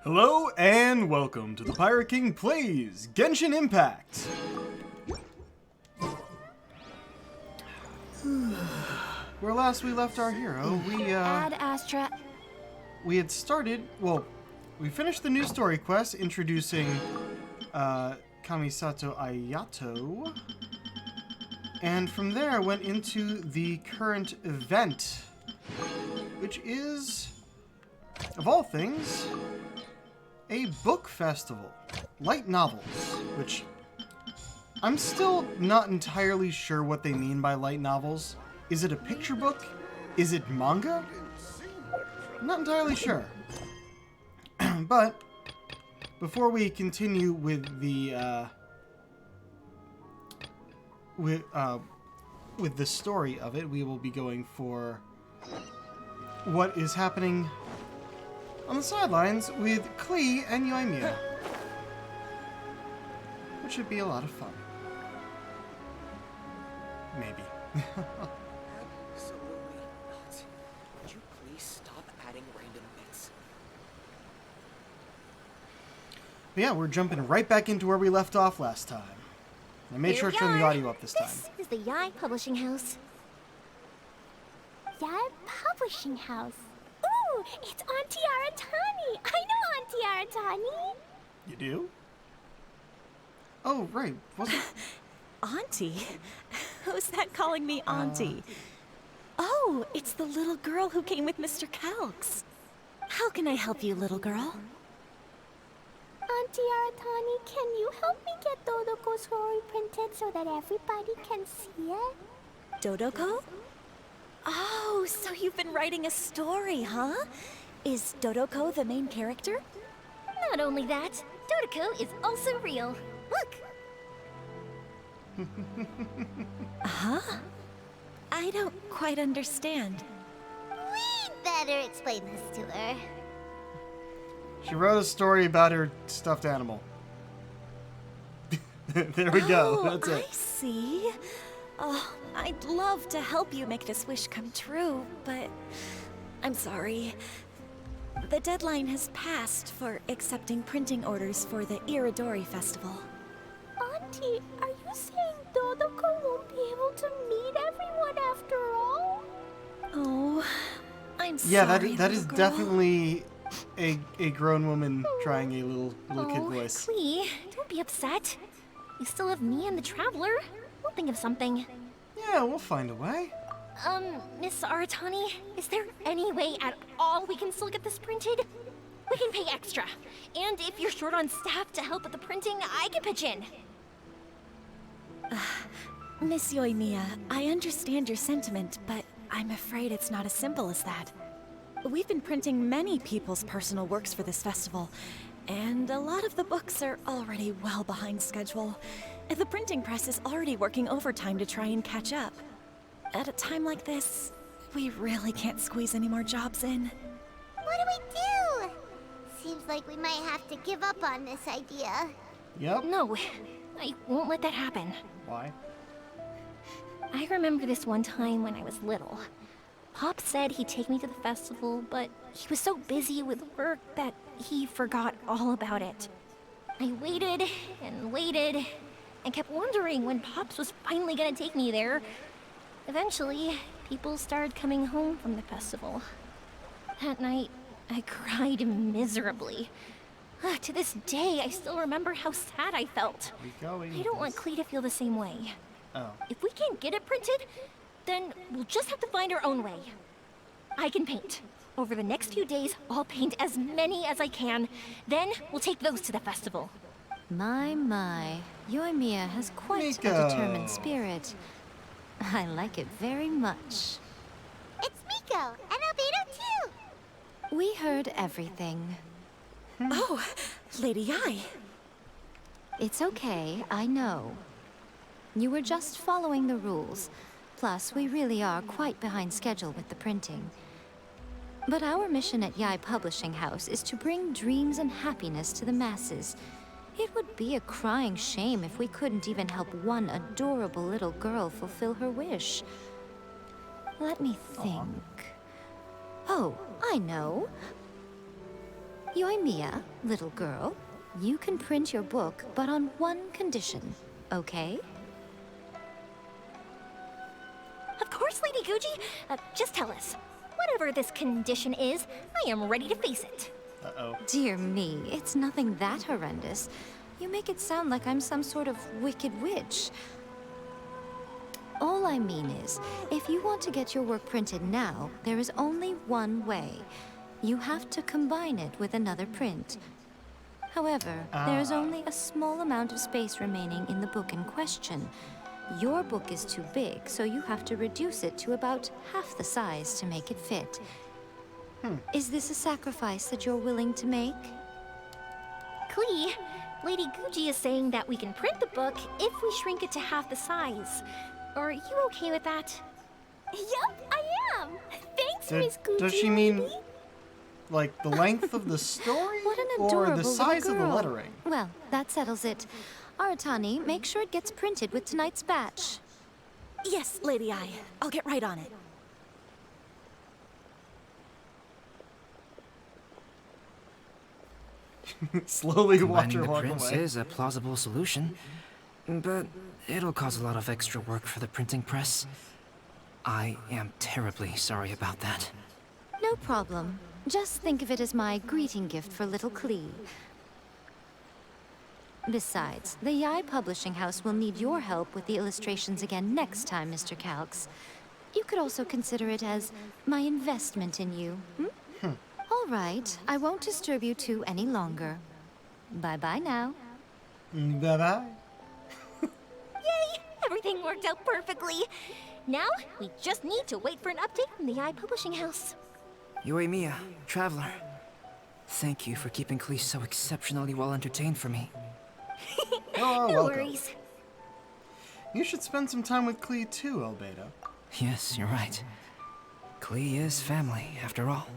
Hello and welcome to the Pirate King Plays Genshin Impact. Where last we left our hero, Ad Astra. we had started, well, we finished the new story quest introducing Kamisato Ayato, and from there went into the current event, which is, of all things, a book festival. Light novels, which I'm still not entirely sure what they mean by light novels. Is it a picture book? Is it manga? I'm not entirely sure. But before we continue with the with the story of it, we will be going for what is happening on the sidelines with Klee and Yoimiya, which should be a lot of fun. Maybe. Absolutely not. Would you please stop adding random bits? But yeah, we're jumping right back into where we left off last time. I made sure to turn the audio up this time. This is the Yai Publishing House. Yai Publishing House. Ooh, it's Auntie Aratani. I know Auntie Aratani. You do? Oh, right. Wasn't... Auntie? Who's that calling me Auntie? Oh, it's the little girl who came with Mr. Calx. How can I help you, little girl? Auntie Aratani, can you help me get Dodoko's story printed so that everybody can see it? Dodoko? Oh, so you've been writing a story, huh? Is Dodoko the main character? Not only that, Dodoko is also real. Look! Huh? I don't quite understand. We'd better explain this to her. She wrote a story about her stuffed animal. There we go. Oh, That's it. I see. Oh, I'd love to help you make this wish come true, but I'm sorry. The deadline has passed for accepting printing orders for the Iridori Festival. Auntie, are you saying Dodoko won't be able to meet everyone after all? Oh, I'm Yeah, sorry. that is little girl. definitely a grown woman trying a little kid voice. Klee, don't be upset. You still have me and the Traveler. We'll think of something. Yeah, we'll find a way. Miss Aratani, is there any way at all we can still get this printed? We can pay extra. And if you're short on staff to help with the printing, I can pitch in. Miss Yoimiya, I understand your sentiment, but I'm afraid it's not as simple as that. We've been printing many people's personal works for this festival, and a lot of the books are already well behind schedule. The printing press is already working overtime to try and catch up. At a time like this, we really can't squeeze any more jobs in. What do we do? Seems like we might have to give up on this idea. Yep. No, I won't let that happen. Why? I remember this one time when I was little. Pop said he'd take me to the festival, but he was so busy with work that he forgot all about it. I waited and kept wondering when Pops was finally gonna take me there. Eventually, people started coming home from the festival. That night, I cried miserably. To this day, I still remember how sad I felt. I don't want Klee to feel the same way. Oh. If we can't get it printed, then we'll just have to find our own way. I can paint. Over the next few days, I'll paint as many as I can. Then we'll take those to the festival. My. Yoimiya has quite Miko. a determined spirit. I like it very much. It's Miko and Albedo too. We heard everything. Oh, Lady Yai. It's okay, I know. You were just following the rules. Plus, we really are quite behind schedule with the printing. But our mission at Yai Publishing House is to bring dreams and happiness to the masses. It would be a crying shame if we couldn't even help one adorable little girl fulfill her wish. Let me think. Oh, I know. Yoimiya, little girl, you can print your book, but on one condition, okay? Of course, Lady Guji. Just tell us. Whatever this condition is, I am ready to face it. Uh-oh. Dear me, it's nothing that horrendous. You make it sound like I'm some sort of wicked witch. All I mean is, if you want to get your work printed now, there is only one way. You have to combine it with another print. However, there is only a small amount of space remaining in the book in question. Your book is too big, so you have to reduce it to about half the size to make it fit. Is this a sacrifice that you're willing to make? Klee, Lady Guji is saying that we can print the book if we shrink it to half the size. Are you okay with that? Yup, I am. Thanks, Miss Gucci. Does she mean like the length of the story What an or adorable the size little of the girl. lettering? Well, that settles it. Aratani, make sure it gets printed with tonight's batch. Yes, Lady Ai. I'll get right on it. Slowly watch Combining her the walk prints away. is a plausible solution, but it'll cause a lot of extra work for the printing press. I am terribly sorry about that. No problem. Just think of it as my greeting gift for little Klee. Besides, the Yai Publishing House will need your help with the illustrations again next time, Mr. Calx. You could also consider it as my investment in you. All right, I won't disturb you two any longer. Bye-bye now. Bye-bye. Yay! Everything worked out perfectly. Now, we just need to wait for an update from the Eye Publishing House. Yoimiya, Traveler. Thank you for keeping Klee so exceptionally well entertained for me. Oh, No welcome. worries. You should spend some time with Klee too, Albedo. Yes, you're right. Klee is family, after all.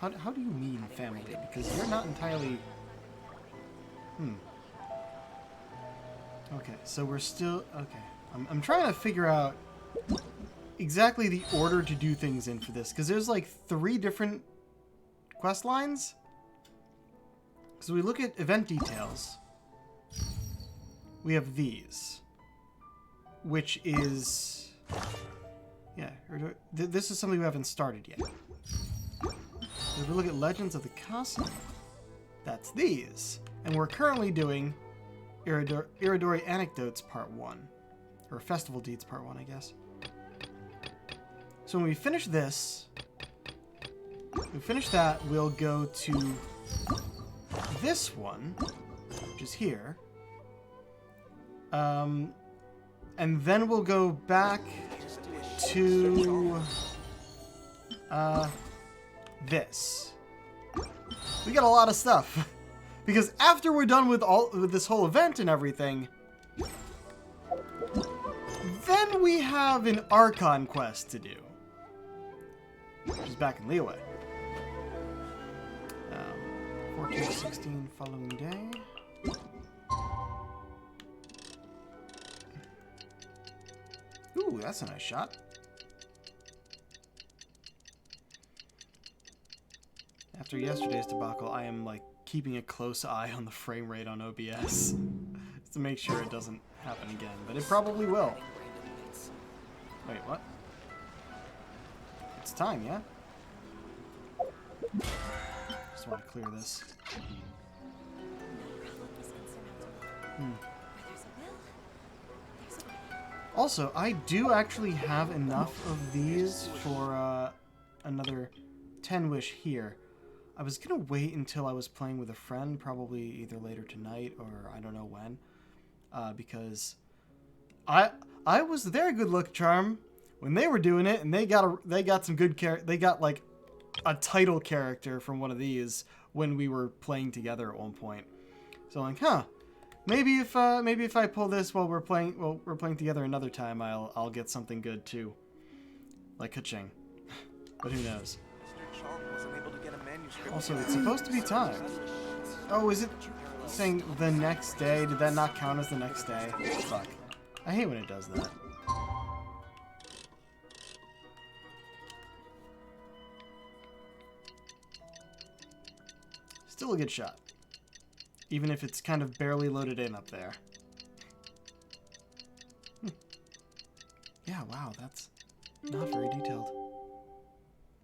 How do you mean family? Because you're not entirely... Okay, so we're still... Okay. I'm trying to figure out exactly the order to do things in for this, because there's like 3 different quest lines. So we look at event details. We have these, which is... Yeah, this is something we haven't started yet. If we look at Legends of the Castle, that's these. And we're currently doing Iridori Anecdotes Part 1. Or Festival Deeds Part 1, I guess. So when we finish this, we'll go to this one, which is here. And then we'll go back to this. We got a lot of stuff. Because after we're done with this whole event and everything, then we have an Archon quest to do. Which is back in Liyue. 14 to 16 following day. Ooh, that's a nice shot. After yesterday's debacle, I am like keeping a close eye on the frame rate on OBS just to make sure it doesn't happen again, but it probably will. Wait, what? It's time, yeah? Just want to clear this. Also, I do actually have enough of these for another 10 wish here. I was gonna wait until I was playing with a friend, probably either later tonight or I don't know when, because I was there, good luck charm, when they were doing it, and they got some good they got like a title character from one of these when we were playing together at one point. So I'm like, huh, maybe if I pull this while we're playing together another time, I'll get something good too, like Kaching. But who knows? Also, it's supposed to be timed. Oh, is it saying the next day? Did that not count as the next day? Fuck. I hate when it does that. Still a good shot. Even if it's kind of barely loaded in up there. Yeah, wow, that's not very detailed.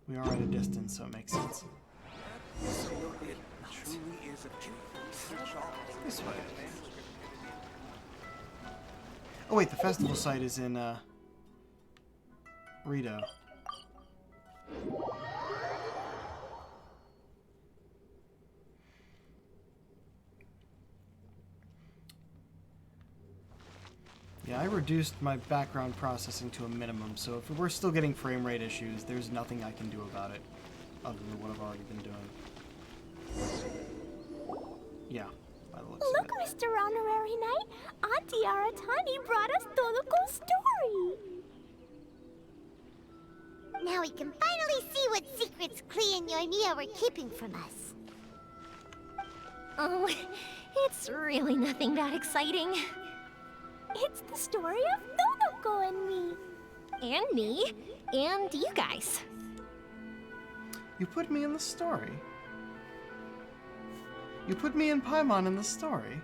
We are at a distance, so it makes sense. It truly is a treat. This way. Oh wait, the festival site is in, Rito. Yeah, I reduced my background processing to a minimum, so if we're still getting frame rate issues, there's nothing I can do about it, other than what I've already been doing. Yeah, by the looks of Look, it. Mr. Honorary Knight, Auntie Aratani brought us Doloco's story. Now we can finally see what secrets Klee and Yoimiya were keeping from us. Oh, it's really nothing that exciting. It's the story of Doloco and me. And me. And you guys. You put me in the story? You put me and Paimon in the story?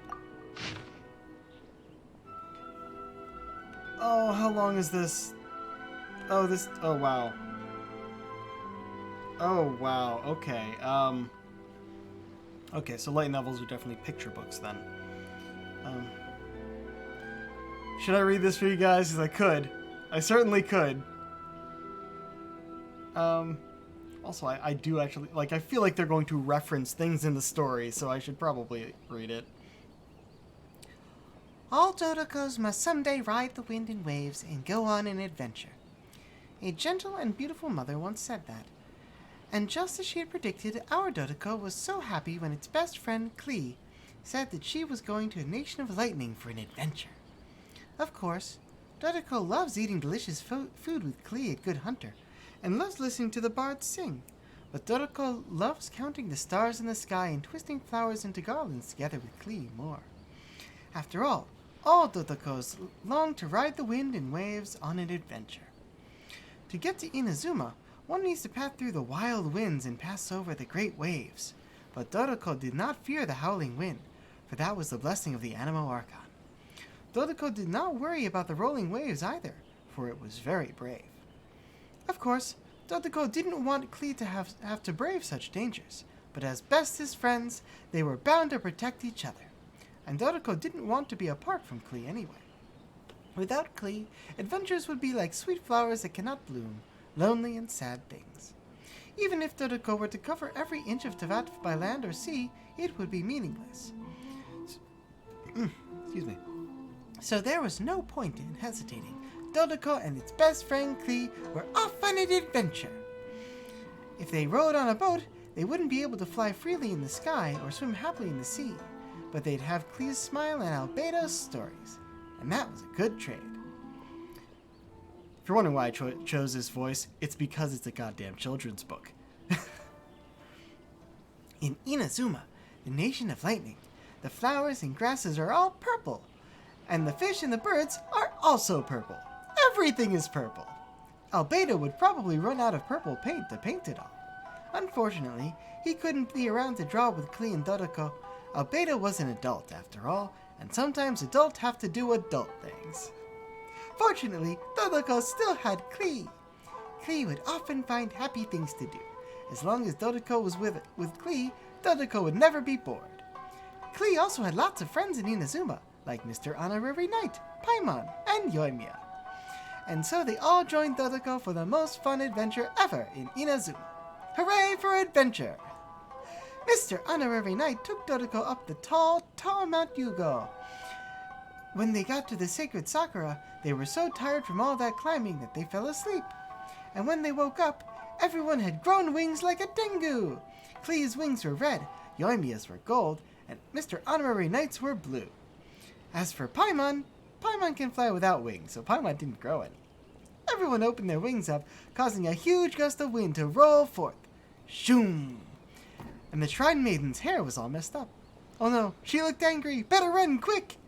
Oh, how long is this? Oh, oh, wow. Oh, wow, okay, okay, so light novels are definitely picture books, then. Should I read this for you guys? Because I could. I certainly could. Also, I do actually, like, I feel like they're going to reference things in the story, so I should probably read it. All Dodocos must someday ride the wind and waves and go on an adventure. A gentle and beautiful mother once said that. And just as she had predicted, our Dodoco was so happy when its best friend, Klee, said that she was going to a nation of lightning for an adventure. Of course, Dodoco loves eating delicious food with Klee, a good hunter, and loves listening to the bards sing. But Dodoco loves counting the stars in the sky and twisting flowers into garlands together with Klee more. After all Dodocos long to ride the wind and waves on an adventure. To get to Inazuma, one needs to pass through the wild winds and pass over the great waves. But Dodoco did not fear the howling wind, for that was the blessing of the Animo Archon. Dodoco did not worry about the rolling waves either, for it was very brave. Of course, Dodoco didn't want Klee to have to brave such dangers, but as best as friends, they were bound to protect each other. And Dodoco didn't want to be apart from Klee anyway. Without Klee, adventures would be like sweet flowers that cannot bloom, lonely and sad things. Even if Dodoco were to cover every inch of Tevat by land or sea, it would be meaningless. Excuse me. So there was no point in hesitating. Dodoco and its best friend Klee were off on an adventure. If they rode on a boat, they wouldn't be able to fly freely in the sky or swim happily in the sea, but they'd have Klee's smile and Albedo's stories, and that was a good trade. If you're wondering why I chose this voice, it's because it's a goddamn children's book. In Inazuma, the nation of lightning, the flowers and grasses are all purple, and the fish and the birds are also purple. Everything is purple. Albedo would probably run out of purple paint to paint it all. Unfortunately, he couldn't be around to draw with Klee and Dodoco. Albedo was an adult after all, and sometimes adults have to do adult things. Fortunately, Dodoco still had Klee. Klee would often find happy things to do. As long as Dodoco was with Klee, Dodoco would never be bored. Klee also had lots of friends in Inazuma, like Mr. Honorary Knight, Paimon, and Yoimiya. And so they all joined Dodoco for the most fun adventure ever in Inazuma. Hooray for adventure! Mr. Honorary Knight took Dodoco up the tall, tall Mount Yugo. When they got to the sacred Sakura, they were so tired from all that climbing that they fell asleep. And when they woke up, everyone had grown wings like a Tengu. Klee's wings were red, Yoimiya's were gold, and Mr. Honorary Knight's were blue. As for Paimon, Paimon can fly without wings, so Paimon didn't grow any. Everyone opened their wings up, causing a huge gust of wind to roll forth. Shoom! And the Shrine Maiden's hair was all messed up. Oh no, she looked angry. Better run, quick!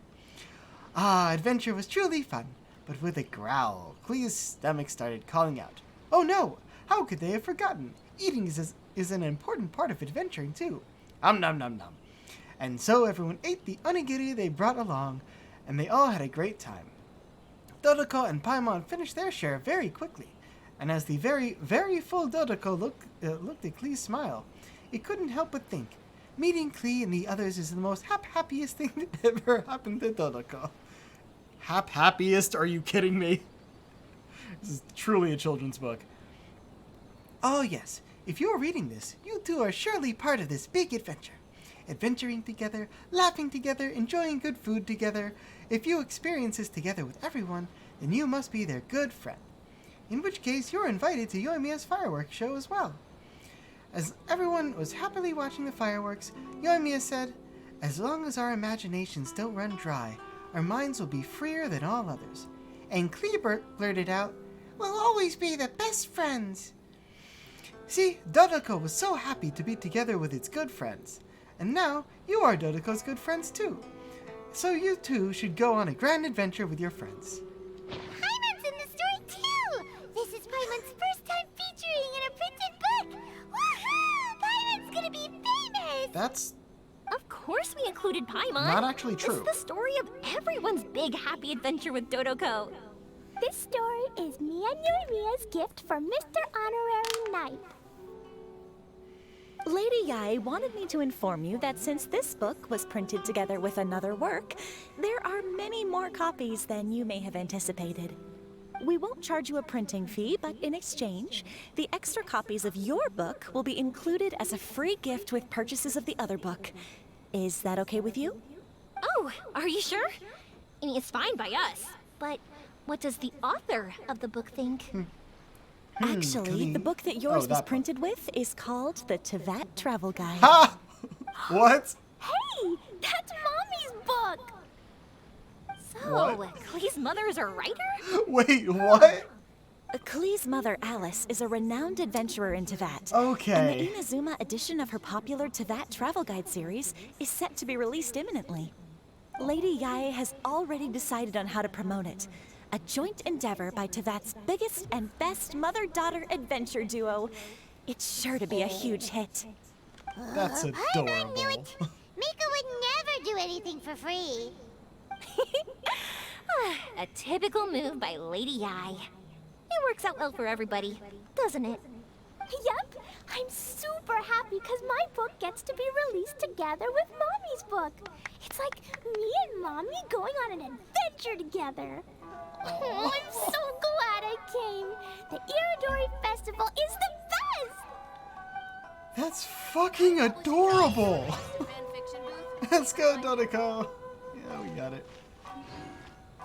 Ah, adventure was truly fun, but with a growl, Klee's stomach started calling out. Oh no! How could they have forgotten? Eating is an important part of adventuring too. Nom nom nom. And so everyone ate the onigiri they brought along, and they all had a great time. Dodoko and Paimon finished their share very quickly, and as the very, very full Dodoko looked at Klee's smile, it couldn't help but think, meeting Klee and the others is the most happiest thing that ever happened to Dodoko. Happiest? Are you kidding me? This is truly a children's book. Oh yes, if you're reading this, you two are surely part of this big adventure. Adventuring together, laughing together, enjoying good food together. If you experience this together with everyone, then you must be their good friend. In which case, you're invited to Yoimiya's fireworks show as well. As everyone was happily watching the fireworks, Yoimiya said, "As long as our imaginations don't run dry, our minds will be freer than all others." And Kleebert blurted out, "We'll always be the best friends." See, Dodoko was so happy to be together with its good friends. And now, you are Dodoko's good friends too. So you two should go on a grand adventure with your friends. Paimon's in the story too! This is Paimon's first time featuring in a printed book! Woohoo! Paimon's gonna be famous! That's Of course we included Paimon. not actually true. It's the story of everyone's big happy adventure with Dodoko. This story is me and Yoimiya's gift for Mr. Honorary Knight. Lady Yai wanted me to inform you that since this book was printed together with another work, there are many more copies than you may have anticipated. We won't charge you a printing fee, but in exchange, the extra copies of your book will be included as a free gift with purchases of the other book. Is that okay with you? Oh, are you sure? I mean, it's fine by us. But what does the author of the book think? Actually, the book that yours was that book. printed with is called the Teyvat Travel Guide. Ha! What? Hey, that's Mommy's book! So, What? Klee's mother is a writer? Wait, what? Klee's mother, Alice, is a renowned adventurer in Teyvat. Okay. And the Inazuma edition of her popular Teyvat Travel Guide series is set to be released imminently. Lady Yae has already decided on how to promote it. A joint endeavor by Teyvat's biggest and best mother-daughter adventure duo. It's sure to be a huge hit. That's Paimon adorable. knew it! Mika would never do anything for free! A typical move by Lady Yai. It works out well for everybody, doesn't it? Yep, I'm super happy because my book gets to be released together with Mommy's book. It's like me and Mommy going on an adventure together. Oh, I'm so glad I came. The Iridori Festival is the best! That's fucking adorable. Let's go, Dodoko. Yeah, we got it.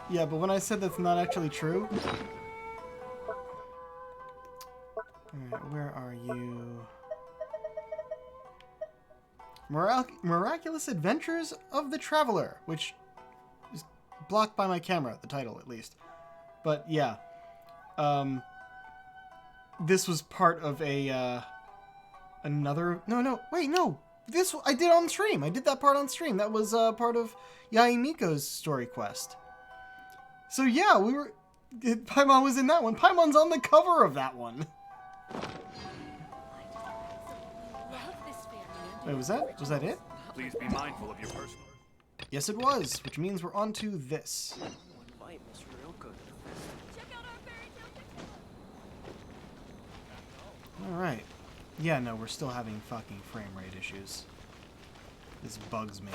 Yeah, but when I said that's not actually true. Alright, where are you? Miraculous Adventures of the Traveler, which is blocked by my camera, the title at least. But yeah. This was part of a another no. This I did on stream. I did that part on stream. That was part of Yai Miko's story quest. So yeah, Paimon was in that one. Paimon's on the cover of that one. Wait, was that it? Please be mindful of your personal. Yes, it was, which means we're on to this. One bite was real good. Alright. Yeah, no, we're still having fucking frame rate issues. This bugs me.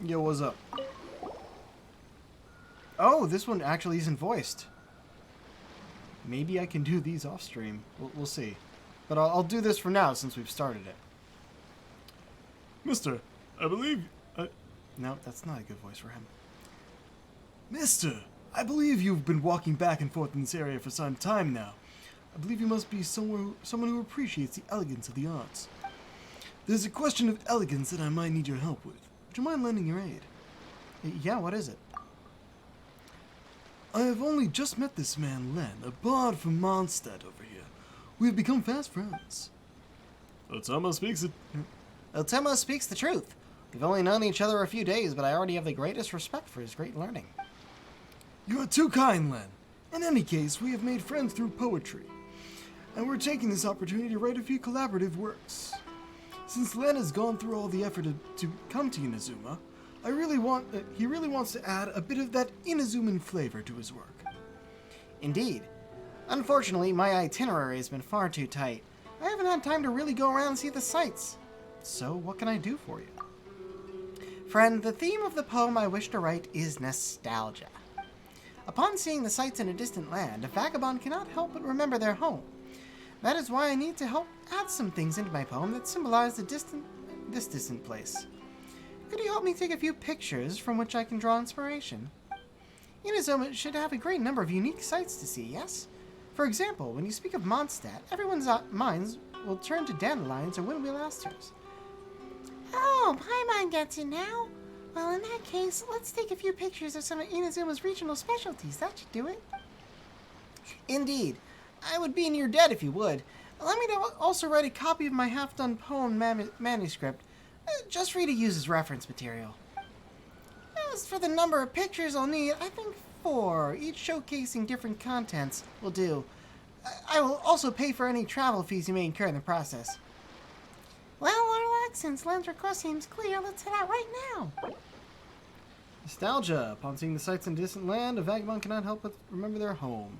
Yo, what's up? Oh, this one actually isn't voiced. Maybe I can do these off stream. We'll see. But I'll do this for now since we've started it. Mister, I believe... No, that's not a good voice for him. Mister, I believe you've been walking back and forth in this area for some time now. I believe you must be someone who appreciates the elegance of the arts. There's a question of elegance that I might need your help with. Would you mind lending your aid? Yeah, what is it? I have only just met this man, Len, a bard from Mondstadt over here. We have become fast friends. Otama speaks it. Otama speaks the truth. We've only known each other a few days, but I already have the greatest respect for his great learning. You are too kind, Len. In any case, we have made friends through poetry, and we're taking this opportunity to write a few collaborative works. Since Len has gone through all the effort to come to Inazuma, he really wants to add a bit of that Inazuman flavor to his work. Indeed. Unfortunately, my itinerary has been far too tight. I haven't had time to really go around and see the sights. So, what can I do for you? Friend, the theme of the poem I wish to write is nostalgia. Upon seeing the sights in a distant land, a vagabond cannot help but remember their home. That is why I need to help add some things into my poem that symbolize this distant place. Could you help me take a few pictures from which I can draw inspiration? Inazuma should have a great number of unique sights to see, yes? For example, when you speak of Mondstadt, everyone's minds will turn to dandelions or windwheel asters. Oh, Paimon gets it now. Well, in that case, let's take a few pictures of some of Inazuma's regional specialties. That should do it. Indeed. I would be in your debt if you would. Allow me to also write a copy of my half-done poem manuscript, just for you to use as reference material. As for the number of pictures I'll need, I think 4, each showcasing different contents, will do. I will also pay for any travel fees you may incur in the process. Well, Arlac, since Len's request seems clear, let's head out right now. Nostalgia. Upon seeing the sights in a distant land, a vagabond cannot help but remember their home.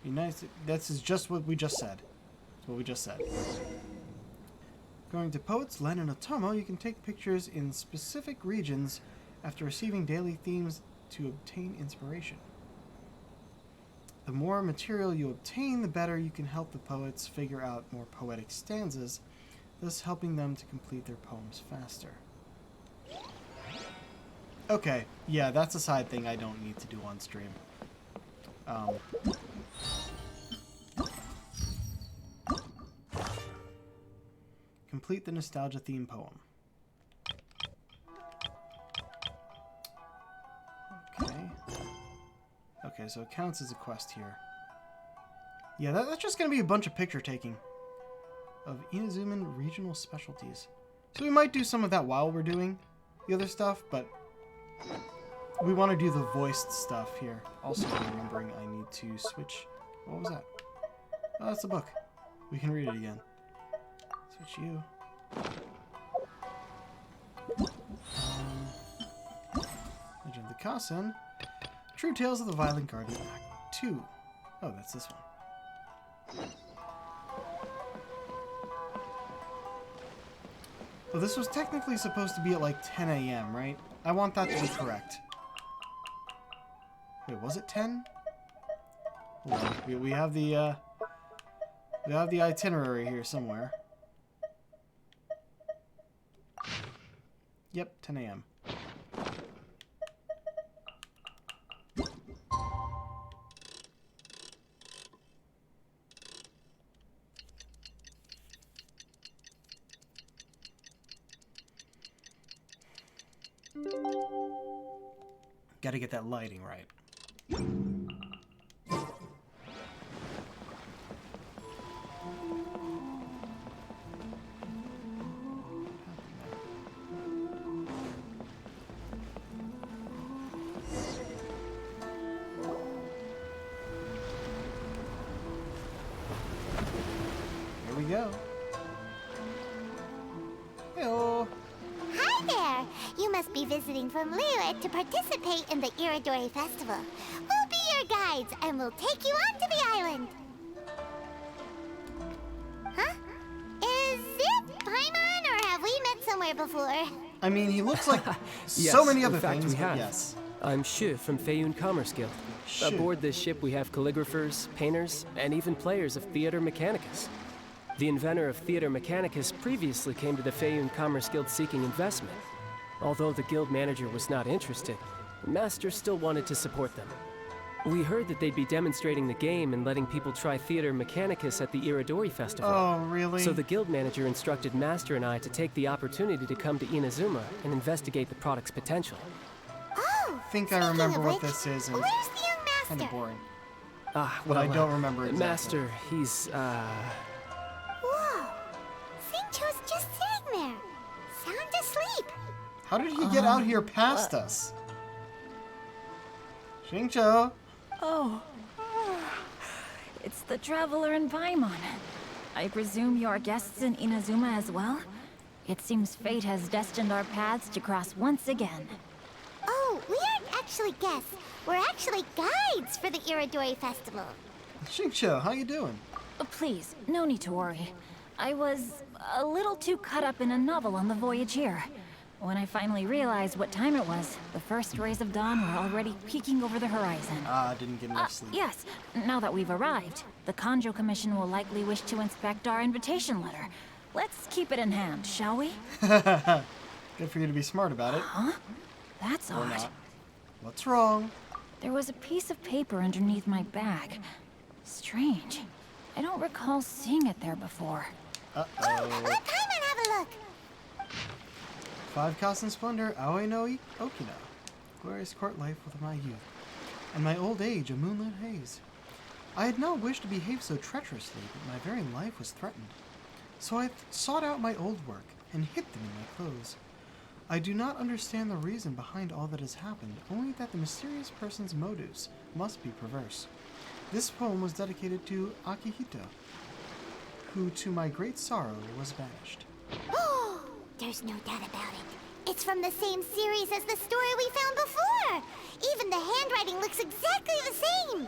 Be nice. This is just what we just said. That's what we just said. Going to Poets, Len, and Otomo, you can take pictures in specific regions after receiving daily themes to obtain inspiration. The more material you obtain, the better you can help the poets figure out more poetic stanzas, thus helping them to complete their poems faster. Okay, yeah, that's a side thing I don't need to do on stream. Complete the nostalgia theme poem. Okay, so it counts as a quest here. Yeah, that's just going to be a bunch of picture taking of Inazuman regional specialties. So we might do some of that while we're doing the other stuff, but we want to do the voiced stuff here. Also remembering I need to switch... What was that? Oh, that's the book. We can read it again. Switch you. Legend of the Kasen. True Tales of the Violet Garden, Act 2. Oh, that's this one. Well, this was technically supposed to be at like 10 a.m., right? I want that to be correct. Wait, was it 10? Hold on. We have the itinerary here somewhere. Yep, 10 a.m. Gotta get that lighting right. Here we go. Hello. Hi there! You must be visiting from Liyue to participate in the Iridori Festival. We'll be your guides, and we'll take you onto the island. Huh? Is it Paimon, or have we met somewhere before? I mean, he looks like so Yes, many other in fact, things, we but have. yes. I'm Shu from Feiyun Commerce Guild. Shu. Aboard this ship we have calligraphers, painters, and even players of Theater Mechanicus. The inventor of Theater Mechanicus previously came to the Feiyun Commerce Guild seeking investment. Although the guild manager was not interested, the master still wanted to support them. We heard that they'd be demonstrating the game and letting people try Theater Mechanicus at the Iridori Festival. Oh, really? So the guild manager instructed Master and I to take the opportunity to come to Inazuma and investigate the product's potential. Oh! I think I remember what this is, and Where's the young master? kind of boring. Ah, But I don't remember exactly. Master, he's, Whoa! Xingqiu's just sitting there. Sound asleep. How did he get out here past us? Xingqiu. Oh, it's the Traveler and Paimon. I presume you're guests in Inazuma as well? It seems fate has destined our paths to cross once again. Oh, we aren't actually guests. We're actually guides for the Iridori Festival. Xingqiu, how you doing? Please, no need to worry. I was a little too caught up in a novel on the voyage here. When I finally realized what time it was, the first rays of dawn were already peeking over the horizon. Didn't get enough sleep. Yes, now that we've arrived, the Kanjo Commission will likely wish to inspect our invitation letter. Let's keep it in hand, shall we? Good for you to be smart about it. Huh? That's Or odd. not. What's wrong? There was a piece of paper underneath my bag. Strange. I don't recall seeing it there before. Let Paimon have a look. 5 Kasen Splendor, Aoi no Okina. Glorious court life with my youth, and my old age a moonlit haze. I had not wished to behave so treacherously, but my very life was threatened. So I sought out my old work and hid them in my clothes. I do not understand the reason behind all that has happened, only that the mysterious person's motives must be perverse. This poem was dedicated to Akihito, who to my great sorrow was banished. There's no doubt about it. It's from the same series as the story we found before. Even the handwriting looks exactly the same.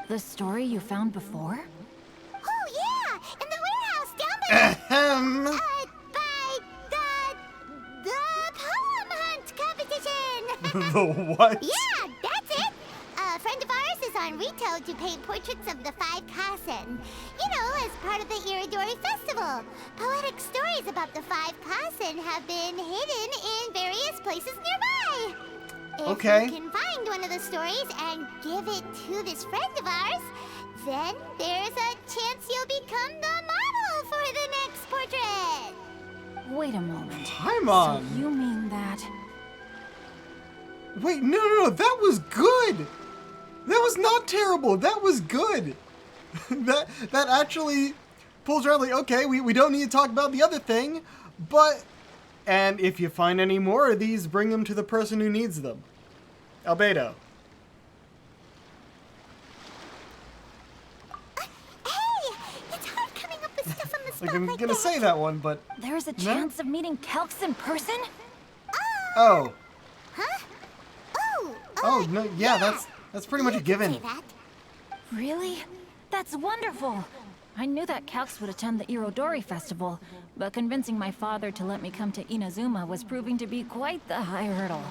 The story you found before? Oh yeah, in the warehouse down by Ahem. the poem hunt competition. The what? Yeah, that's it. A friend of ours is on Rito to paint portraits of the 5 Kasen. You know, as part of the Iridori Festival. Poetic stories about the 5 Kasen have been hidden in various places nearby. If you can find one of the stories and give it to this friend of ours, then there's a chance you'll become the model for the next portrait. Wait a moment. Paimon! So you mean that... Wait, no, that was good! That was not terrible, that was good! that actually pulls around like, okay, we don't need to talk about the other thing, but... And if you find any more of these, bring them to the person who needs them. Albedo. Hey! It's hard coming up with stuff on the spot Like, I'm like gonna that. say that one, but... There's a chance of meeting Kelks in person? Oh. Huh? Oh, no, yeah, that's pretty much a You can given. say that. Really? That's wonderful! I knew that Calx would attend the Irodori Festival, but convincing my father to let me come to Inazuma was proving to be quite the high hurdle.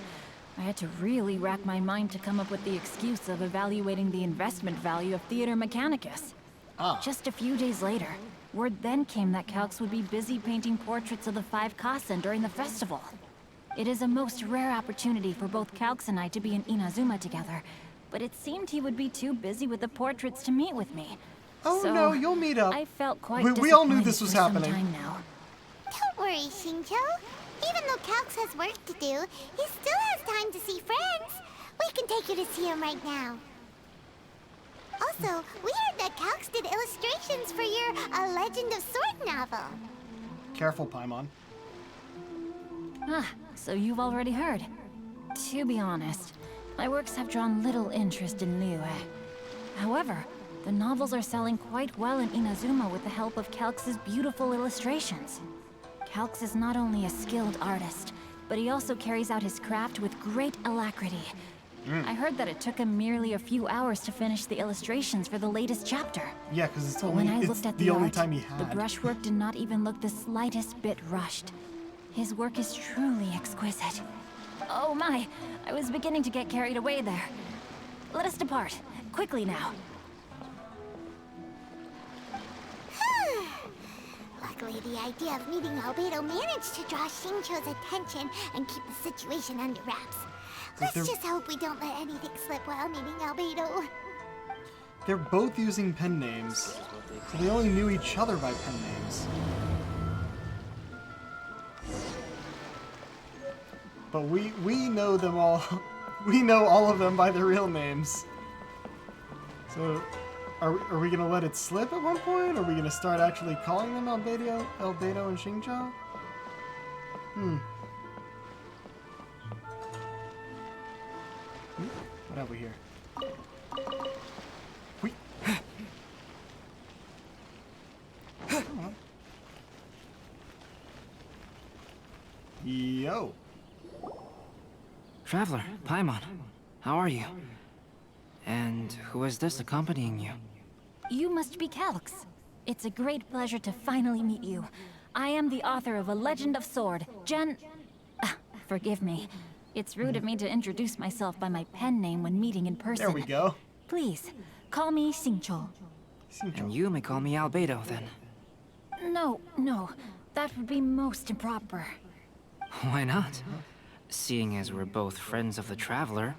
I had to really rack my mind to come up with the excuse of evaluating the investment value of Theater Mechanicus. Just a few days later, word then came that Calx would be busy painting portraits of the 5 Kasen during the festival. It is a most rare opportunity for both Calx and I to be in Inazuma together, but it seemed he would be too busy with the portraits to meet with me. Oh So, no, you'll meet up. I felt quite We all knew disappointed this was for some happening. time now. Don't worry, Shinjo. Even though Calx has work to do, he still has time to see friends. We can take you to see him right now. Also, we heard that Calx did illustrations for your A Legend of Sword novel. Careful, Paimon. So you've already heard. To be honest, my works have drawn little interest in Liyue. However, the novels are selling quite well in Inazuma with the help of Calx's beautiful illustrations. Calx is not only a skilled artist, but he also carries out his craft with great alacrity. I heard that it took him merely a few hours to finish the illustrations for the latest chapter. Yeah, because it's But only, when I it's looked at the the only art, time he the had. brushwork did not even look the slightest bit rushed. His work is truly exquisite. Oh my, I was beginning to get carried away there. Let us depart, quickly now. Luckily, the idea of meeting Albedo managed to draw Shincho's attention and keep the situation under wraps. Let's just hope we don't let anything slip while meeting Albedo. They're both using pen names, so they only knew each other by pen names. But we know them all. We know all of them by their real names. So, are we gonna let it slip at one point? Are we gonna start actually calling them Albedo and Xingqiu? What have we here? Traveler, Paimon, how are you? And who is this accompanying you? You must be Calx. It's a great pleasure to finally meet you. I am the author of A Legend of Sword, Forgive me. It's rude of me to introduce myself by my pen name when meeting in person. There we go. Please, call me Xingqiu. And you may call me Albedo, then. No, that would be most improper. Why not? Seeing as we're both friends of the Traveler,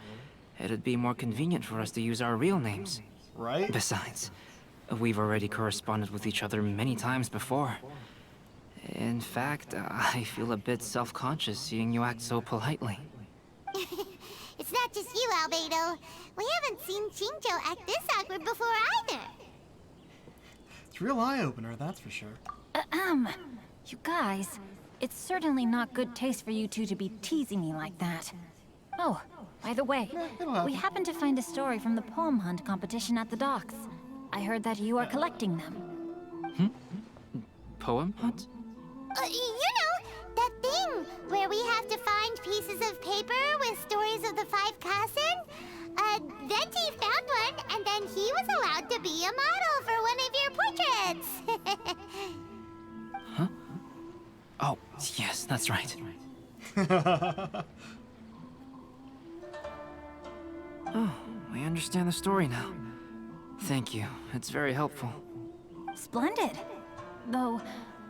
it'd be more convenient for us to use our real names. Right? Besides, we've already corresponded with each other many times before. In fact, I feel a bit self-conscious seeing you act so politely. It's not just you, Albedo. We haven't seen Xingqiu act this awkward before either. It's a real eye-opener, that's for sure. You guys, it's certainly not good taste for you two to be teasing me like that. Oh, by the way, It'll happen. we happened to find a story from the poem hunt competition at the docks. I heard that you are collecting them. Poem hunt? You know, that thing where we have to find pieces of paper with stories of the 5 Kassen? Venti found one, and then he was allowed to be a model for one of your portraits. Huh? Oh, yes, that's right. Oh, I understand the story now. Thank you. It's very helpful. Splendid. Though,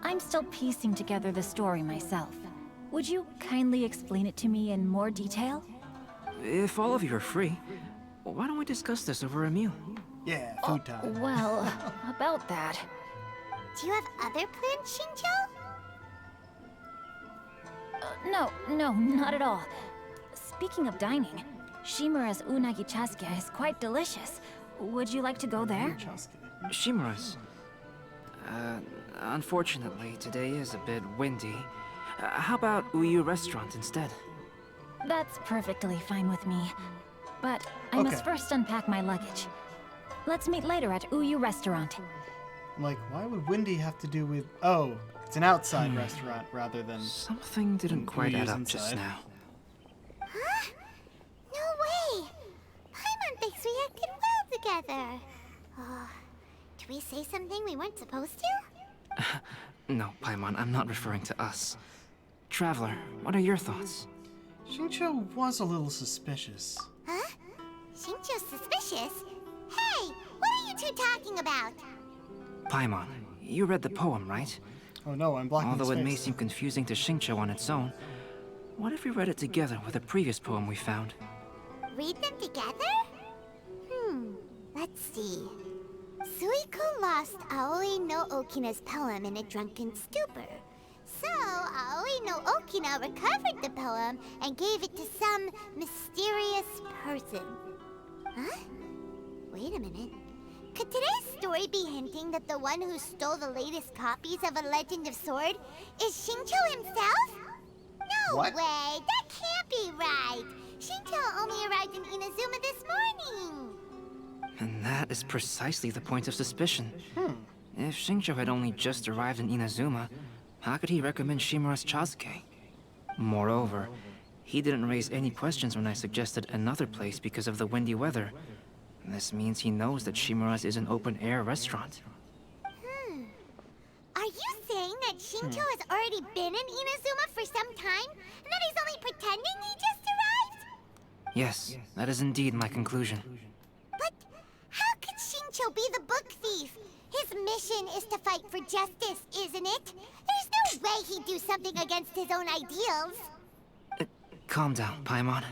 I'm still piecing together the story myself. Would you kindly explain it to me in more detail? If all of you are free, why don't we discuss this over a meal? Yeah, food time. Well, about that. Do you have other plans, Xingqiu? No, not at all. Speaking of dining, Shimura's unagi chasuke is quite delicious. Would you like to go there? Shimura's. Unfortunately, today is a bit windy. How about Uyu Restaurant instead? That's perfectly fine with me. But I must Okay. first unpack my luggage. Let's meet later at Uyu Restaurant. Like, why would Windy have to do with... Oh, it's an outside restaurant rather than... Something didn't quite add Uyu's up just inside. now. Huh? No way! Paimon thinks we acted well together. Did we say something we weren't supposed to? No, Paimon, I'm not referring to us. Traveler, what are your thoughts? Xingqiu was a little suspicious. Huh? Xingqiu's suspicious? Hey, what are you two talking about? Paimon, you read the poem, right? Oh no, I'm blocking Although his it may face. seem confusing to Xingqiu on its own, what if we read it together with a previous poem we found? Read them together? Let's see. Suiko lost Aoi no Okina's poem in a drunken stupor. So, Aoi no Okina recovered the poem and gave it to some mysterious person. Huh? Wait a minute. Could today's story be hinting that the one who stole the latest copies of A Legend of Sword is Xingqiu himself? No What? way! That can't be right! Xingqiu only arrived in Inazuma this morning! And that is precisely the point of suspicion. If Xingqiu had only just arrived in Inazuma, how could he recommend Shimura's Chasuke? Moreover, he didn't raise any questions when I suggested another place because of the windy weather. This means he knows that Shimura's is an open-air restaurant. Are you saying that Xingqiu has already been in Inazuma for some time, and that he's only pretending he just arrived? Yes, that is indeed my conclusion. But how could Xingqiu be the book thief? His mission is to fight for justice, isn't it? There's no way he'd do something against his own ideals. Calm down, Paimon.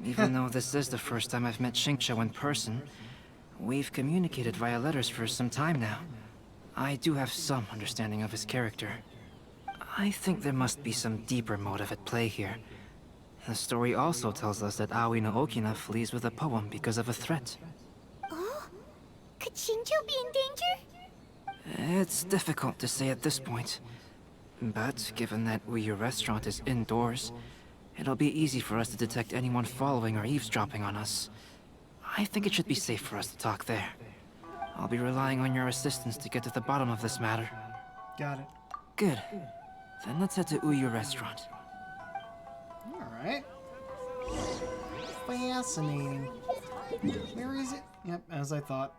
Even though this is the first time I've met Xingqiu in person, we've communicated via letters for some time now. I do have some understanding of his character. I think there must be some deeper motive at play here. The story also tells us that Aoi no Okina flees with a poem because of a threat. Oh? Could Xingqiu be in danger? It's difficult to say at this point. But given that Uyu Restaurant is indoors, it'll be easy for us to detect anyone following or eavesdropping on us. I think it should be safe for us to talk there. I'll be relying on your assistance to get to the bottom of this matter. Got it. Good. Then let's head to Uyu Restaurant. Alright. Fascinating. Where is it? Yep, as I thought.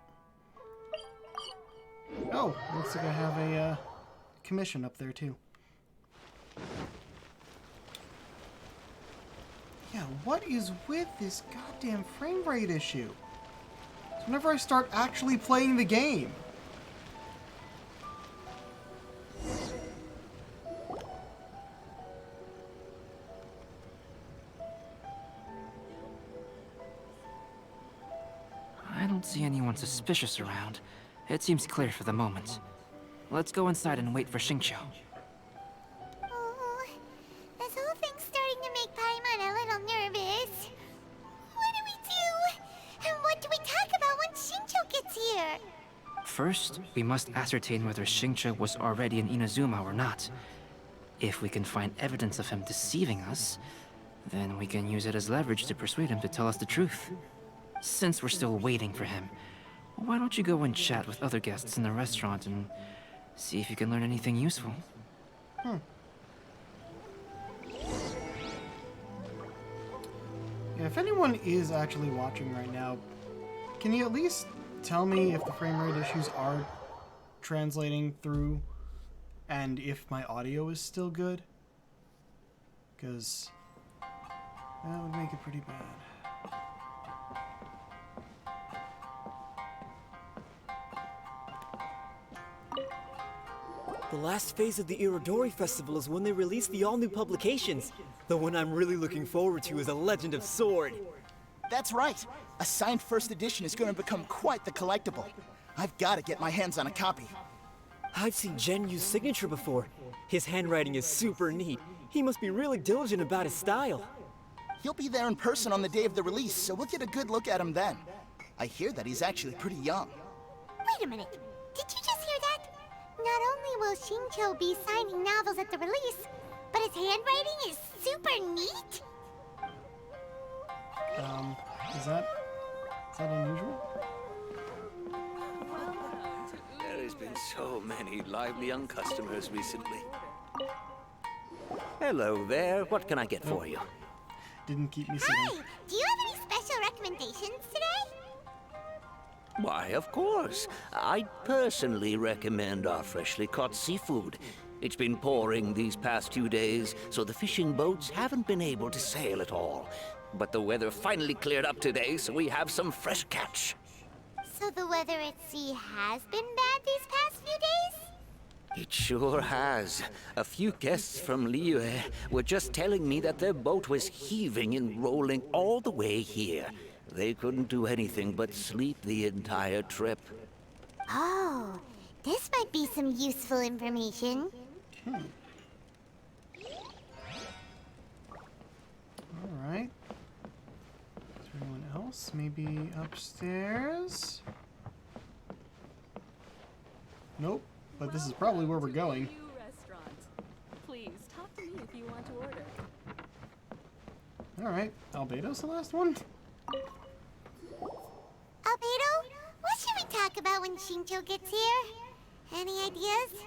Oh, looks like I have a commission up there too. Yeah, what is with this goddamn frame rate issue? So whenever I start actually playing the game. I don't see anyone suspicious around. It seems clear for the moment. Let's go inside and wait for Xingqiu. Oh, this whole thing's starting to make Paimon a little nervous. What do we do? And what do we talk about when Xingqiu gets here? First, we must ascertain whether Xingqiu was already in Inazuma or not. If we can find evidence of him deceiving us, then we can use it as leverage to persuade him to tell us the truth. Since we're still waiting for him, why don't you go and chat with other guests in the restaurant and see if you can learn anything useful? Yeah, if anyone is actually watching right now, can you at least tell me if the frame rate issues are translating through and if my audio is still good? Because that would make it pretty bad. The last phase of the Irodori Festival is when they release the all-new publications. The one I'm really looking forward to is A Legend of Sword. That's right. A signed first edition is going to become quite the collectible. I've got to get my hands on a copy. I've seen Genyu's signature before. His handwriting is super neat. He must be really diligent about his style. He'll be there in person on the day of the release, so we'll get a good look at him then. I hear that he's actually pretty young. Wait a minute. Did you just hear that? Not only will Xingqiu be signing novels at the release, but his handwriting is super neat? Is that unusual? There has been so many lively young customers recently. Hello there. What can I get for you? Didn't keep me sitting. Hi! Do you have any special recommendations today? Why, of course. I personally recommend our freshly caught seafood. It's been pouring these past 2 days, so the fishing boats haven't been able to sail at all. But the weather finally cleared up today, so we have some fresh catch. So the weather at sea has been bad these past few days? It sure has. A few guests from Liyue were just telling me that their boat was heaving and rolling all the way here. They couldn't do anything but sleep the entire trip. Oh, this might be some useful information. Alright. Is there anyone else? Maybe upstairs? Nope. But this is probably where we're going. Please talk to me if you want to order. Alright. Albedo's the last one? Albedo, what should we talk about when Xingqiu gets here? Any ideas?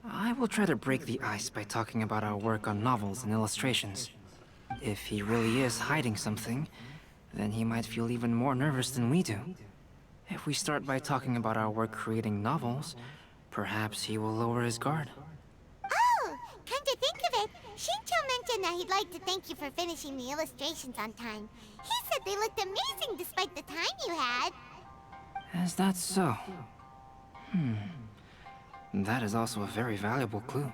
I will try to break the ice by talking about our work on novels and illustrations. If he really is hiding something, then he might feel even more nervous than we do. If we start by talking about our work creating novels, perhaps he will lower his guard. Oh, come to think of it, Xingqiu mentioned that he'd like to thank you for finishing the illustrations on time. He said they looked amazing despite the time you had. Is that so? That is also a very valuable clue.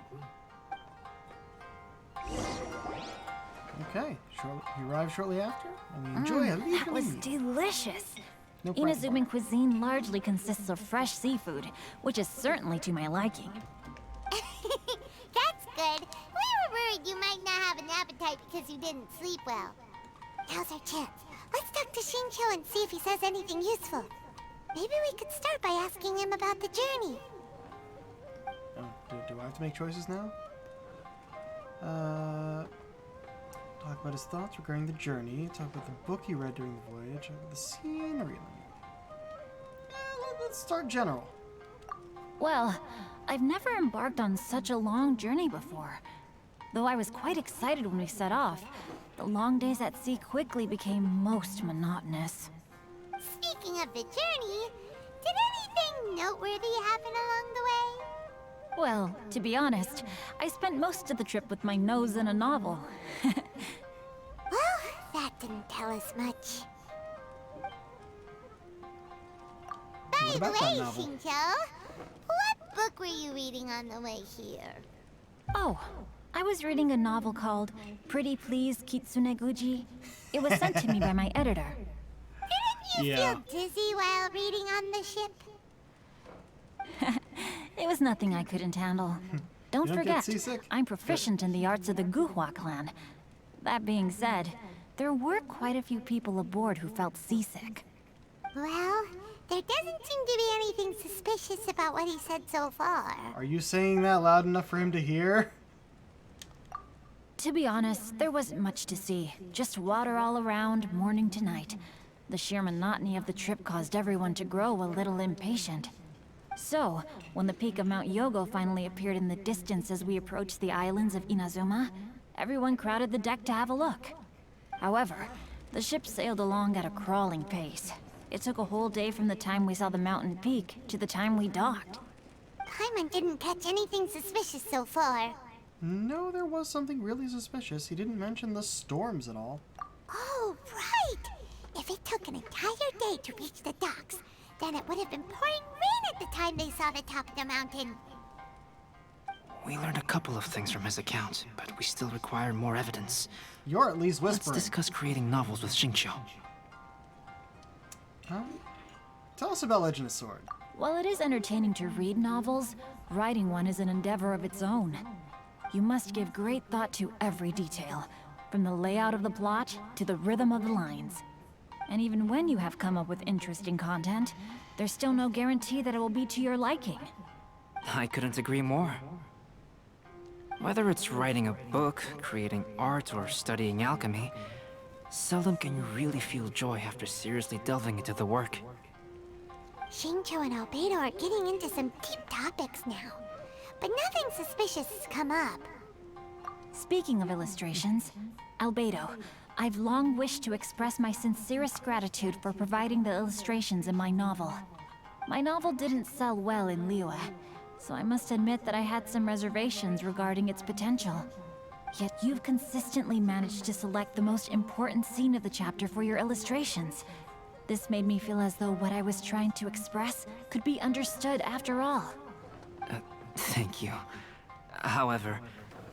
Okay. He arrived shortly after, and we enjoy a leisurely That was meal. delicious. No problem. Inazuman cuisine largely consists of fresh seafood, which is certainly to my liking. That's good. We were worried you might not have an appetite because you didn't sleep well. Now's our chance. Let's talk to Xingqiu and see if he says anything useful. Maybe we could start by asking him about the journey. Oh, do I have to make choices now? Talk about his thoughts regarding the journey. Talk about the book he read during the voyage. Talk about the scenery. Let's start general. Well, I've never embarked on such a long journey before. Though I was quite excited when we set off, The long days at sea quickly became most monotonous. Speaking of the journey, did anything noteworthy happen along the way? Well, to be honest, I spent most of the trip with my nose in a novel. Well, that didn't tell us much. By What the about that way, novel? Shincho, what book were you reading on the way here? Oh, I was reading a novel called Pretty Please Kitsune Guji. It was sent to me by my editor. Didn't you feel dizzy while reading on the ship? It was nothing I couldn't handle. Don't You don't get forget, seasick? I'm proficient in the arts of the Guhua clan. That being said, there were quite a few people aboard who felt seasick. Well, there doesn't seem to be anything suspicious about what he said so far. Are you saying that loud enough for him to hear? To be honest, there wasn't much to see. Just water all around, morning to night. The sheer monotony of the trip caused everyone to grow a little impatient. So, when the peak of Mount Yogo finally appeared in the distance as we approached the islands of Inazuma, everyone crowded the deck to have a look. However, the ship sailed along at a crawling pace. It took a whole day from the time we saw the mountain peak to the time we docked. Paimon didn't catch anything suspicious so far. No, there was something really suspicious. He didn't mention the storms at all. Oh, right! If it took an entire day to reach the docks, then it would have been pouring rain at the time they saw the top of the mountain. We learned a couple of things from his account, but we still require more evidence. You're at least Let's whispering. discuss creating novels with Xingqiu. Huh? Tell us about Legend of Sword. While it is entertaining to read novels, writing one is an endeavor of its own. You must give great thought to every detail, from the layout of the plot to the rhythm of the lines. And even when you have come up with interesting content, there's still no guarantee that it will be to your liking. I couldn't agree more. Whether it's writing a book, creating art, or studying alchemy, seldom can you really feel joy after seriously delving into the work. Shincho and Albedo are getting into some deep topics now, but nothing suspicious has come up. Speaking of illustrations, Albedo, I've long wished to express my sincerest gratitude for providing the illustrations in my novel. My novel didn't sell well in Liyue, so I must admit that I had some reservations regarding its potential. Yet you've consistently managed to select the most important scene of the chapter for your illustrations. This made me feel as though what I was trying to express could be understood after all. Thank you. However,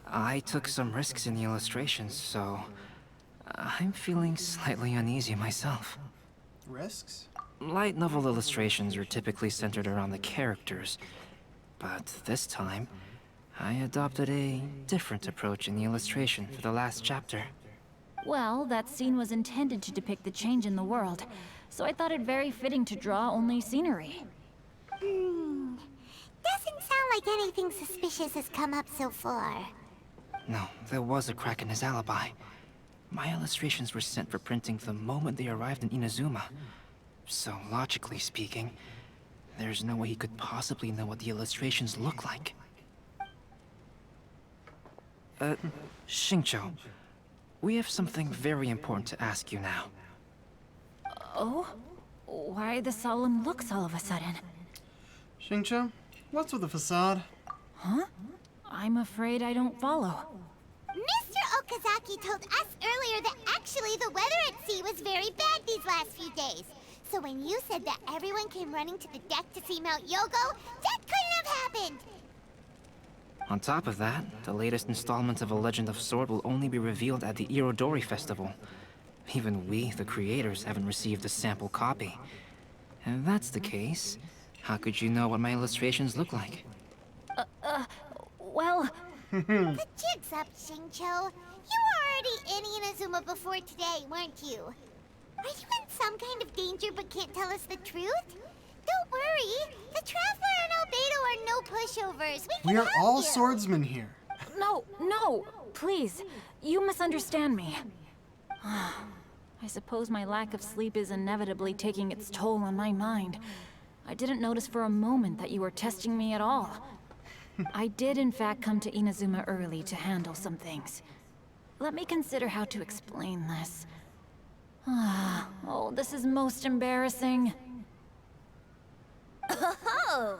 I took some risks in the illustrations, so I'm feeling slightly uneasy myself. Risks? Light novel illustrations are typically centered around the characters, but this time, I adopted a different approach in the illustration for the last chapter. Well, that scene was intended to depict the change in the world, so I thought it very fitting to draw only scenery. Doesn't sound like anything suspicious has come up so far. No, there was a crack in his alibi. My illustrations were sent for printing the moment they arrived in Inazuma. So, logically speaking, there's no way he could possibly know what the illustrations look like. Xingqiu, we have something very important to ask you now. Oh? Why the solemn looks all of a sudden? Xingqiu, what's with the facade? Huh? I'm afraid I don't follow. Mr. Okazaki told us earlier that actually the weather at sea was very bad these last few days. So when you said that everyone came running to the deck to see Mount Yogo, that couldn't have happened! On top of that, the latest installment of A Legend of Sword will only be revealed at the Irodori Festival. Even we, the creators, haven't received a sample copy. If that's the case, how could you know what my illustrations look like? Well... The jig's up, Xingqiu. You were already in Inazuma before today, weren't you? Are you in some kind of danger but can't tell us the truth? Don't worry. The Traveler and Albedo are no pushovers. We We can are help all you. swordsmen here. No, please. You misunderstand me. I suppose my lack of sleep is inevitably taking its toll on my mind. I didn't notice for a moment that you were testing me at all. I did in fact come to Inazuma early to handle some things. let me consider how to explain this. Oh, this is most embarrassing. Oh!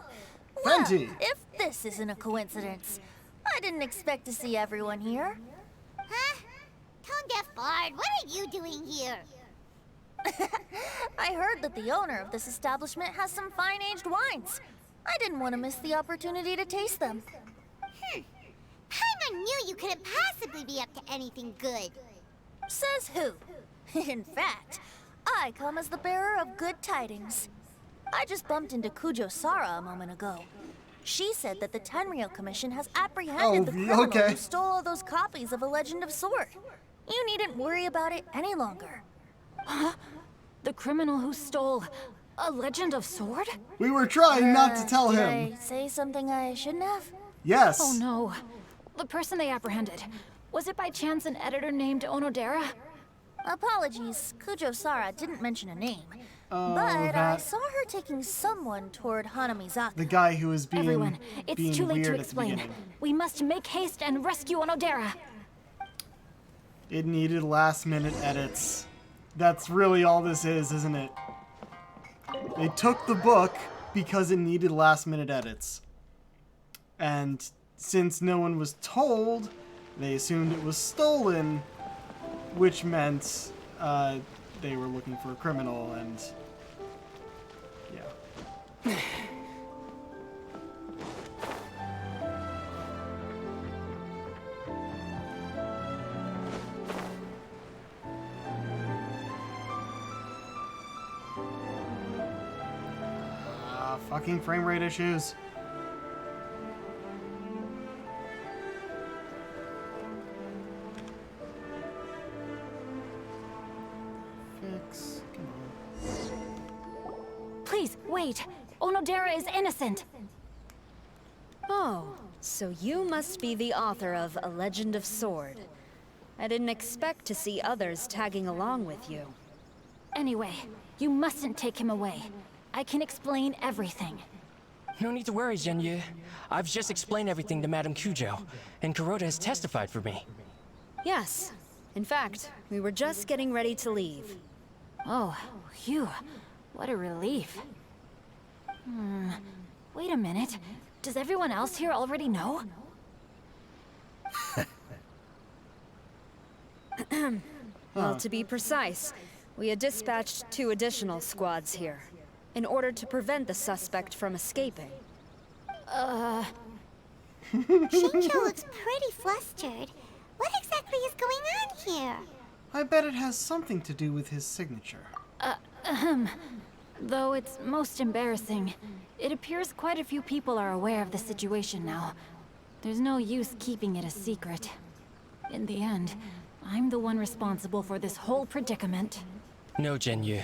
Fenty! Well, if this isn't a coincidence, I didn't expect to see everyone here. Huh? Tone-deaf bard, what are you doing here? I heard that the owner of this establishment has some fine-aged wines. I didn't want to miss the opportunity to taste them. Paimon knew you couldn't possibly be up to anything good. Says who? In fact, I come as the bearer of good tidings. I just bumped into Kujo Sara a moment ago. She said that the Tenryou Commission has apprehended the criminal who stole all those copies of A Legend of Sword. You needn't worry about it any longer. Huh? The criminal who stole A Legend of Sword? We were trying not to tell him. Did I say something I shouldn't have? Yes. Oh no. The person they apprehended. Was it by chance an editor named Onodera? Apologies, Kujo Sara didn't mention a name. Oh, but I saw her taking someone toward Hanamizaka. The guy who was being Everyone, it's too late to weird explain. We must make haste and rescue Onodera. It needed last-minute edits. That's really all this is, isn't it? They took the book because it needed last-minute edits. And since no one was told, they assumed it was stolen, which meant they were looking for a criminal, and yeah. Fucking frame rate issues. Fix. Come on. Please, wait. Onodera is innocent. Oh, so you must be the author of A Legend of Sword. I didn't expect to see others tagging along with you. Anyway, you mustn't take him away. I can explain everything. No need to worry, Genyu. I've just explained everything to Madame Kujo, and Kuroda has testified for me. Yes. In fact, we were just getting ready to leave. Oh, phew. What a relief. Wait a minute. Does everyone else here already know? Well, to be precise, we had dispatched 2 additional squads here, in order to prevent the suspect from escaping. Shinjo looks pretty flustered. What exactly is going on here? I bet it has something to do with his signature. Though it's most embarrassing, it appears quite a few people are aware of the situation now. There's no use keeping it a secret. In the end, I'm the one responsible for this whole predicament. No, Genyu.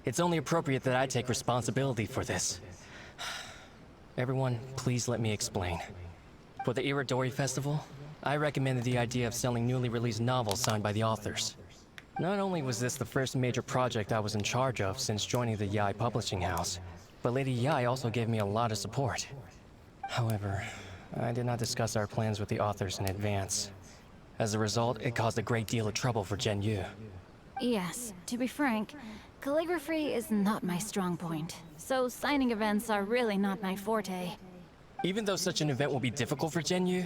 It's only appropriate that I take responsibility for this. Everyone, please let me explain. For the Iridori Festival, I recommended the idea of selling newly released novels signed by the authors. Not only was this the first major project I was in charge of since joining the Yai publishing house, but Lady Yai also gave me a lot of support. However, I did not discuss our plans with the authors in advance. As a result, it caused a great deal of trouble for Genyu. Yes, to be frank, calligraphy is not my strong point, so signing events are really not my forte. Even though such an event will be difficult for Genyu,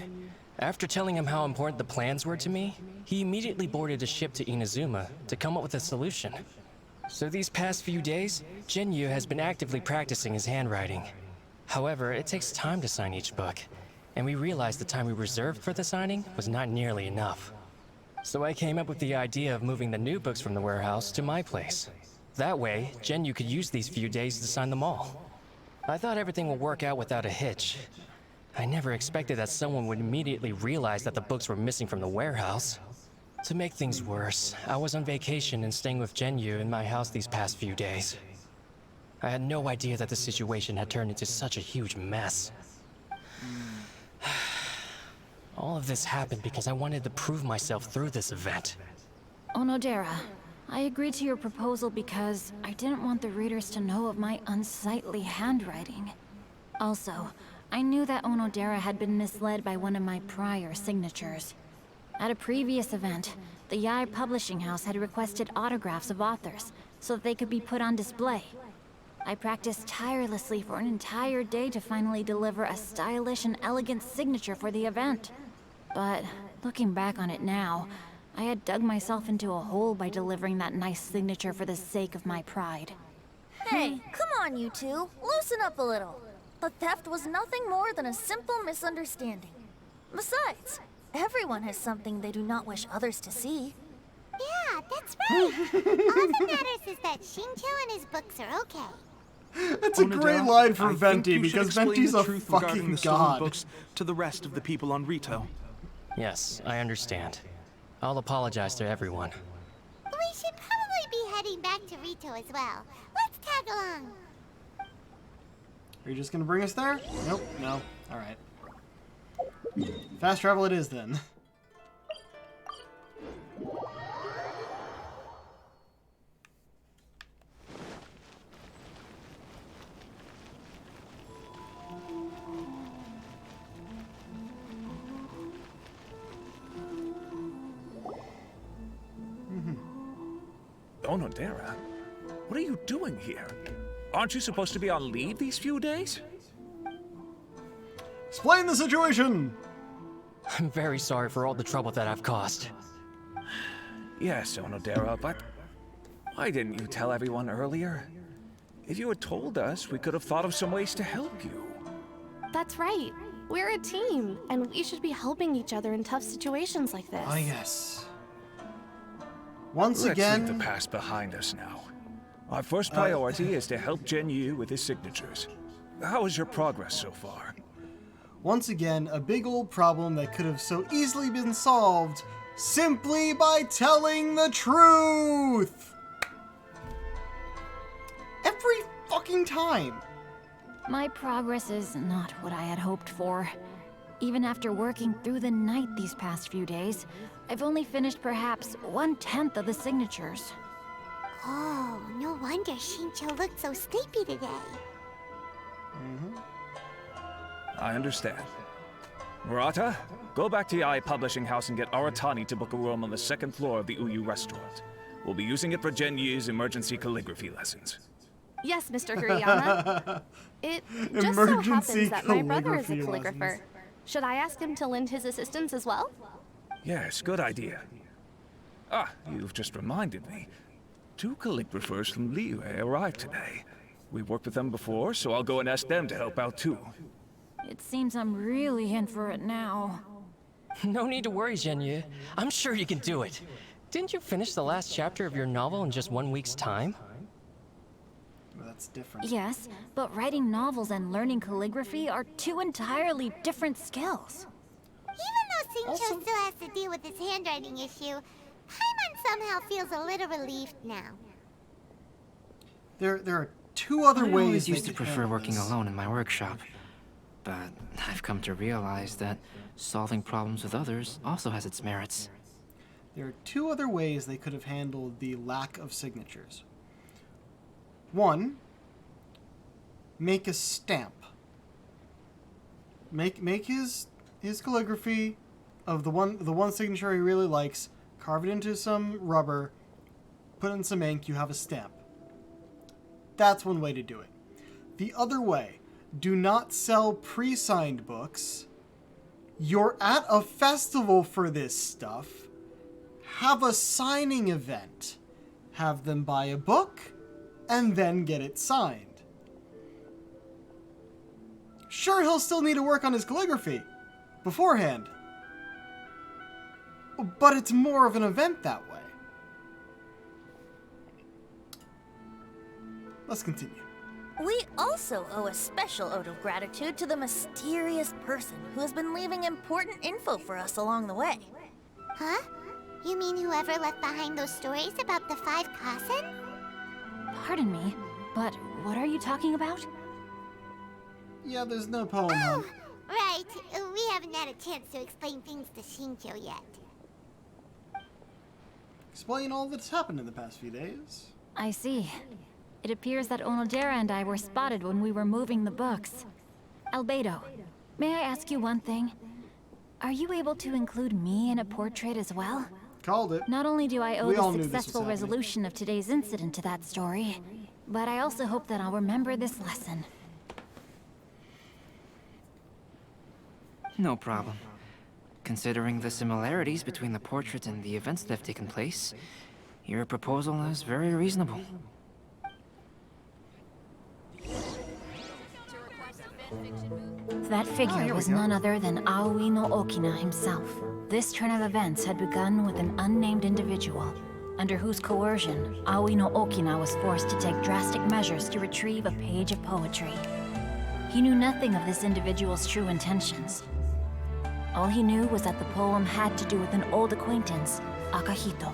after telling him how important the plans were to me, he immediately boarded a ship to Inazuma to come up with a solution. So these past few days, Genyu has been actively practicing his handwriting. However, it takes time to sign each book, and we realized the time we reserved for the signing was not nearly enough. So I came up with the idea of moving the new books from the warehouse to my place. That way, Genyu could use these few days to sign them all. I thought everything would work out without a hitch. I never expected that someone would immediately realize that the books were missing from the warehouse. To make things worse, I was on vacation and staying with Genyu in my house these past few days. I had no idea that the situation had turned into such a huge mess. All of this happened because I wanted to prove myself through this event. Onodera, I agreed to your proposal because I didn't want the readers to know of my unsightly handwriting. Also, I knew that Onodera had been misled by one of my prior signatures. At a previous event, the Yai Publishing House had requested autographs of authors so that they could be put on display. I practiced tirelessly for an entire day to finally deliver a stylish and elegant signature for the event. But looking back on it now, I had dug myself into a hole by delivering that nice signature for the sake of my pride. Hey, come on, you two. Loosen up a little. The theft was nothing more than a simple misunderstanding. Besides, everyone has something they do not wish others to see. Yeah, that's right. All that matters is that Shincho and his books are okay. That's a great line for Venti, because Venti's a truth regarding fucking the stolen god. books to the rest of the people on Rito. Yes, I understand. I'll apologize to everyone. We should probably be heading back to Rito as well. Let's tag along. Are you just gonna bring us there? Nope, no. Alright. Fast travel it is then. Onodera, what are you doing here? Aren't you supposed to be on leave these few days? Explain the situation! I'm very sorry for all the trouble that I've caused. Yes, Onodera, but why didn't you tell everyone earlier? If you had told us, we could have thought of some ways to help you. That's right. We're a team, and we should be helping each other in tough situations like this. Ah, yes. Once Let's again... leave the past behind us now. Our first priority is to help Gen Yu with his signatures. How is your progress so far? Once again, a big old problem that could have so easily been solved simply by telling the truth! Every fucking time! My progress is not what I had hoped for. Even after working through the night these past few days, I've only finished perhaps 1/10 of the signatures. Oh, no wonder Shincho looked so sleepy today. I understand. Murata, go back to Yai Publishing House and get Aratani to book a room on the second floor of the Uyu restaurant. We'll be using it for Gen Yu's emergency calligraphy lessons. Yes, Mr. Hirayama. It just so happens that my brother is a calligrapher. Should I ask him to lend his assistance as well? Yes, good idea. Ah, you've just reminded me. 2 calligraphers from Liyue arrived today. We worked with them before, so I'll go and ask them to help out too. It seems I'm really in for it now. No need to worry, Zhenyu. I'm sure you can do it. Didn't you finish the last chapter of your novel in just 1 week's time? Well, that's different. Yes, but writing novels and learning calligraphy are 2 entirely different skills. Even though Shincho still has to deal with his handwriting issue, Paimon somehow feels a little relieved now. There are 2 other I ways always they used to could prefer handle working this. alone in my workshop. But I've come to realize that solving problems with others also has its merits. There are 2 other ways they could have handled the lack of signatures. 1, make a stamp. Make his calligraphy of the one signature he really likes, carve it into some rubber, put in some ink, you have a stamp. That's one way to do it. The other way, do not sell pre-signed books. You're at a festival for this stuff. Have a signing event. Have them buy a book, and then get it signed. Sure, he'll still need to work on his calligraphy beforehand, but it's more of an event that way. Let's continue. We also owe a special ode of gratitude to the mysterious person who has been leaving important info for us along the way. Huh? You mean whoever left behind those stories about the 5 Kasen? Pardon me, but what are you talking about? Yeah, there's no poem. Oh, right. We haven't had a chance to explain things to Shincho yet. Explain all that's happened in the past few days. I see. It appears that Onodera and I were spotted when we were moving the books. Albedo, may I ask you one thing? Are you able to include me in a portrait as well? Called it. Not only do I owe We all the knew this was successful happening. resolution of today's incident to that story, but I also hope that I'll remember this lesson. No problem. Considering the similarities between the portrait and the events that have taken place, your proposal is very reasonable. That figure was none other than Aoi no Okina himself. This turn of events had begun with an unnamed individual, under whose coercion, Aoi no Okina was forced to take drastic measures to retrieve a page of poetry. He knew nothing of this individual's true intentions. All he knew was that the poem had to do with an old acquaintance, Akahito.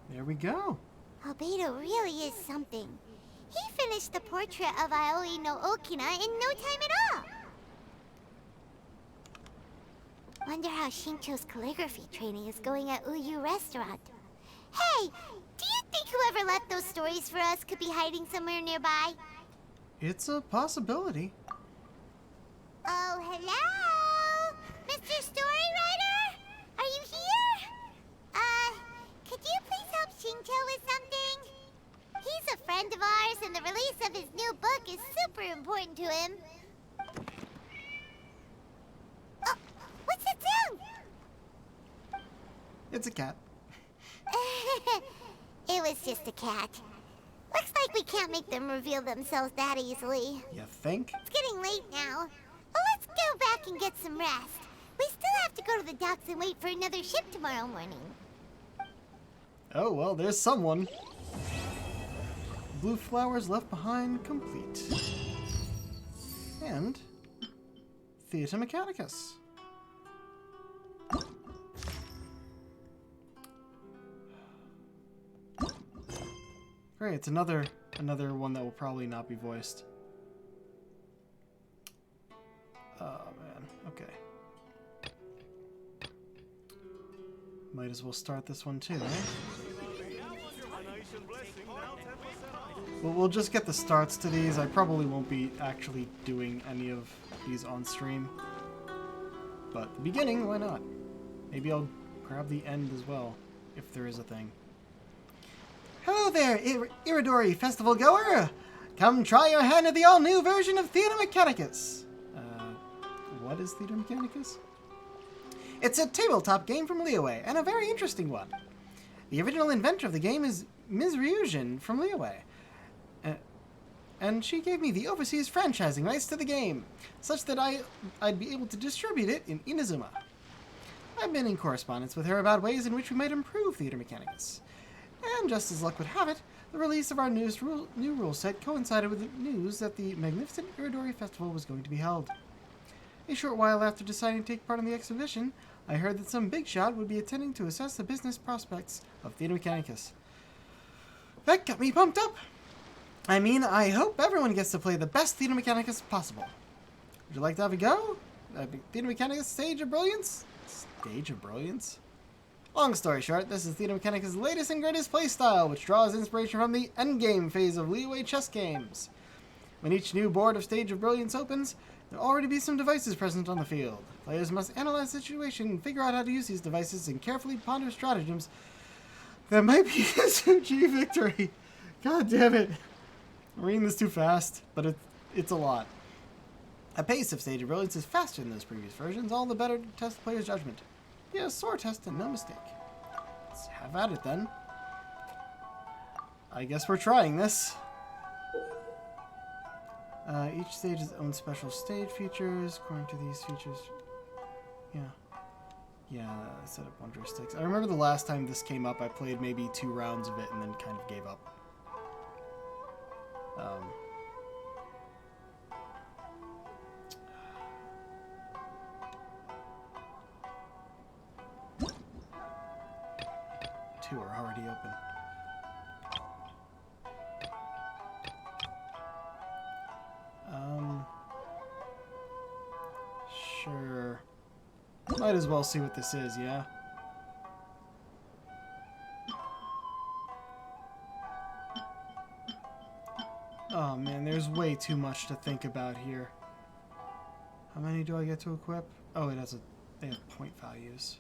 There we go. Albedo really is something. He finished the portrait of Aoi no Okina in no time at all. Wonder how Shincho's calligraphy training is going at Uyu Restaurant. Hey, do you think whoever left those stories for us could be hiding somewhere nearby? It's a possibility. Oh, hello? Mr. Storywriter? Are you here? Could you please help Shincho with something? He's a friend of ours, and the release of his new book is super important to him. Oh, what's that sound? It's a cat. It was just a cat. Looks like we can't make them reveal themselves that easily. You think? It's getting late now. Well, let's go back and get some rest. We still have to go to the docks and wait for another ship tomorrow morning. Oh, well, there's someone. Blue flowers left behind complete. And Theater Mechanicus. Great, it's another one that will probably not be voiced. Oh man, okay. Might as well start this one too, right? Well, we'll just get the starts to these. I probably won't be actually doing any of these on stream. But the beginning, why not? Maybe I'll grab the end as well, if there is a thing. Hello there, Iridori Festival goer! Come try your hand at the all-new version of Theater Mechanicus. What is Theater Mechanicus? It's a tabletop game from Liyue, and a very interesting one. The original inventor of the game is Ms. Ryujin from Liyue. And she gave me the overseas franchising rights to the game, such that I'd be able to distribute it in Inazuma. I've been in correspondence with her about ways in which we might improve Theater Mechanicus. And just as luck would have it, the release of our new rule set coincided with the news that the magnificent Iridori Festival was going to be held. A short while after deciding to take part in the exhibition, I heard that some big shot would be attending to assess the business prospects of Theater Mechanicus. That got me pumped up! I mean, I hope everyone gets to play the best Theater Mechanicus possible. Would you like to have a go? Theater Mechanicus Stage of Brilliance? Stage of Brilliance? Long story short, this is Theater Mechanicus' latest and greatest playstyle, which draws inspiration from the endgame phase of Liyue chess games. When each new board of Stage of Brilliance opens, there will already be some devices present on the field. Players must analyze the situation and figure out how to use these devices and carefully ponder stratagems that might be used to achieve victory. God damn it. I'm reading this too fast, but it's a lot. A pace of Stage of Brilliance is faster than those previous versions, all the better to test the player's judgment. Be a sore test and no mistake. Let's have at it then. I guess we're trying this. Each stage has its own special stage features. According to these features, yeah, set up wondrous sticks. I remember the last time this came up, I played maybe 2 rounds of it and then kind of gave up. 2 are already open. Sure. Might as well see what this is, yeah? Oh man, there's way too much to think about here. How many do I get to equip? Oh, it has they have point values.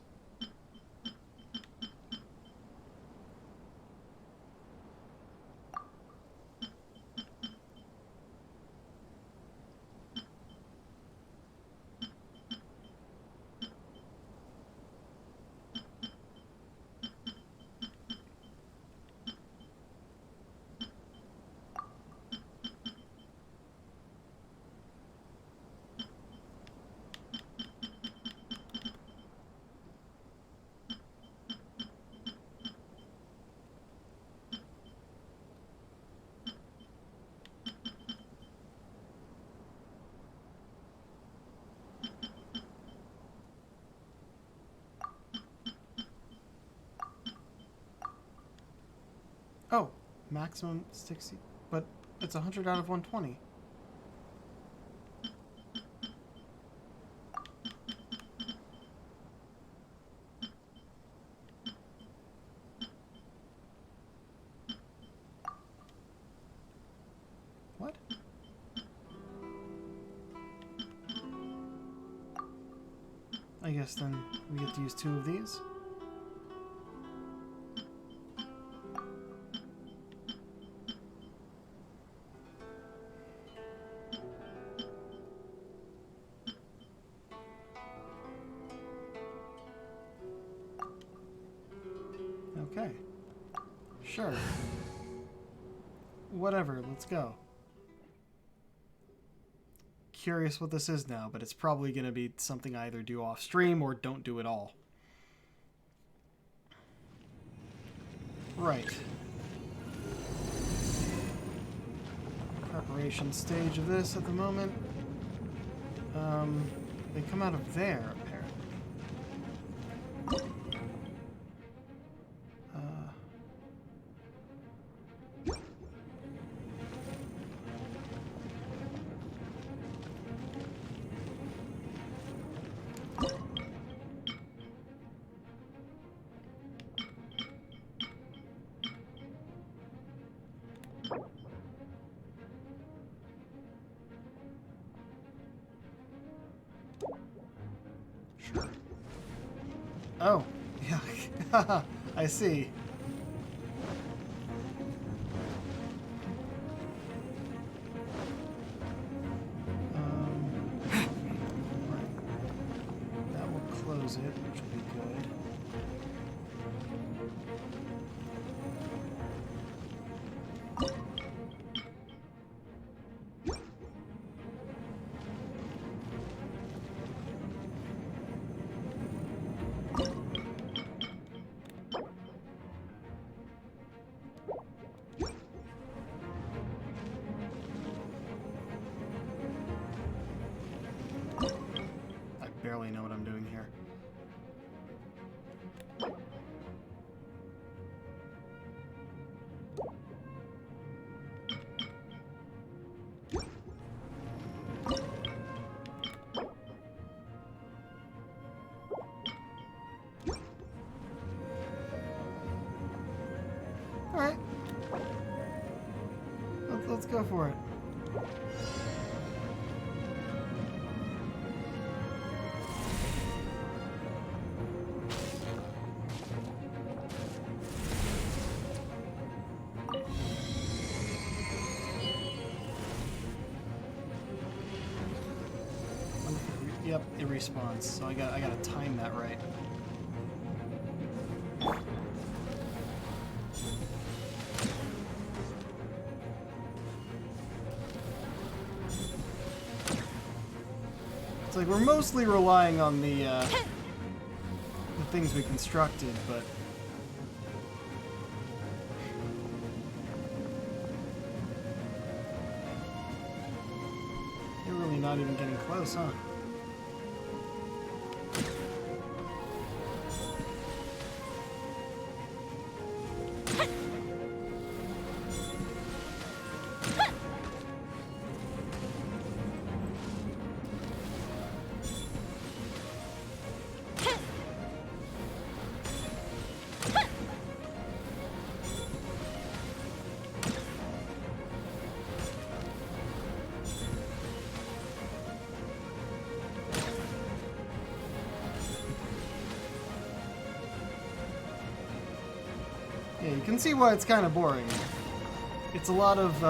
Oh, maximum 60, but it's 100 out of 120. What? I guess then we get to use 2 of these. Okay. Sure. Whatever, let's go. Curious what this is now, but it's probably going to be something I either do off stream or don't do at all. Right. Preparation stage of this at the moment. They come out of there, apparently. Sure. Oh, yeah. I see. Right. That will close it, which will be good. Barely know what I'm doing here. All right. Let's go for it. Yep, it respawns, so I gotta time that right. It's like we're mostly relying on the things we constructed, but you're really not even getting close, huh? Yeah, you can see why it's kind of boring. It's a lot of,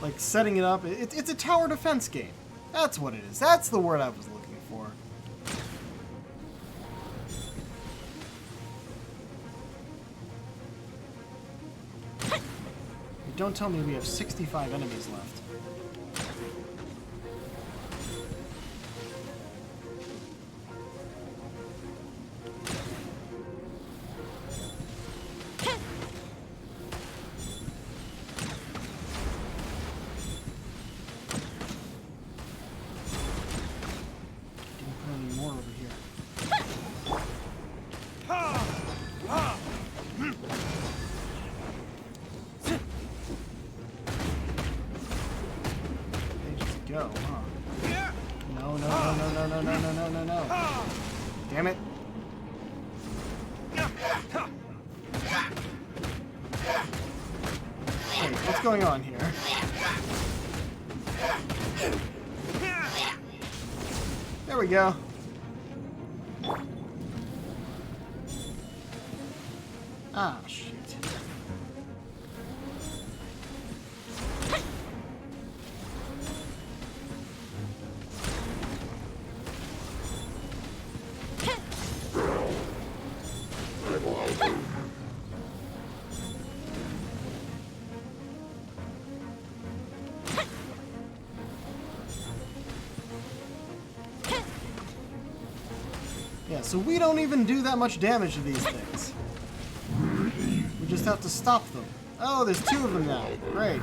like, setting it up. It's a tower defense game. That's what it is. That's the word I was looking for. Don't tell me we have 65 enemies left. Go, huh? No, no, no, no, no, no, no, no, no, no. Damn it. Wait, what's going on here? There we go. Ah, shit. Yeah, so we don't even do that much damage to these things. We just have to stop them. Oh, there's 2 of them now. Great.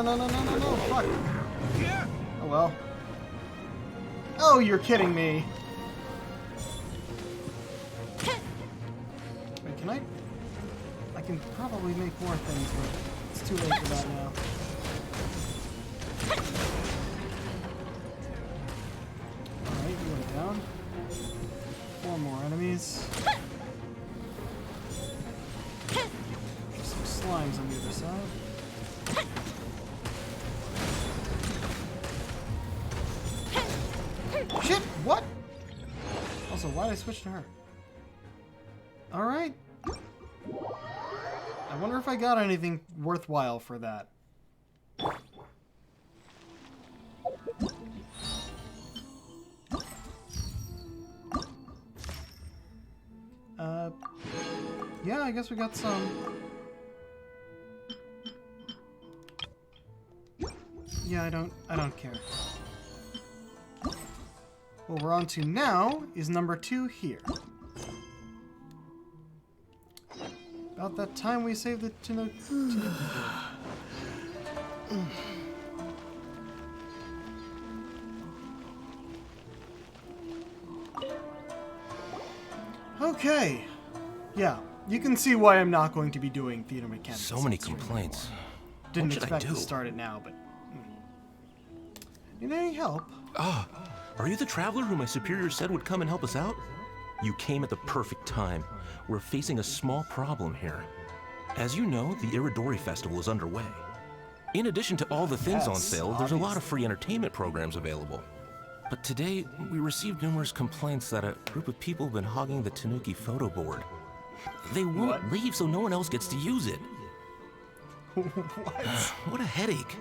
No, fuck. Oh well. Oh, you're kidding me. Wait, can I can probably make more things, but it's too late for that now. Alright, you went down. 4 more enemies. There's some slimes on the other side. Shit! What? Also, why did I switch to her? Alright. I wonder if I got anything worthwhile for that. Yeah, I guess we got some. Yeah, I don't care. What we're on to now is number 2 here. About that time we saved the Okay. Yeah, you can see why I'm not going to be doing theater mechanics. So many complaints. Didn't expect to start it now, but... Need any help? Ah, are you the traveler who my superior said would come and help us out? You came at the perfect time. We're facing a small problem here. As you know, the Iridori Festival is underway. In addition to all the things on sale, there's a lot of free entertainment programs available. But today, we received numerous complaints that a group of people have been hogging the Tanuki photo board. They won't leave so no one else gets to use it. What? What a headache.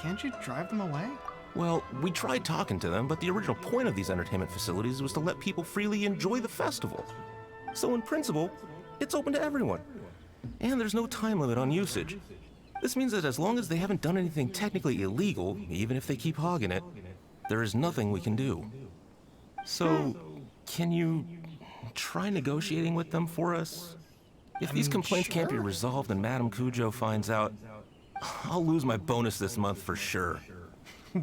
Can't you drive them away? Well, we tried talking to them, but the original point of these entertainment facilities was to let people freely enjoy the festival. So in principle, it's open to everyone. And there's no time limit on usage. This means that as long as they haven't done anything technically illegal, even if they keep hogging it, there is nothing we can do. So, can you try negotiating with them for us? If these complaints can't be resolved and Madame Cujo finds out, I'll lose my bonus this month for sure.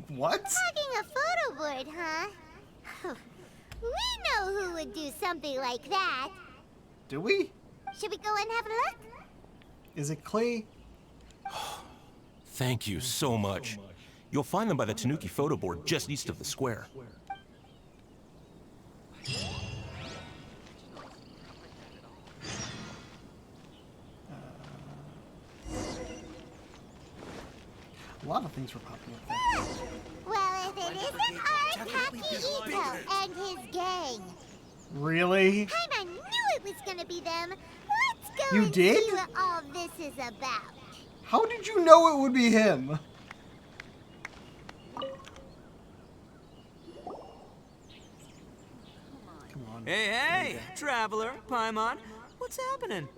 What? Talking a photo board, huh? We know who would do something like that. Do we? Should we go and have a look? Is it Klee? Thank you so much. You'll find them by the Tanuki photo board just east of the square. A lot of things were popping up there. Well, if it isn't Arataki Ito and his gang. Really? I knew it was gonna be them. Let's go You and did? see what all this is about. How did you know it would be him? Come on. Hey, Traveler, Paimon, what's happening?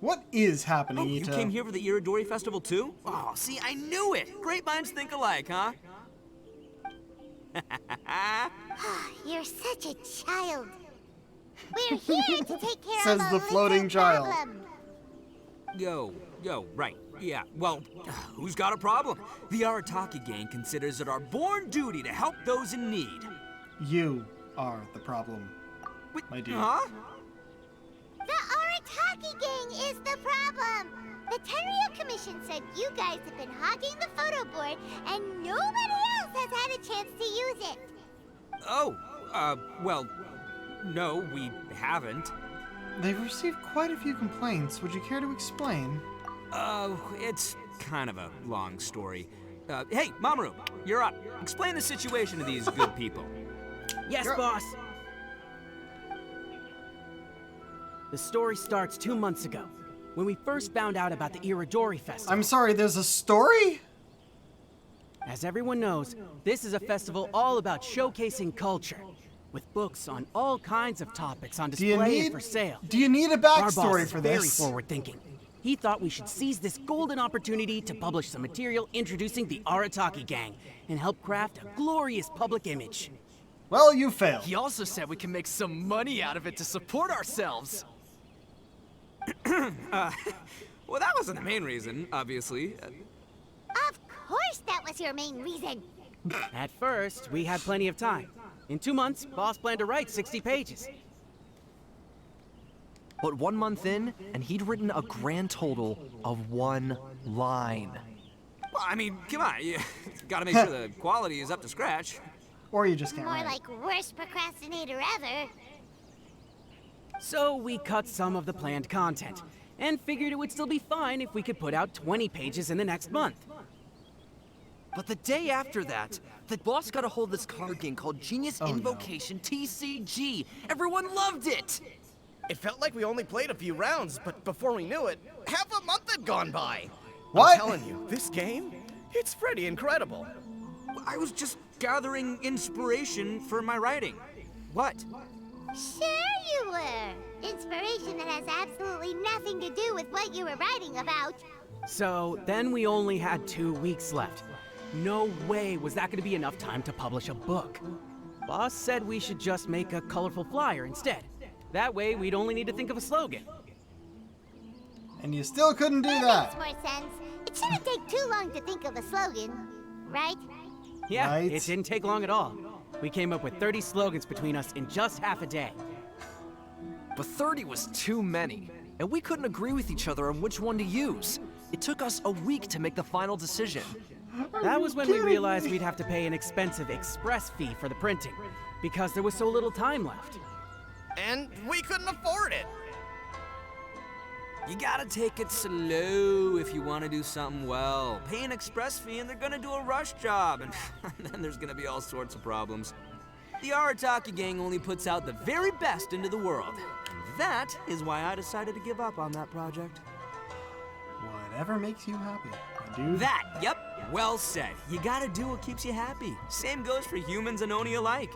What is happening, You Ito? came here for the Iridori Festival too? Oh, see, I knew it! Great minds think alike, huh? You're such a child. We're here to take care Says of a the floating little child. problem. Yo, right. Yeah, well, who's got a problem? The Arataki gang considers it our born duty to help those in need. You are the problem, my dude. Huh? The Arataki gang is the problem. The Tenryo Commission said you guys have been hogging the photo board and nobody else has had a chance to use it. Oh, well, no, we haven't. They've received quite a few complaints. Would you care to explain? It's kind of a long story. Hey, Mamoru, you're up. Explain the situation to these good people. Yes, boss. The story starts 2 months ago, when we first found out about the Iridori Festival. I'm sorry, there's a story? As everyone knows, this is a festival all about showcasing culture, with books on all kinds of topics on display and for sale. Do you need a Our boss backstory is for very this? forward-thinking. He thought we should seize this golden opportunity to publish some material introducing the Arataki gang and help craft a glorious public image. Well, you failed. He also said we can make some money out of it to support ourselves. Well, that wasn't the main reason, obviously. Of course that was your main reason. At first, we had plenty of time. In 2 months, boss planned to write 60 pages. But 1 month in, and he'd written a grand total of 1 line. Well, I mean, come on, you gotta make sure the quality is up to scratch. Or you just can't More write. like worst procrastinator ever. So we cut some of the planned content, and figured it would still be fine if we could put out 20 pages in the next month. But the day after that, the boss got a hold of this card game called Genius Invocation TCG. Everyone loved it! It felt like we only played a few rounds, but before we knew it, half a month had gone by. What? I'm telling you, this game, it's pretty incredible. I was just gathering inspiration for my writing. What? Sure you were. Inspiration that has absolutely nothing to do with what you were writing about. So then we only had 2 weeks left. No way was that going to be enough time to publish a book. Boss said we should just make a colorful flyer instead. That way we'd only need to think of a slogan. And you still couldn't do that. Makes more sense. It shouldn't take too long to think of a slogan, right? Yeah, it didn't take long at all. We came up with 30 slogans between us in just half a day. But 30 was too many, and we couldn't agree with each other on which one to use. It took us a week to make the final decision. That was when we realized we'd have to pay an expensive express fee for the printing, because there was so little time left. And we couldn't afford it. You gotta take it slow if you want to do something well. Pay an express fee and they're gonna do a rush job, and then there's gonna be all sorts of problems. The Arataki gang only puts out the very best into the world. And that is why I decided to give up on that project. Whatever makes you happy, my dude. That, yep, well said. You gotta do what keeps you happy. Same goes for humans and Oni alike.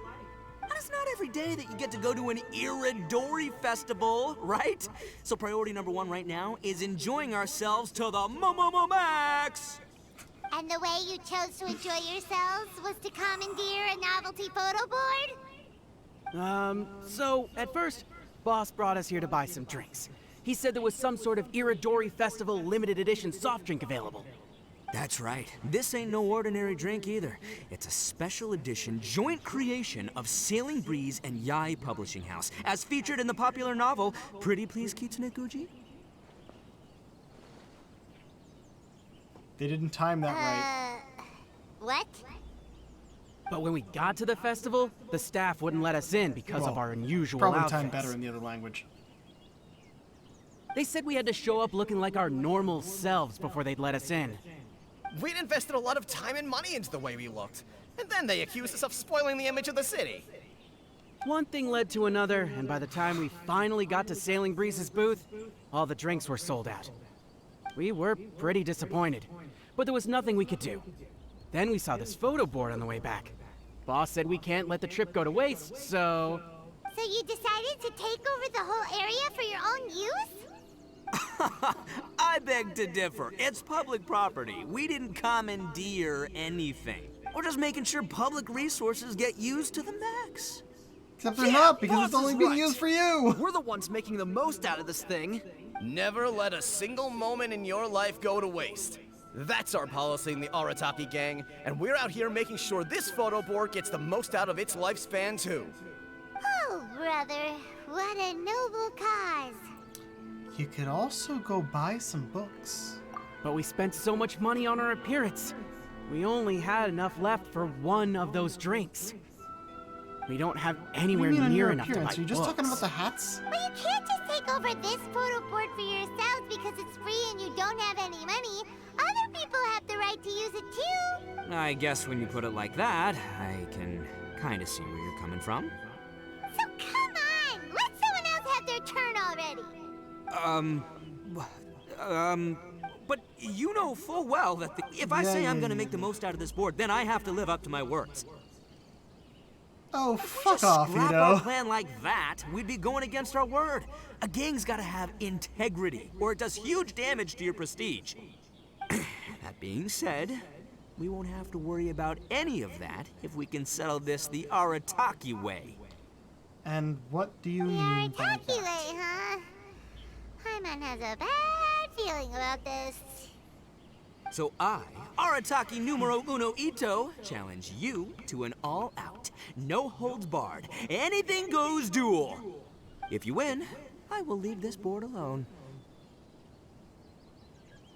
And it's not every day that you get to go to an Iridori festival, right? So priority number 1 right now is enjoying ourselves to the max! And the way you chose to enjoy yourselves was to commandeer a novelty photo board? So at first, boss brought us here to buy some drinks. He said there was some sort of Iridori Festival limited edition soft drink available. That's right. This ain't no ordinary drink either. It's a special edition joint creation of Sailing Breeze and Yai Publishing House, as featured in the popular novel Pretty Please Kitsune Guji. They didn't time that right. What? But when we got to the festival, the staff wouldn't let us in because of our unusual probably outfits. timed better in the other language. They said we had to show up looking like our normal selves before they'd let us in. We'd invested a lot of time and money into the way we looked, and then they accused us of spoiling the image of the city. One thing led to another, and by the time we finally got to Sailing Breeze's booth, all the drinks were sold out. We were pretty disappointed, but there was nothing we could do. Then we saw this photo board on the way back. Boss said we can't let the trip go to waste, so... So you decided to take over the whole area for your own use? I beg to differ. It's public property. We didn't commandeer anything. We're just making sure public resources get used to the max. Except they're not, because it's only being used for you. We're the ones making the most out of this thing. Never let a single moment in your life go to waste. That's our policy in the Arataki gang, and we're out here making sure this photo board gets the most out of its lifespan, too. Oh, brother, what a noble cause. You could also go buy some books. But we spent so much money on our appearance. We only had enough left for one of those drinks. We don't have anywhere near enough to buy Are you just books. talking about the hats? Well, you can't just take over this photo board for yourselves because it's free and you don't have any money. Other people have the right to use it too. I guess when you put it like that, I can kind of see where you're coming from. So come on, let someone else have their turn already. But you know full well that if I say I'm gonna make the most out of this board, then I have to live up to my words. Oh, fuck Just off, scrap Ito. our plan like that, we'd be going against our word. A gang's gotta have integrity, or it does huge damage to your prestige. That being said, we won't have to worry about any of that if we can settle this the Arataki way. And what do you mean by Arataki that? way, huh? Paimon has a bad feeling about this. So I, Arataki numero uno Ito, challenge you to an all-out, no-holds-barred, anything-goes duel. If you win, I will leave this board alone.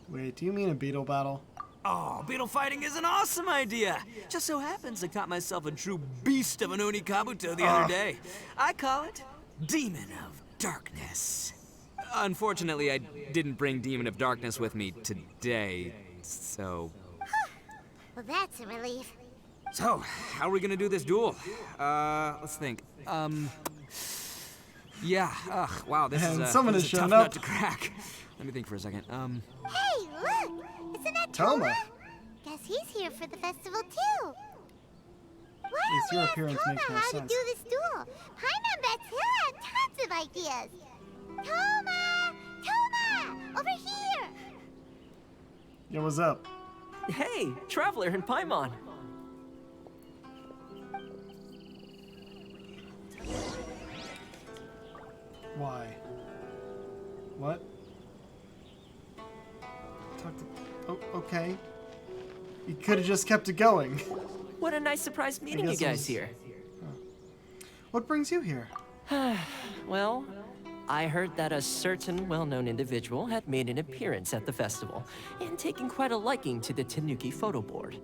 Wait, do you mean a beetle battle? Oh, beetle fighting is an awesome idea! Just so happens I caught myself a true beast of an Onikabuto the other day. I call it Demon of Darkness. Unfortunately, I didn't bring Demon of Darkness with me today, so... Well, that's a relief. So, how are we gonna do this duel? Let's think. Yeah, wow, this And is someone this has is a tough shown up. nut to crack. Let me think for a second. Hey, look! Isn't that Toma. Toma? Guess he's here for the festival, too. Why least don't we your ask appearance Toma makes more how sense. to do this duel? Paimon bets he'll have tons of ideas. Toma! Toma! Over here! Yo, what's up? Hey, Traveler and Paimon. Why? What? Talk to... Oh, okay. You could have just kept it going. What a nice surprise meeting you guess it guys was- here. What brings you here? Well, I heard that a certain well-known individual had made an appearance at the festival and taken quite a liking to the Tanuki photo board.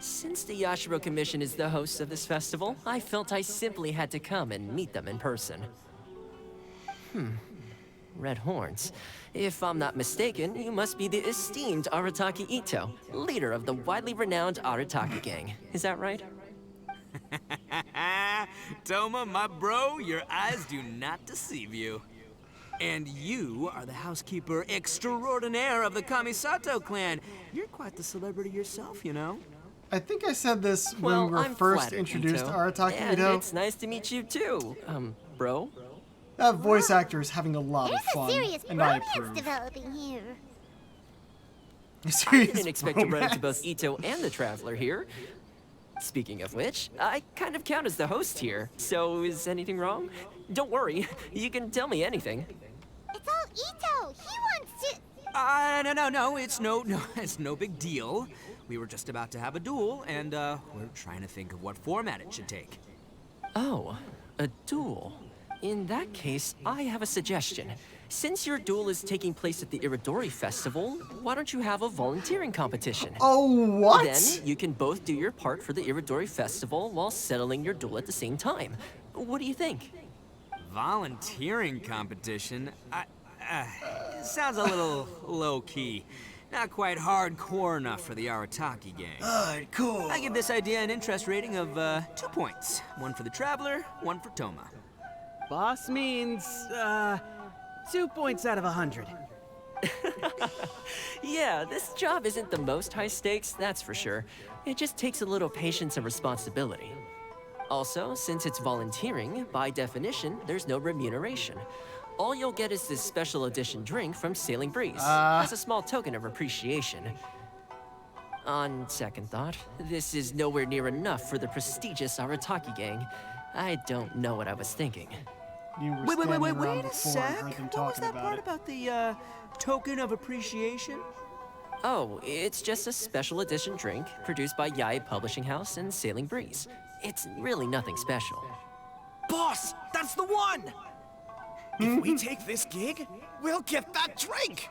Since the Yashiro Commission is the host of this festival, I felt I simply had to come and meet them in person. Red horns. If I'm not mistaken, you must be the esteemed Arataki Ito, leader of the widely renowned Arataki gang. Is that right? Toma, my bro, your eyes do not deceive you. And you are the housekeeper extraordinaire of the Kamisato clan. You're quite the celebrity yourself, you know. I think I said this when Well, we were I'm first flattered, introduced to Ito. Arataki And Ito. it's nice to meet you too, bro. That voice actor is having a lot There's of a fun, serious and I bromance approve. developing here. I didn't expect to run into both Ito and the Traveler here. Speaking of which, I kind of count as the host here, so is anything wrong? Don't worry, you can tell me anything. It's all Ito. He wants to... No, it's no big deal. We were just about to have a duel, and, we're trying to think of what format it should take. Oh, a duel. In that case, I have a suggestion. Since your duel is taking place at the Iridori Festival, why don't you have a volunteering competition? Oh, what? Then you can both do your part for the Iridori Festival while settling your duel at the same time. What do you think? Volunteering competition? Sounds a little low-key. Not quite hardcore enough for the Arataki gang. Hardcore. I give this idea an interest rating of 2 points. One for the Traveler, one for Toma. Boss means, 2 points out of 100. Yeah, this job isn't the most high stakes, that's for sure. It just takes a little patience and responsibility. Also, since it's volunteering, by definition, there's no remuneration. All you'll get is this special edition drink from Sailing Breeze, as a small token of appreciation. On second thought, this is nowhere near enough for the prestigious Arataki gang. I don't know what I was thinking. You were Wait a sec. What was that part about the, token of appreciation? Oh, it's just a special edition drink produced by Yae Publishing House and Sailing Breeze. It's really nothing special. Boss, that's the one! If we take this gig, we'll get that drink!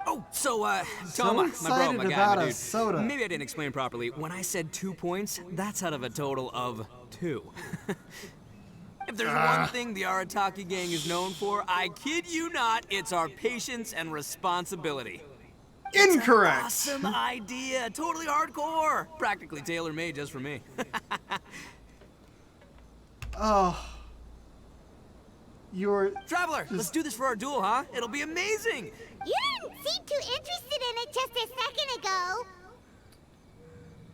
Oh, so, So Toma, my excited bro, my guy, about my a dude. soda. Maybe I didn't explain properly. When I said 2 points, that's out of a total of 2. If there's one thing the Arataki gang is known for, I kid you not, it's our patience and responsibility. Incorrect! It's an awesome idea, totally hardcore. Practically tailor-made just for me. Oh. You're... Traveler, let's do this for our duel, huh? It'll be amazing! You didn't seem too interested in it just a second ago.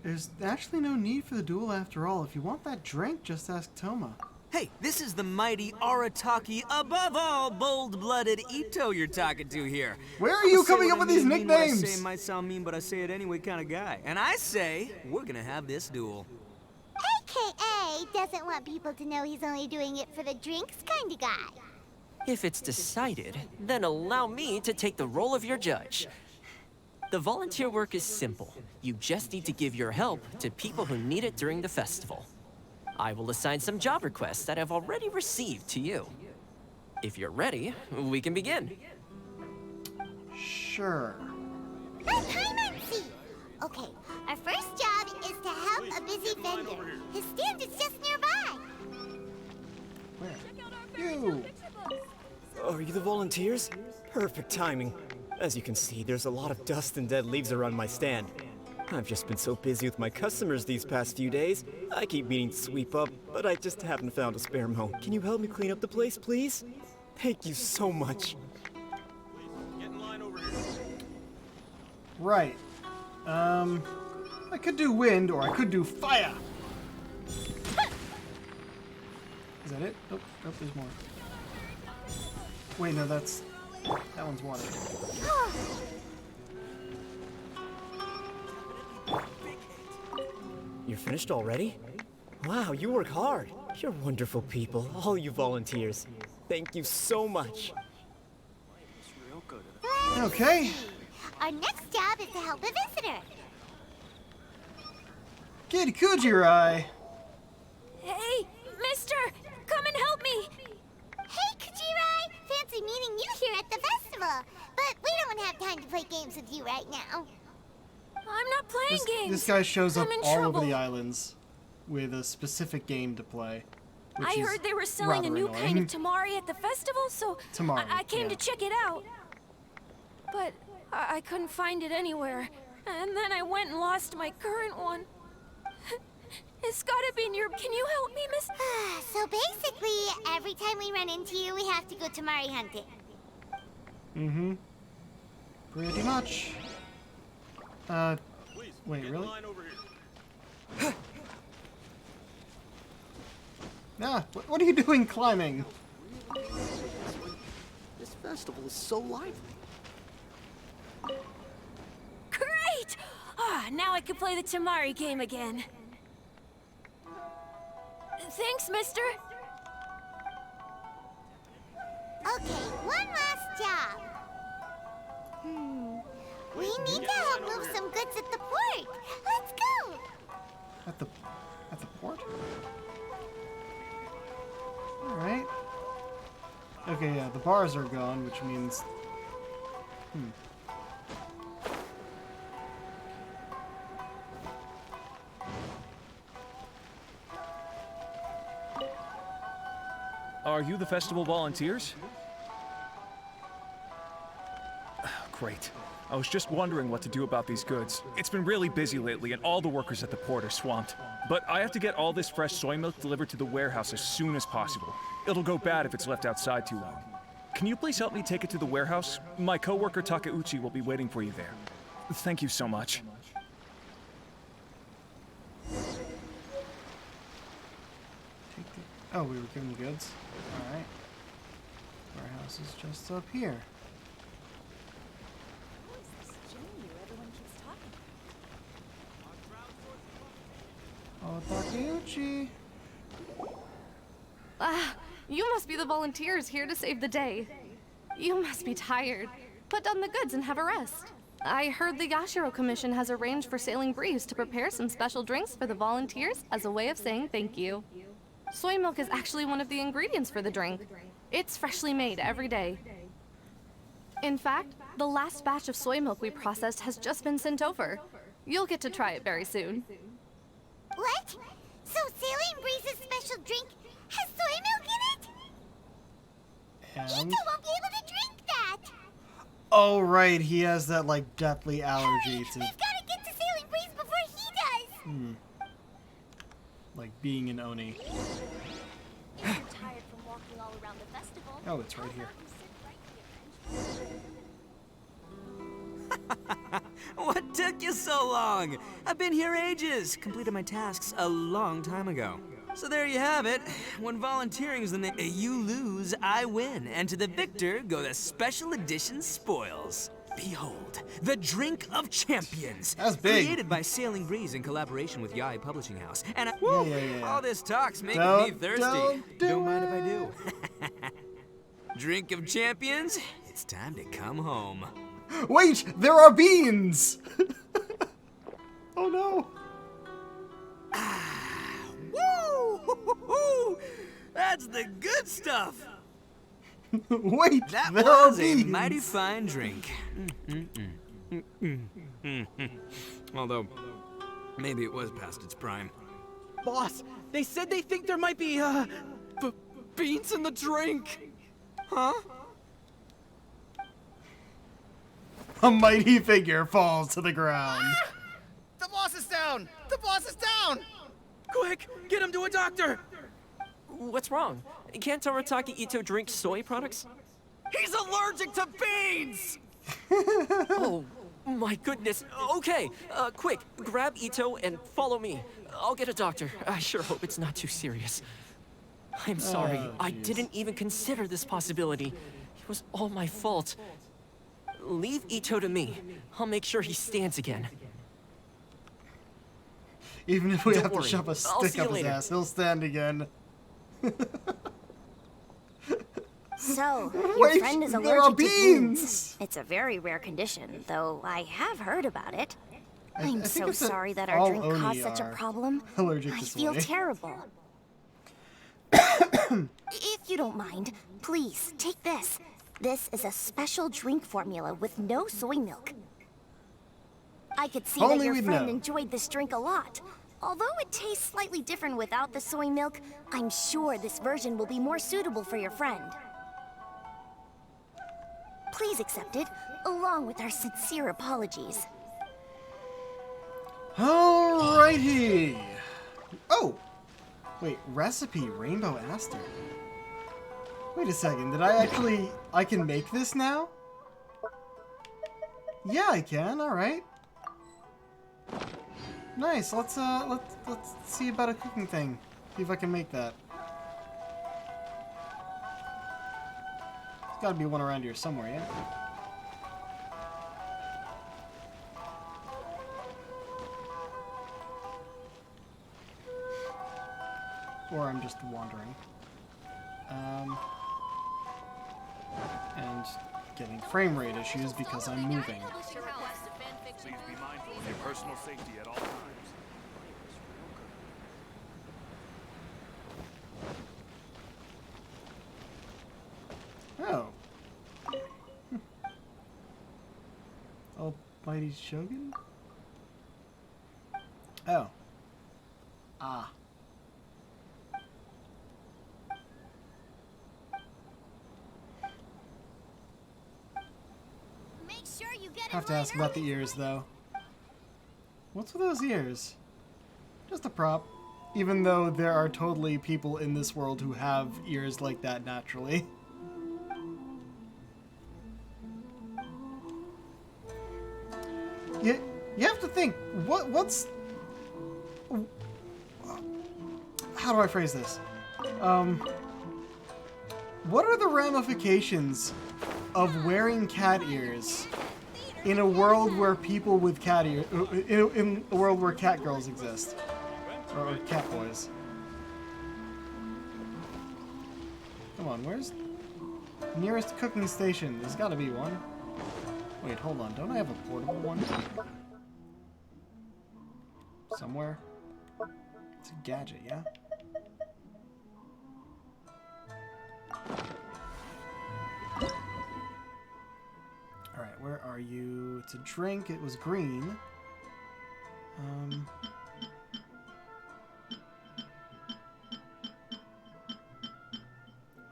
There's actually no need for the duel after all. If you want that drink, just ask Toma. Hey, this is the mighty Arataki, above all bold-blooded Ito you're talking to here. Where are you coming up with these nicknames? I say might sound mean, but I say it anyway kind of guy. And I say, we're gonna have this duel. AKA doesn't want people to know he's only doing it for the drinks kind of guy. If it's decided, then allow me to take the role of your judge. The volunteer work is simple. You just need to give your help to people who need it during the festival. I will assign some job requests that I've already received to you. If you're ready, we can begin. Sure. Okay, our first job is to help a busy vendor. His stand is just nearby. Where? You! Are you the volunteers? Perfect timing. As you can see, there's a lot of dust and dead leaves around my stand. I've just been so busy with my customers these past few days. I keep meaning to sweep up, but I just haven't found a spare mo. Can you help me clean up the place, please? Thank you so much. Right. I could do wind, or I could do fire. Is that it? Oh, there's more. Wait, no, that one's water. You're finished already? Wow, you work hard. You're wonderful people, all you volunteers. Thank you so much. Okay. Our next job is to help a visitor. Kid Kujirai. Hey, mister! Come and help me! Hey, Kujirai! Fancy meeting you here at the festival. But we don't have time to play games with you right now. I'm not playing games. This guy shows up I'm in all trouble. over the islands with a specific game to play. I heard they were selling a new kind of tamari at the festival, so Tamari, I came yeah. to check it out. But I couldn't find it anywhere. And then I went and lost my current one. It's gotta be near. Can you help me, miss? So basically, every time we run into you, we have to go tamari hunting. Mm-hmm. Pretty much. Wait, really? Ah, what are you doing climbing? This festival is so lively. Great! Now I can play the tamari game again. Thanks, mister. Okay, one last job. We need to help move some goods at the port. Let's go. At the port? Alright. Okay, yeah, the bars are gone, which means... Are you the festival volunteers? Great. I was just wondering what to do about these goods. It's been really busy lately, and all the workers at the port are swamped. But I have to get all this fresh soy milk delivered to the warehouse as soon as possible. It'll go bad if it's left outside too long. Can you please help me take it to the warehouse? My coworker Takeuchi will be waiting for you there. Thank you so much. Oh, we were given the goods. Alright. Warehouse is just up here. Oh, Takeuchi. You must be the volunteers here to save the day. You must be tired. Put down the goods and have a rest. I heard the Yashiro Commission has arranged for Sailing Breeze to prepare some special drinks for the volunteers as a way of saying thank you. Soy milk is actually one of the ingredients for the drink. It's freshly made every day. In fact, the last batch of soy milk we processed has just been sent over. You'll get to try it very soon. What? So Sailing Breeze's special drink has soy milk in it? And... Ito won't be able to drink that! Oh, right, he has that, like, deathly allergy to... We've gotta get to Sailing Breeze before he does! Like being an Oni. You're tired from walking all around the festival. Oh, it's right here. What took you so long? I've been here ages. Completed my tasks a long time ago. So there you have it. When volunteering is the name, you lose, I win. And to the victor go the special edition spoils. Behold, the Drink of Champions. That's big. Created by Sailing Breeze in collaboration with Yai Publishing House. And yeah. all this talk's making me thirsty. Don't mind if I do. Drink of Champions, it's time to come home. Wait, there are beans! Oh no. Woo! That's the good stuff. Wait, that there was are a beans. mighty fine drink. Although, maybe it was past its prime. Boss, they said they think there might be, beans in the drink. Huh? A mighty figure falls to the ground. The boss is down! The boss is down! Quick, get him to a doctor! What's wrong? Can't Toritaki Ito drink soy products? He's allergic to beans! Oh, my goodness. Okay, quick, grab Ito and follow me. I'll get a doctor. I sure hope it's not too serious. I'm sorry. I didn't even consider this possibility. It was all my fault. Leave Ito to me. I'll make sure he stands again. Even if we Don't have to worry. shove a I'll stick see you up his later. ass, he'll stand again. So, your Wait, friend is there are allergic to beans! beans. It's a very rare condition, though I have heard about it. I I'm think so it's that sorry that our all drink Oni caused such a are problem. allergic I to feel soy. terrible. If you don't mind, please take this. This is a special drink formula with no soy milk. I could see that Only your we'd friend know. enjoyed this drink a lot. Although it tastes slightly different without the soy milk, I'm sure this version will be more suitable for your friend. Please accept it, along with our sincere apologies. Alrighty. Oh! Wait, recipe Rainbow Aster. Wait a second, I can make this now? Yeah, I can, alright. Nice, let's see about a cooking thing. See if I can make that. There's gotta be one around here somewhere, yeah? Or I'm just wandering. And getting frame rate issues because I'm moving. Please be mindful of your personal safety at all times. Oh. Almighty Shogun? Oh. Ah. Make sure you get Have to ask about the ears, though. What's with those ears? Just a prop. Even though there are totally people in this world who have ears like that naturally. You have to think, what's... How do I phrase this? What are the ramifications of wearing cat ears in a world where people with cat ears... In a world where cat girls exist? Or cat boys? Come on, where's... Nearest cooking station? There's gotta be one. Wait, hold on. Don't I have a portable one? Somewhere? It's a gadget, yeah? Alright, where are you? It's a drink. It was green. Am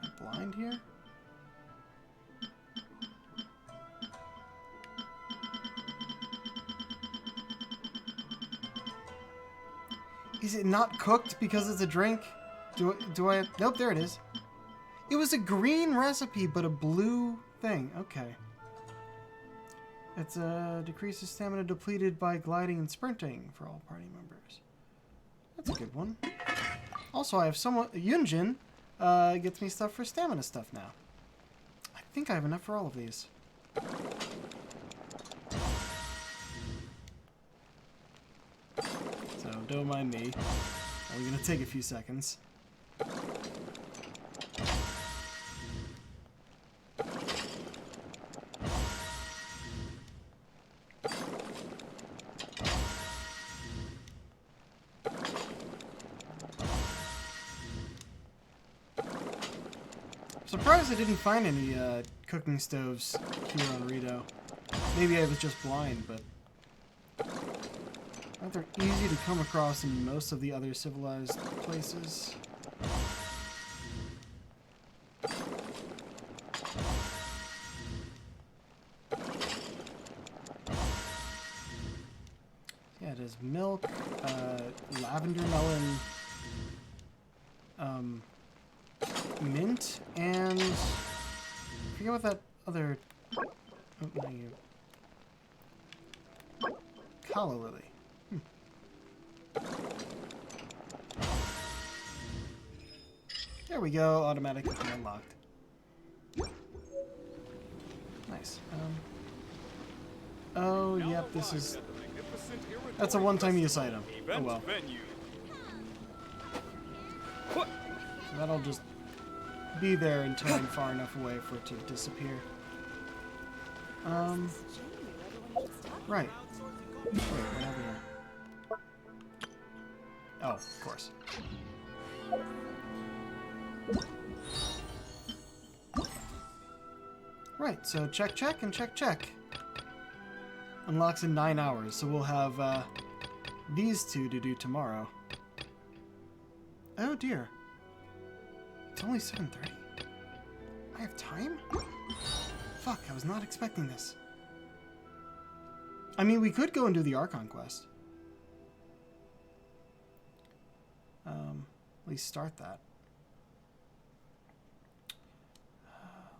I blind here? Is it not cooked because it's a drink? Do I... Nope, there it is. It was a green recipe, but a blue thing. Okay. It's decreases stamina depleted by gliding and sprinting for all party members. That's a good one. Also, I have someone... Yunjin gets me stuff for stamina stuff now. I think I have enough for all of these. So, don't mind me. Only gonna take a few seconds. I'm surprised I didn't find any cooking stoves here on Rito. Maybe I was just blind, but they're easy to come across in most of the other civilized places. Yeah, it is milk, lavender melon, mint, and I forget what that other... Oh, not you. Calla lily. There we go, automatic cooking unlocked. Nice. Oh, yep, this is... That's a one-time use item. Oh well. So that'll just be there until I'm far enough away for it to disappear. Right. Wait, what happened here? Oh, of course. Right, so check, check, and check, check. Unlocks in 9 hours, so we'll have these two to do tomorrow. Oh dear. It's only 7:30. I have time? Fuck, I was not expecting this. I mean, we could go and do the Archon quest. At least start that.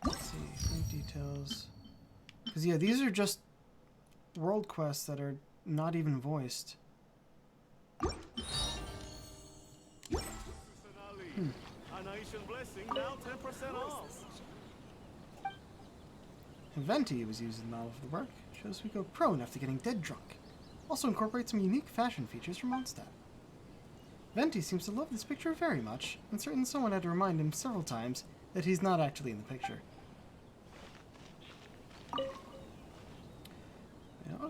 Let's see, link details. Because, yeah, these are just world quests that are not even voiced. Venti was used in the model for the work. Shows we go pro enough to getting dead drunk. Also incorporates some unique fashion features from Mondstadt. Venti seems to love this picture very much, and certain someone had to remind him several times that he's not actually in the picture.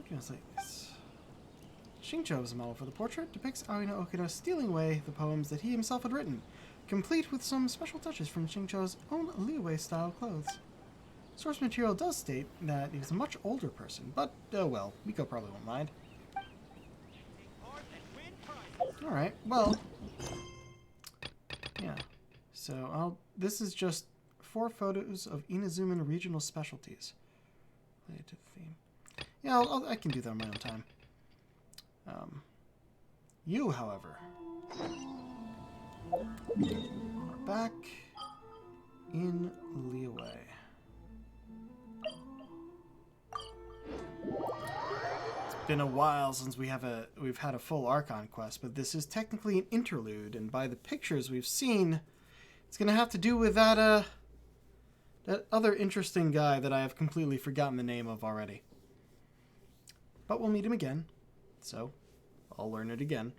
Translate this. Shincho is a model for the portrait, depicts Aoi Okada stealing away the poems that he himself had written, complete with some special touches from Shincho's own Liyue-style clothes. Source material does state that he was a much older person, but, well, Miko probably won't mind. Alright, well, yeah. So, this is just 4 photos of Inazuman regional specialties related to the theme. Yeah, I can do that on my own time. You, however, are back in Liyue. It's been a while since we've had a full Archon quest, but this is technically an interlude, and by the pictures we've seen, it's gonna have to do with that other interesting guy that I have completely forgotten the name of already. But we'll meet him again, so I'll learn it again.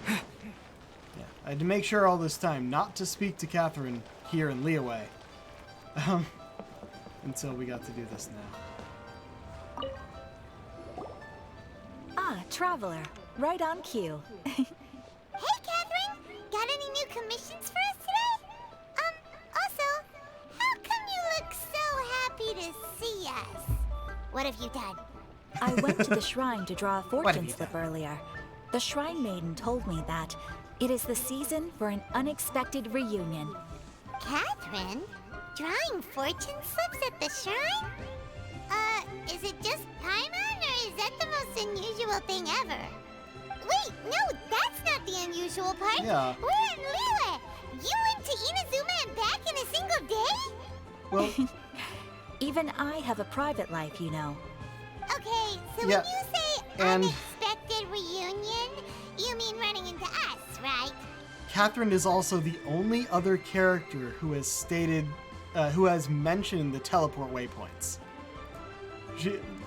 Yeah, I had to make sure all this time not to speak to Catherine here in Liyue. Until we got to do this now. Ah, Traveler. Right on cue. Hey, Catherine! Got any new commissions for us today? Also, how come you look so happy to see us? What have you done? I went to the shrine to draw a fortune slip earlier. The shrine maiden told me that it is the season for an unexpected reunion. Catherine? Drawing fortune slips at the shrine? Is it just Paimon, or is that the most unusual thing ever? Wait, no, that's not the unusual part. Yeah. We're in Liyue. You went to Inazuma and back in a single day? Well, even I have a private life, you know. Okay, so yeah, when you say unexpected reunion, you mean running into us, right? Catherine is also the only other character who has stated, who has mentioned the teleport waypoints.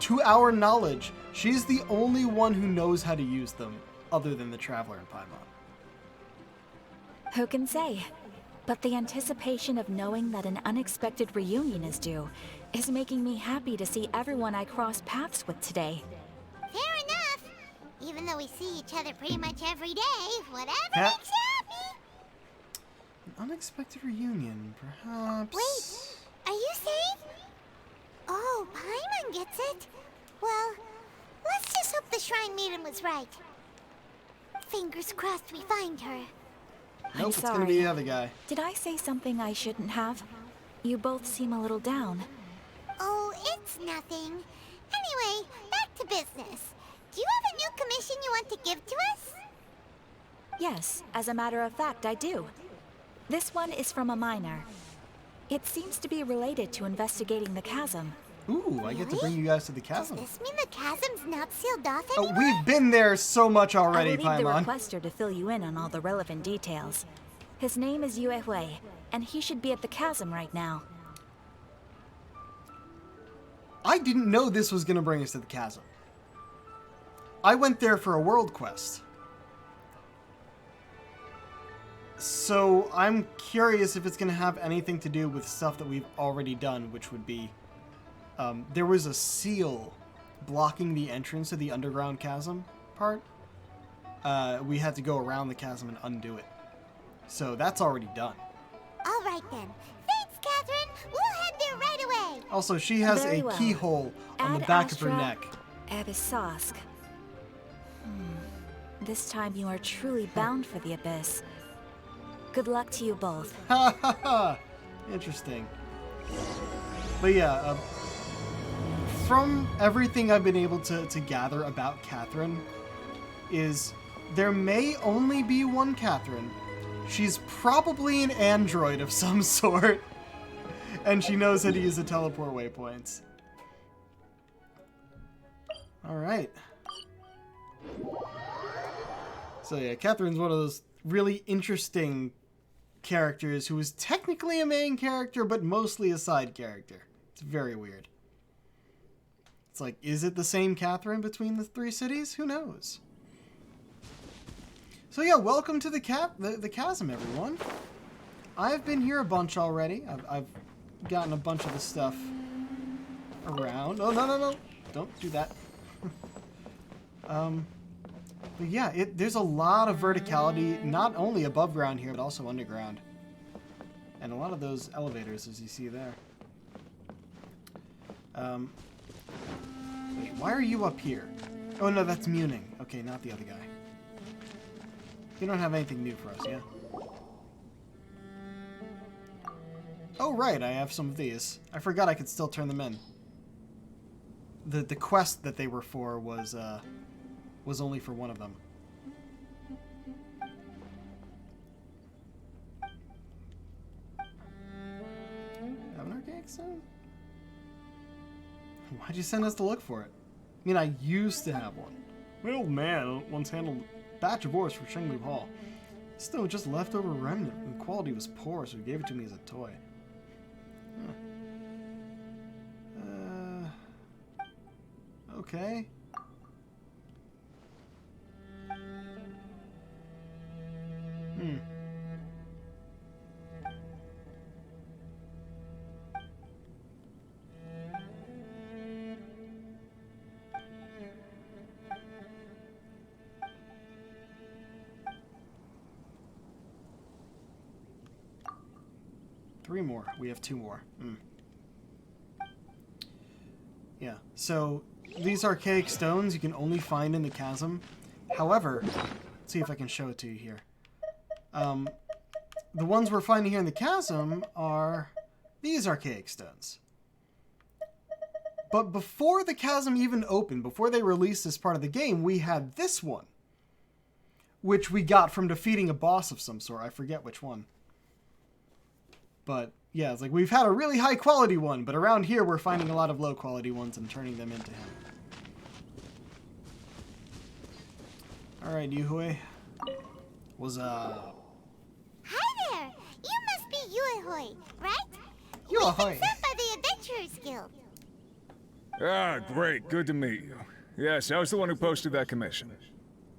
To our knowledge, she's the only one who knows how to use them, other than the Traveler and Paimon. Who can say? But the anticipation of knowing that an unexpected reunion is due is making me happy to see everyone I cross paths with today. Fair enough. Even though we see each other pretty much every day, whatever Yeah. makes you happy. An unexpected reunion, perhaps. Wait, are you saying? Oh, Paimon gets it. Well, let's just hope the Shrine Maiden was right. Fingers crossed we find her. Nope, it's sorry. gonna be the other guy. Did I say something I shouldn't have? You both seem a little down. Oh, it's nothing. Anyway, back to business. Do you have a new commission you want to give to us? Yes, as a matter of fact, I do. This one is from a miner. It seems to be related to investigating the chasm. Ooh, I get to bring you guys to the chasm. Does this mean the chasm's not sealed off Oh, anymore? we've been there so much already, I will leave the Paimon. requester to fill you in on all the relevant details. His name is Yue Hui, and he should be at the chasm right now. I didn't know this was gonna bring us to the chasm. I went there for a world quest. So I'm curious if it's gonna have anything to do with stuff that we've already done, which would be, there was a seal blocking the entrance to the underground chasm part. We had to go around the chasm and undo it. So that's already done. All right then. Thanks, Catherine. We'll head there right away. Also, she has Very a well. keyhole on the Ad back of her Astra neck. Abyssosk. This time you are truly bound for the abyss. Good luck to you both. Ha ha ha! Interesting. But yeah, from everything I've been able to gather about Catherine, is there may only be one Catherine. She's probably an android of some sort, and she knows how to use the teleport waypoints. Alright. So yeah, Catherine's one of those really interesting characters who is technically a main character, but mostly a side character. It's very weird. It's like, is it the same Catherine between the 3 cities? Who knows? So yeah, welcome to the chasm, everyone. I've been here a bunch already. I've gotten a bunch of the stuff around. Oh, no, no, no. Don't do that. But yeah, there's a lot of verticality, not only above ground here, but also underground. And a lot of those elevators, as you see there. Wait, why are you up here? Oh, no, that's Muning. Okay, not the other guy. You don't have anything new for us, yeah? Oh, right, I have some of these. I forgot I could still turn them in. The quest that they were for was only for one of them. Have an archaic stone? Why'd you send us to look for it? I mean, I used to have one. My old man once handled a batch of ores for Shenglu Hall. The stone just leftover remnant, and the quality was poor, so he gave it to me as a toy. Huh. Okay. Hmm. Three more. We have two more. Hmm. Yeah, so these archaic stones you can only find in the chasm. However, let's see if I can show it to you here. The ones we're finding here in the chasm are these archaic stones. But before the chasm even opened, before they released this part of the game, we had this one, which we got from defeating a boss of some sort. I forget which one. But yeah, it's like we've had a really high quality one, but around here we're finding a lot of low quality ones and turning them into him. Alright, Yuhui. What's up? Hi there! You must be Yuehoi, right? Yuehoi. We've been sent by the Adventurers Guild. Ah, great. Good to meet you. Yes, I was the one who posted that commission.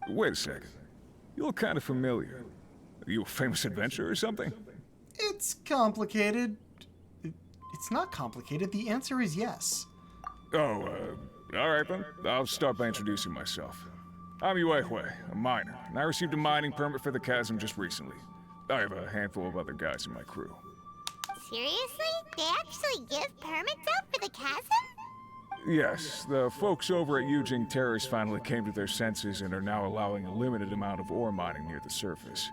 Wait a second. You look kind of familiar. Are you a famous adventurer or something? It's complicated. It's not complicated. The answer is yes. Oh, alright then. I'll start by introducing myself. I'm Yuehoi, a miner, and I received a mining permit for the chasm just recently. I have a handful of other guys in my crew. Seriously? They actually give permits out for the chasm? Yes, the folks over at Yujing Terrace finally came to their senses and are now allowing a limited amount of ore mining near the surface.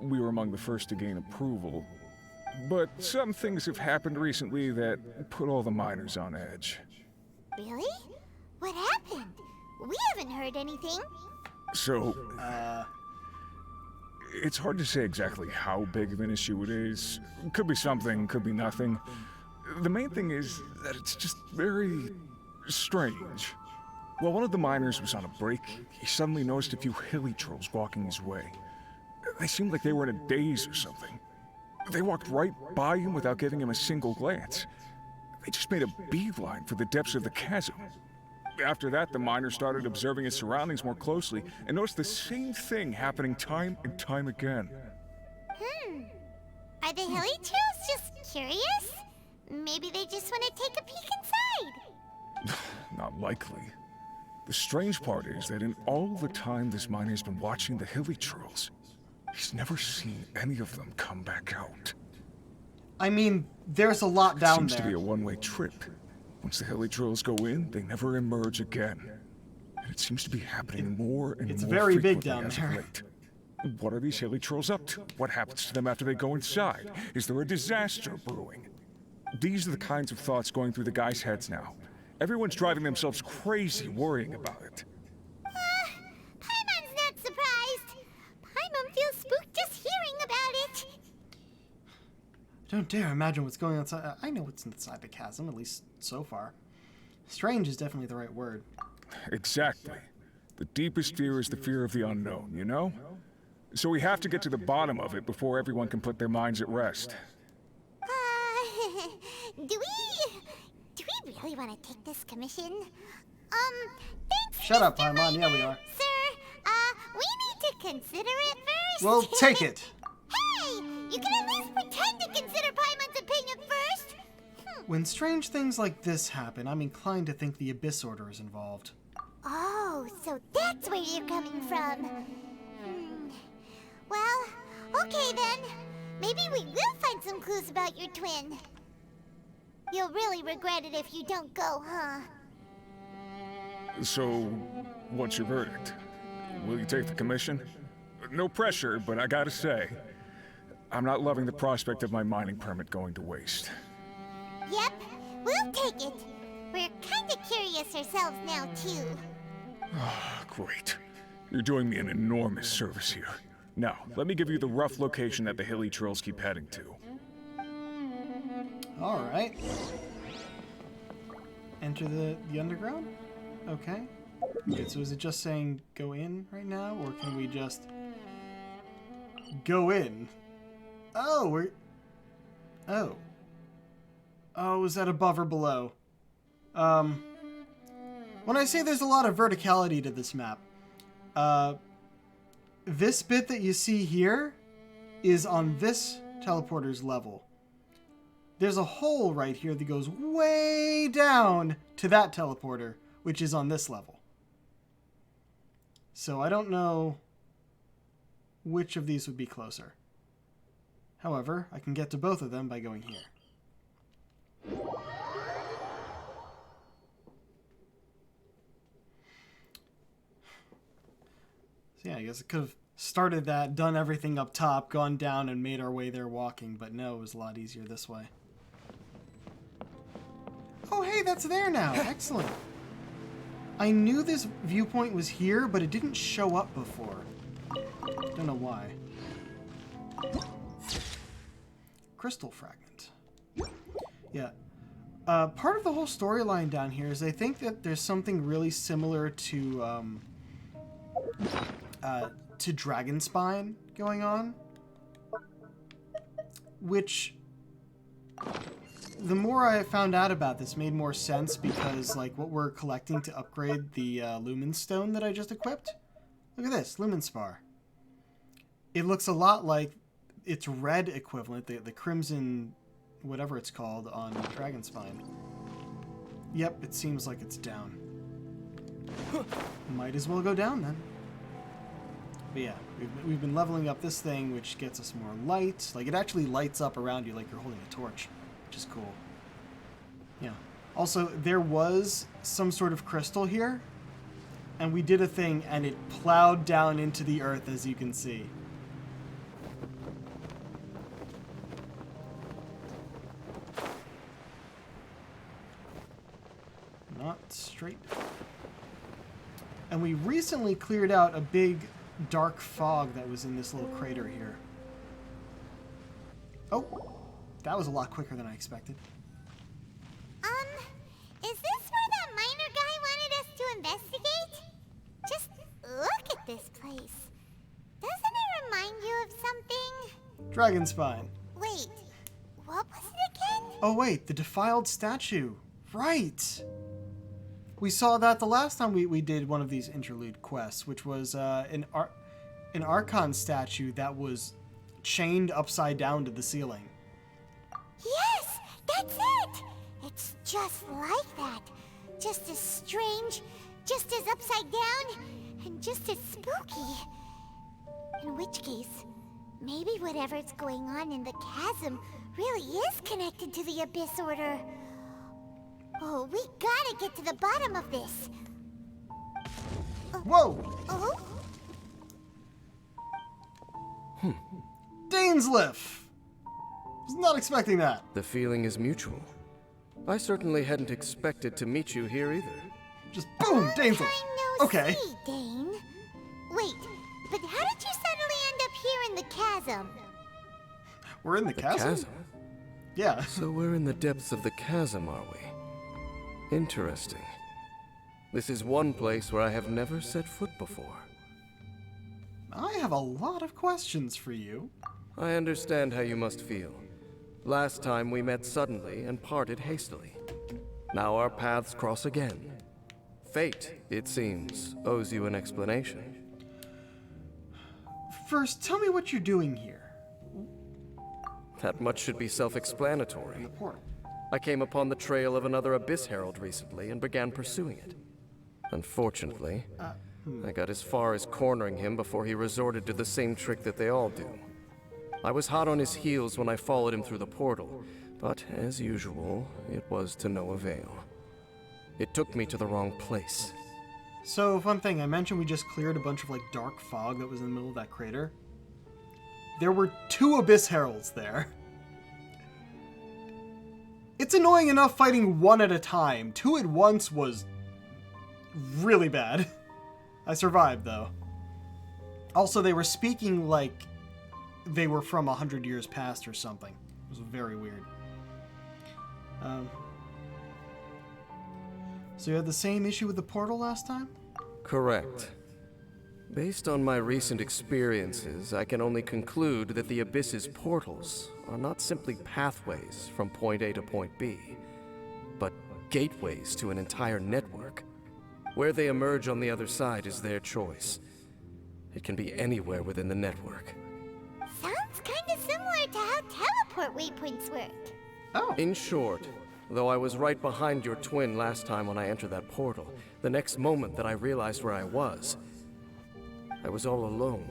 We were among the first to gain approval, but some things have happened recently that put all the miners on edge. Really? What happened? We haven't heard anything. So, it's hard to say exactly how big of an issue it is. Could be something, could be nothing. The main thing is that it's just very strange. While one of the miners was on a break, he suddenly noticed a few hilly trolls walking his way. They seemed like they were in a daze or something. They walked right by him without giving him a single glance. They just made a beeline for the depths of the chasm. After that, the miner started observing his surroundings more closely and noticed the same thing happening time and time again. Are the hilly trolls just curious? Maybe they just want to take a peek inside. Not likely. The strange part is that in all the time this miner's been watching the hilly trolls, he's never seen any of them come back out. I mean, there's a lot down there. It seems to be a one-way trip. Once the hilly trolls go in, they never emerge again. And it seems to be happening more and more It's very big frequently down as there. of late. What are these hilly trolls up to? What happens to them after they go inside? Is there a disaster brewing? These are the kinds of thoughts going through the guys' heads now. Everyone's driving themselves crazy worrying about it. Paimon's not surprised. Paimon feels spooked just hearing about it. Don't dare imagine what's going on inside. I know what's inside the chasm, at least so far. Strange is definitely the right word. Exactly. The deepest fear is the fear of the unknown, you know? So we have to get to the bottom of it before everyone can put their minds at rest. Do we really want to take this commission? Thanks, Shut up, Mr. Paimon. Yeah, we Miner. are. Sir, we need to consider it first. Well, take it. Hey, you can at least pretend to consider Paimon's opinion first. When strange things like this happen, I'm inclined to think the Abyss Order is involved. Oh, so that's where you're coming from. Well, okay then. Maybe we will find some clues about your twin. You'll really regret it if you don't go, huh? So, what's your verdict? Will you take the commission? No pressure, but I gotta say, I'm not loving the prospect of my mining permit going to waste. Yep, we'll take it. We're kinda curious ourselves now, too. Great. You're doing me an enormous service here. Now, let me give you the rough location that the hilly trails keep heading to. Alright. Enter the underground? Okay. Okay, so is it just saying go in right now, or can we just go in? Oh, we're... Oh. Oh, is that above or below? When I say there's a lot of verticality to this map, this bit that you see here is on this teleporter's level. There's a hole right here that goes way down to that teleporter, which is on this level. So I don't know which of these would be closer. However, I can get to both of them by going here. So yeah, I guess it could have started that, done everything up top, gone down, and made our way there walking, but no, it was a lot easier this way. Oh, hey, that's there now. Excellent. I knew this viewpoint was here, but it didn't show up before. Don't know why. Crystal fragment. Yeah. Part of the whole storyline down here is I think that there's something really similar to Dragonspine going on, which the more I found out about this made more sense, because like what we're collecting to upgrade the Lumen Stone that I just equipped. Look at this, Lumen Spar. It looks a lot like its red equivalent, the Crimson, whatever it's called, on Dragonspine. Yep, it seems like it's down. Might as well go down then. But yeah, we've been leveling up this thing, which gets us more light. Like, it actually lights up around you like you're holding a torch, which is cool. Yeah. Also, there was some sort of crystal here, and we did a thing, and it plowed down into the earth, as you can see. Not straight. And we recently cleared out a big dark fog that was in this little crater here. Oh, that was a lot quicker than I expected. Is this where that miner guy wanted us to investigate? Just look at this place. Doesn't it remind you of something? Dragonspine. Wait, what was it again? Oh wait, the defiled statue. Right. We saw that the last time we did one of these interlude quests, which was an Archon statue that was chained upside down to the ceiling. Yes, that's it! It's just like that. Just as strange, just as upside down, and just as spooky. In which case, maybe whatever's going on in the chasm really is connected to the Abyss Order. Oh, we gotta get to the bottom of this. Whoa! Oh? Dainsliff! Was not expecting that. The feeling is mutual. I certainly hadn't expected to meet you here either. Just boom, Dainsliff. Okay. See, Dane. Wait, but how did you suddenly end up here in the chasm? We're in the chasm? Yeah. So we're in the depths of the chasm, are we? Interesting. This is one place where I have never set foot before. I have a lot of questions for you. I understand how you must feel. Last time we met suddenly and parted hastily. Now our paths cross again. Fate, it seems, owes you an explanation. First, tell me what you're doing here. That much should be self-explanatory. I came upon the trail of another Abyss Herald recently and began pursuing it. Unfortunately, I got as far as cornering him before he resorted to the same trick that they all do. I was hot on his heels when I followed him through the portal, but as usual, it was to no avail. It took me to the wrong place. So, fun thing, I mentioned we just cleared a bunch of, like, dark fog that was in the middle of that crater. There were 2 Abyss Heralds there. It's annoying enough fighting 1 at a time. 2 at once was really bad. I survived, though. Also, they were speaking like they were from 100 years past or something. It was very weird. So you had the same issue with the portal last time? Correct. Based on my recent experiences, I can only conclude that the Abyss's portals are not simply pathways from point A to point B, but gateways to an entire network. Where they emerge on the other side is their choice. It can be anywhere within the network. Sounds kinda similar to how teleport waypoints work. Oh. In short, though I was right behind your twin last time when I entered that portal, the next moment that I realized where I was all alone,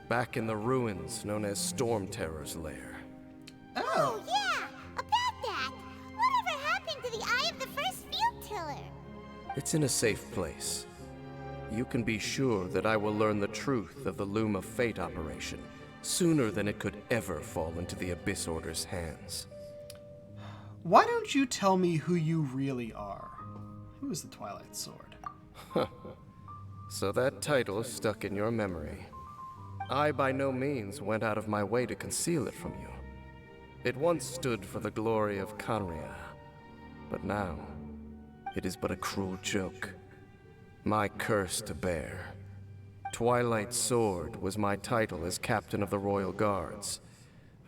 back in the ruins known as Storm Terror's lair. Oh, yeah! About that! Whatever happened to the Eye of the First Field Tiller? It's in a safe place. You can be sure that I will learn the truth of the Loom of Fate operation sooner than it could ever fall into the Abyss Order's hands. Why don't you tell me who you really are? Who is the Twilight Sword? So that title is stuck in your memory. I by no means went out of my way to conceal it from you. It once stood for the glory of Kanria, but now it is but a cruel joke. My curse to bear. Twilight Sword was my title as captain of the Royal Guards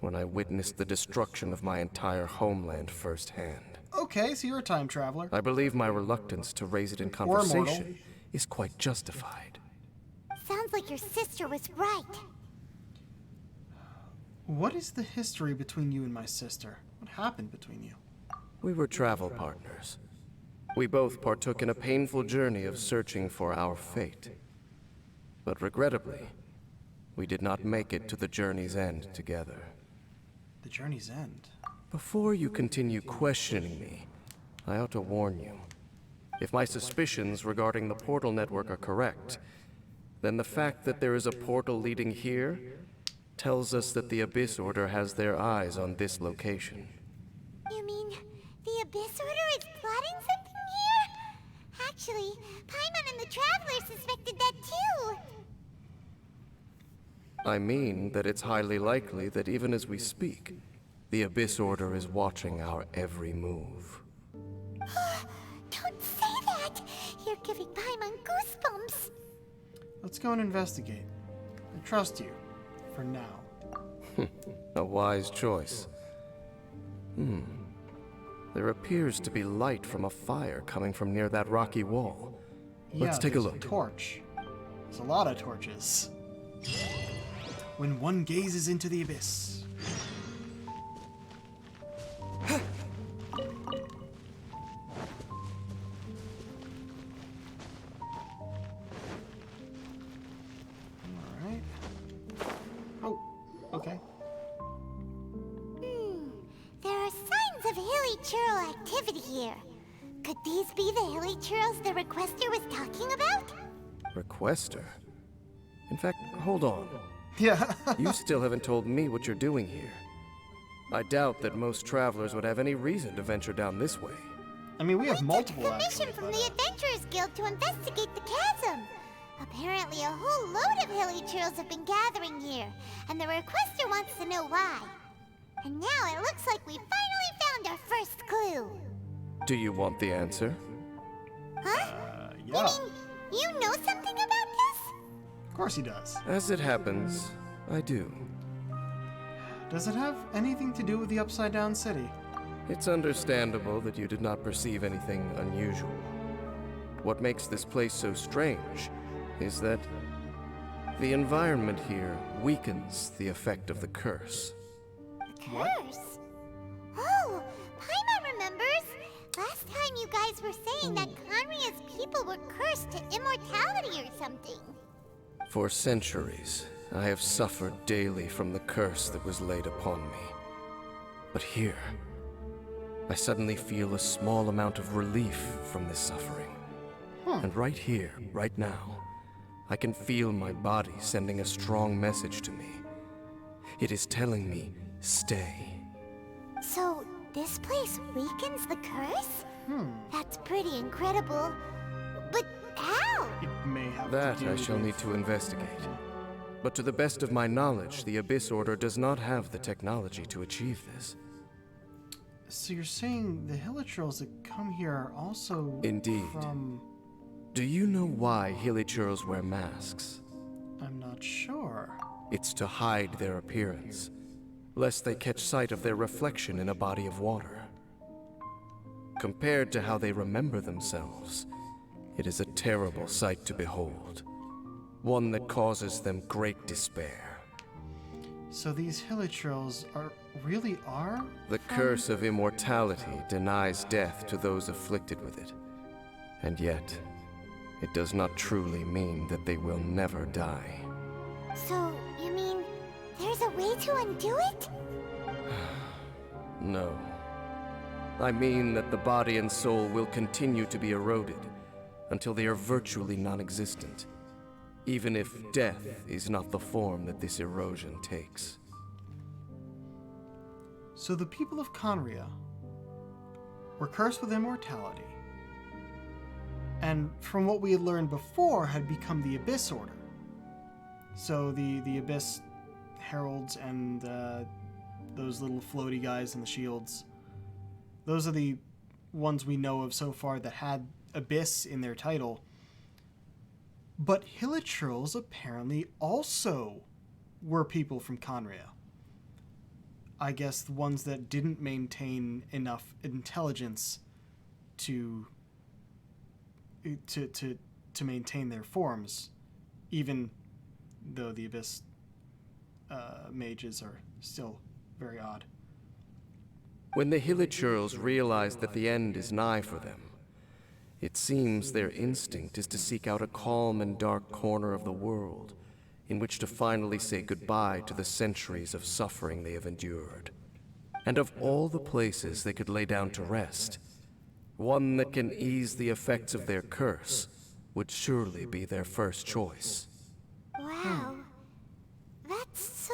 when I witnessed the destruction of my entire homeland firsthand. Okay, so you're a time traveler. I believe my reluctance to raise it in conversation is quite justified. Sounds like your sister was right. What is the history between you and my sister? What happened between you? We were travel partners. We both partook in a painful journey of searching for our fate. But regrettably, we did not make it to the journey's end together. The journey's end? Before you continue questioning me, I ought to warn you. If my suspicions regarding the portal network are correct, then the fact that there is a portal leading here tells us that the Abyss Order has their eyes on this location. You mean the Abyss Order is plotting something here? Actually, Paimon and the Traveler suspected that too. I mean that it's highly likely that even as we speak, the Abyss Order is watching our every move. Don't say that! You're giving Paimon goosebumps. Let's go and investigate. I trust you. For now. A wise choice. There appears to be light from a fire coming from near that rocky wall. Let's take a look. A torch. There's a lot of torches. When one gazes into the abyss. Alright. Oh, okay. There are signs of hilly churl activity here. Could these be the hilly churls the requester was talking about? Requester? In fact, hold on. Yeah. You still haven't told me what you're doing here. I doubt that most travelers would have any reason to venture down this way. I mean, we have multiple Permission from the Adventurers Guild to investigate the chasm. Apparently, a whole load of hilly churls have been gathering here, and the requester wants to know why. And now it looks like we finally found our first clue. Do you want the answer? Huh? Yeah. You mean you know something about this? Of course he does. As it happens, I do. Does it have anything to do with the Upside Down City? It's understandable that you did not perceive anything unusual. What makes this place so strange is that the environment here weakens the effect of the curse. Curse? Oh, Paimon guys were saying that Conria's people were cursed to immortality or something. For centuries, I have suffered daily from the curse that was laid upon me. But here, I suddenly feel a small amount of relief from this suffering. And right here, right now, I can feel my body sending a strong message to me. It is telling me, stay. So, this place weakens the curse? That's pretty incredible. But how? It may have That to do I shall with- need to investigate. But to the best of my knowledge, the Abyss Order does not have the technology to achieve this. So you're saying the Hilichurls that come here are also Indeed. from... Do you know why Hilichurls wear masks? I'm not sure. It's to hide their appearance, lest they catch sight of their reflection in a body of water. Compared to how they remember themselves, it is a terrible sight to behold. One that causes them great despair. So these Hilichurls really are? The curse of immortality denies death to those afflicted with it. And yet, it does not truly mean that they will never die. So, you mean there's a way to undo it? No. I mean that the body and soul will continue to be eroded until they are virtually non-existent, even if death is not the form that this erosion takes. So the people of Conria were cursed with immortality, and from what we had learned before, had become the Abyss Order. So the Abyss Heralds and those little floaty guys in the shields, those are the ones we know of so far that had Abyss in their title. But Hilichurls apparently also were people from Conria. I guess the ones that didn't maintain enough intelligence to maintain their forms, even though the Abyss mages are still very odd. When the Hilichurls realize that the end is nigh for them, it seems their instinct is to seek out a calm and dark corner of the world in which to finally say goodbye to the centuries of suffering they have endured. And of all the places they could lay down to rest, one that can ease the effects of their curse would surely be their first choice. Wow. That's so...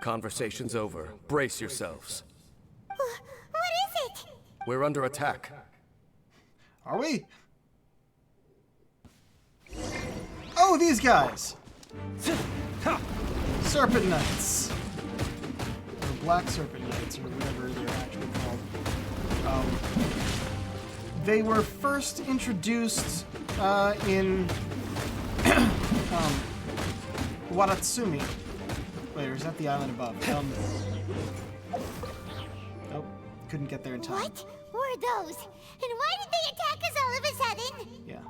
Conversation's over. Brace yourselves. What is it? We're under attack. Are we? Oh, these guys! Serpent Knights. Or Black Serpent Knights, or whatever they're actually called. They were first introduced in Watatsumi. Wait, or is that the island above? Nope, couldn't get there in time. What were those? And why did they attack us all of a sudden? Yeah.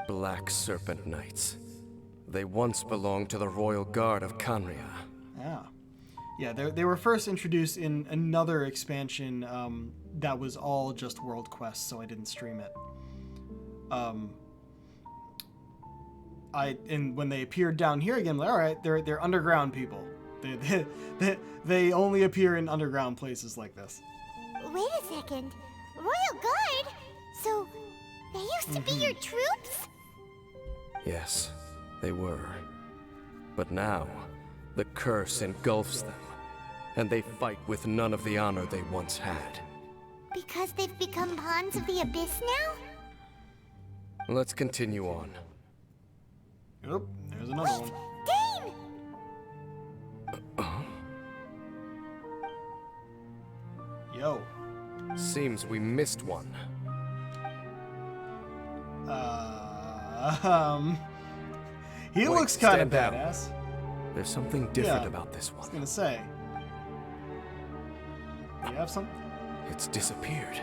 Black Serpent Knights. They once belonged to the Royal Guard of Conria. Yeah. Yeah, they were first introduced in another expansion that was all just World Quest, so I didn't stream it. And when they appeared down here again, I'm like, all right, they're underground people. They only appear in underground places like this. Wait a second. Royal Guard? So, they used to be your troops? Yes, they were. But now, the curse engulfs them, and they fight with none of the honor they once had. Because they've become pawns of the Abyss now? Let's continue on. Yep, there's another one. Dane! Yo. Seems we missed one. He Wait, looks kind of stand down. badass. There's something different Yeah, about this I was one. gonna say. You have some? It's disappeared.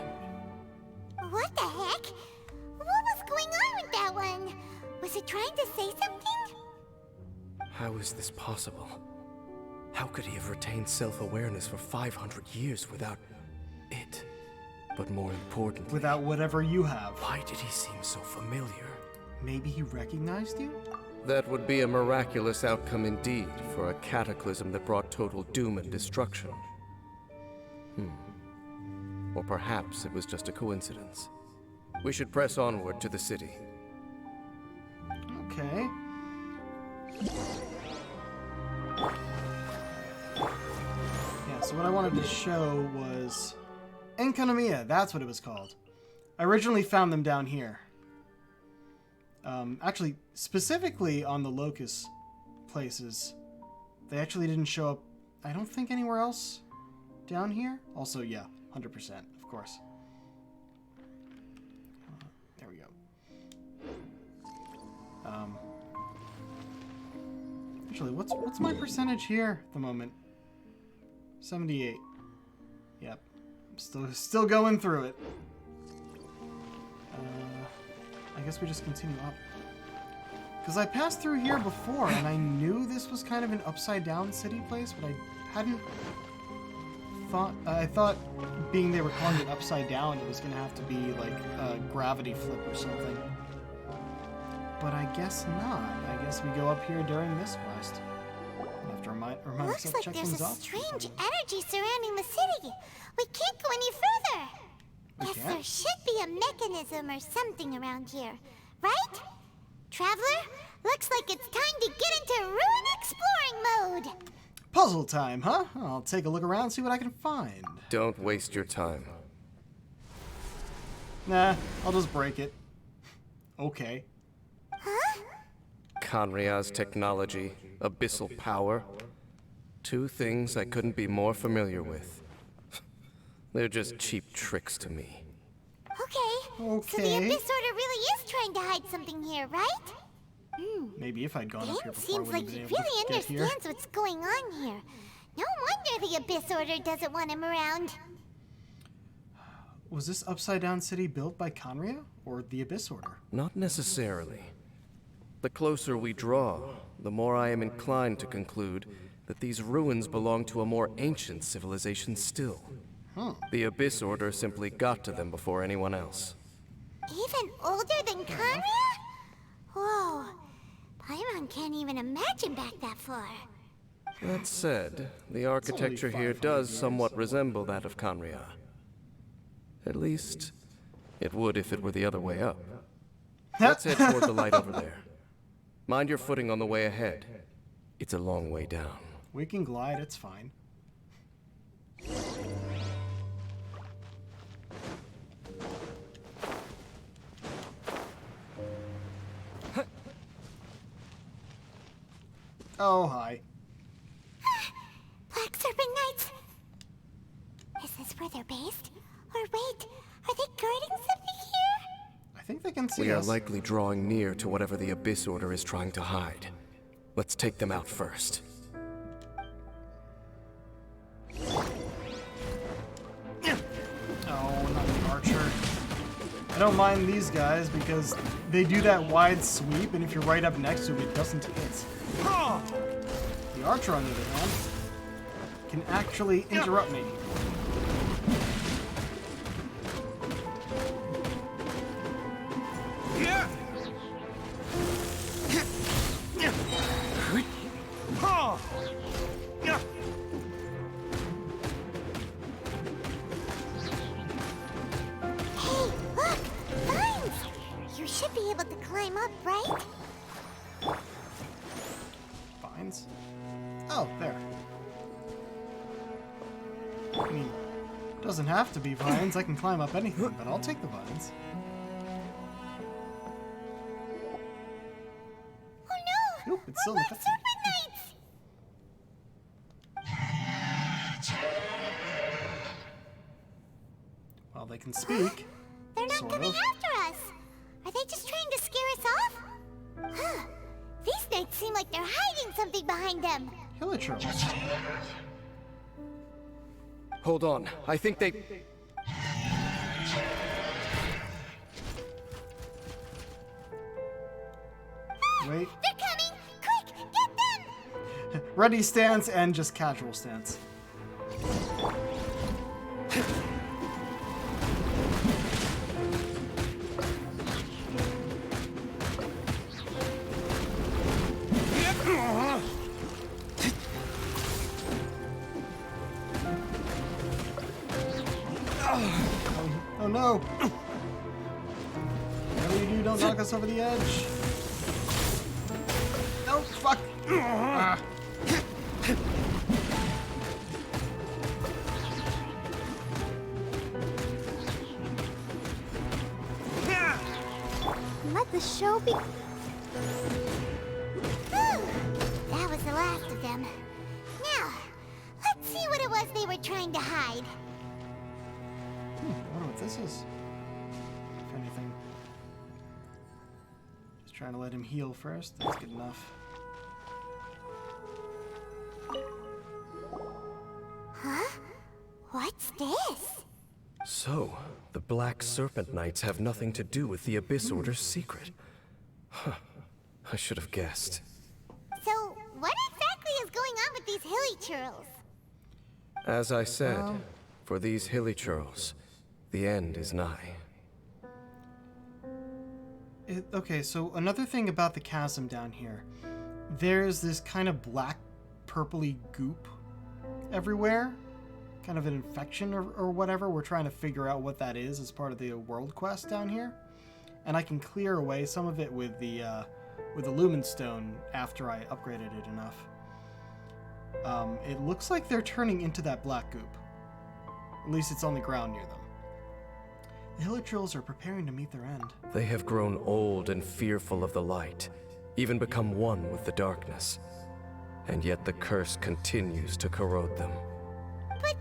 What the heck? What was going on with that one? Was it trying to say something? How is this possible? How could he have retained self-awareness for 500 years without it? But more importantly, without whatever you have. Why did he seem so familiar? Maybe he recognized you? That would be a miraculous outcome indeed for a cataclysm that brought total doom and destruction. Or perhaps it was just a coincidence. We should press onward to the city. Okay. Yeah, so what I wanted to show was Enkanomiya, that's what it was called. I originally found them down here. Actually, specifically on the Locust places. They actually didn't show up, I don't think, anywhere else down here. Also, yeah, 100%, of course. There we go. Actually, what's my percentage here at the moment? 78. Yep. I'm still going through it. I guess we just continue up. Because I passed through here before, and I knew this was kind of an upside-down city place, but I hadn't thought... I thought, being they were calling it upside down, it was going to have to be, like, a gravity flip or something. But I guess not. I guess we go up here during this quest. I have to remind Looks myself like to check there's things a off. strange energy surrounding the city. We can't go any further. We Guess can't? there should be a mechanism or something around here, right? Traveler, looks like it's time to get into ruin exploring mode. Puzzle time, huh? I'll take a look around, see what I can find. Don't waste your time. Nah, I'll just break it. Okay. Kanria's technology, abyssal power. Two things I couldn't be more familiar with. They're just cheap tricks to me. Okay. So the Okay. Abyss Order really is trying to hide something here, right? Maybe if I'd gone up here Dane before, I seems wouldn't like have he been able really to get here. understands what's going on here. No wonder the Abyss Order doesn't want him around. Was this upside-down city built by Kanria or the Abyss Order? Not necessarily. The closer we draw, the more I am inclined to conclude that these ruins belong to a more ancient civilization still. The Abyss Order simply got to them before anyone else. Even older than Kanria? Whoa. Paimon can't even imagine back that far. That said, the architecture here does somewhat resemble that of Kanria. At least, it would if it were the other way up. Let's head toward the light over there. Mind your footing on the way ahead. It's a long way down. We can glide, it's fine. Oh, hi. Black Serpent Knights! Is this where they're based? Or wait, are they guarding something here? I think they can see We are us. likely drawing near to whatever the Abyss Order is trying to hide. Let's take them out first. Oh, not the archer. I don't mind these guys because they do that wide sweep, and if you're right up next to it, it doesn't hit. The archer, on the other hand, can actually interrupt me. Hey, look! Vines! You should be able to climb up, right? Vines? Oh, there. I mean, doesn't have to be vines. I can climb up anything, but I'll take the vines. Oh no! Oop, it's still in the Black cutscene. Serpent Knights! Well, they can speak. They're not Sort coming of. after us! Are they just trying to scare us off? Huh. These knights seem like they're hiding something behind them. Hilichurls. Hold on, I think they... Wait. They're coming! Quick, get them! Ready stance and just casual stance. Oh no! Whatever you do, don't knock us over the edge. No, fuck! Ah. Let the show be. That was the last of them. Now, let's see what it was they were trying to hide. I wonder what this is. If anything. Just trying to let him heal first. That's good enough. Huh? What's this? So, the Black Serpent Knights have nothing to do with the Abyss Order's secret. Huh. I should have guessed. So, what exactly is going on with these hilly churls? As I said, for these hilly churls, the end is nigh. Okay, so another thing about the chasm down here. There's this kind of black, purpley goop everywhere. Kind of an infection or whatever. We're trying to figure out what that is as part of the world quest down here. And I can clear away some of it with the Lumen Stone after I upgraded it enough. It looks like they're turning into that black goop. At least it's on the ground near them. The Hilichurls are preparing to meet their end. They have grown old and fearful of the light, even become one with the darkness. And yet the curse continues to corrode them. But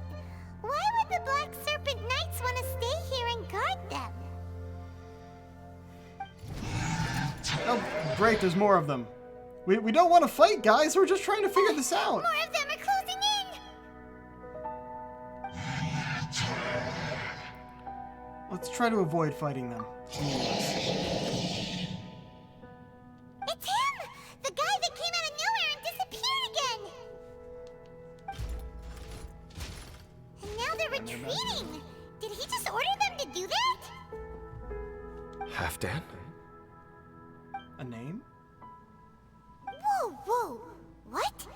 why would the Black Serpent Knights want to stay here and guard them? Oh, great, there's more of them. We don't want to fight, guys. We're just trying to figure this out. More of them are closing in! Let's try to avoid fighting them. It's him! The guy that came out of nowhere and disappeared again! And now they're retreating! Did he just order them to do that? Halfdan? A name? Whoa! What?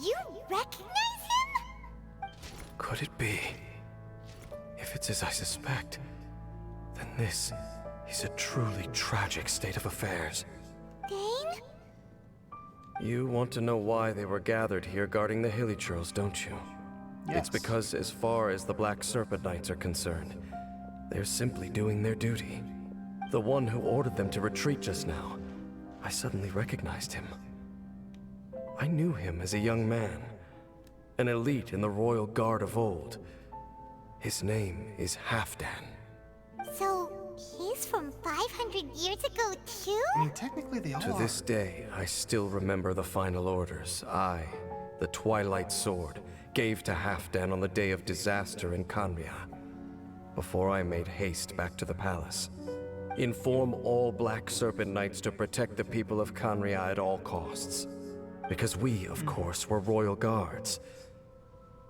You recognize him? Could it be? If it's as I suspect, then this is a truly tragic state of affairs. Dane? You want to know why they were gathered here guarding the Hilichurls, don't you? Yes. It's because as far as the Black Serpent Knights are concerned, they're simply doing their duty. The one who ordered them to retreat just now, I suddenly recognized him. I knew him as a young man, an elite in the royal guard of old. His name is Halfdan. So, he's from 500 years ago too? I mean, technically they all To this day, I still remember the final orders I, the Twilight Sword, gave to Halfdan on the day of disaster in Khaenri'ah, before I made haste back to the palace. Inform all Black Serpent Knights to protect the people of Khaenri'ah at all costs. Because we, of course, were royal guards.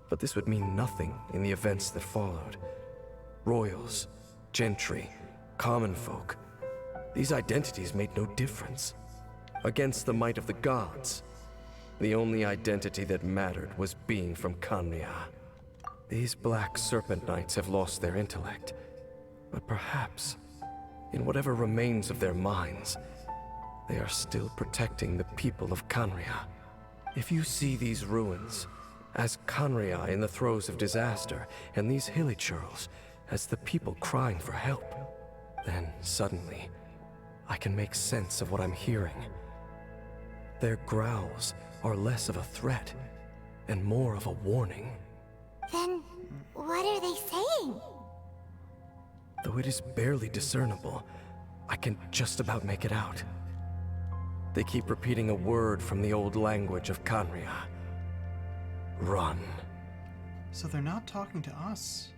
But this would mean nothing in the events that followed. Royals, gentry, common folk. These identities made no difference. Against the might of the gods, the only identity that mattered was being from Khaenri'ah. These Black Serpent Knights have lost their intellect, but perhaps, in whatever remains of their minds, they are still protecting the people of Khaenri'ah. If you see these ruins as Khaenri'ah in the throes of disaster, and these Hilichurls as the people crying for help, then suddenly I can make sense of what I'm hearing. Their growls are less of a threat and more of a warning. Then, what are they saying? Though it is barely discernible, I can just about make it out. They keep repeating a word from the old language of Khaenri'ah. Run. So they're not talking to us.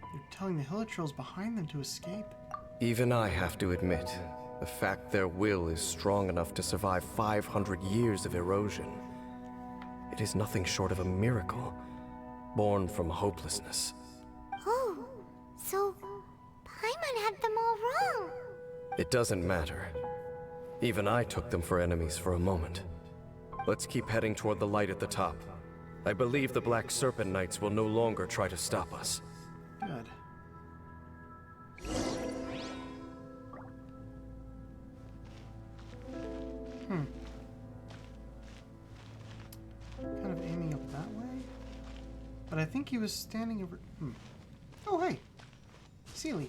They're telling the Hilichurls behind them to escape. Even I have to admit, the fact their will is strong enough to survive 500 years of erosion. It is nothing short of a miracle, born from hopelessness. Oh, so Paimon had them all wrong. It doesn't matter. Even I took them for enemies for a moment. Let's keep heading toward the light at the top. I believe the Black Serpent Knights will no longer try to stop us. Good. think he was standing over... Oh, hey. Sealy.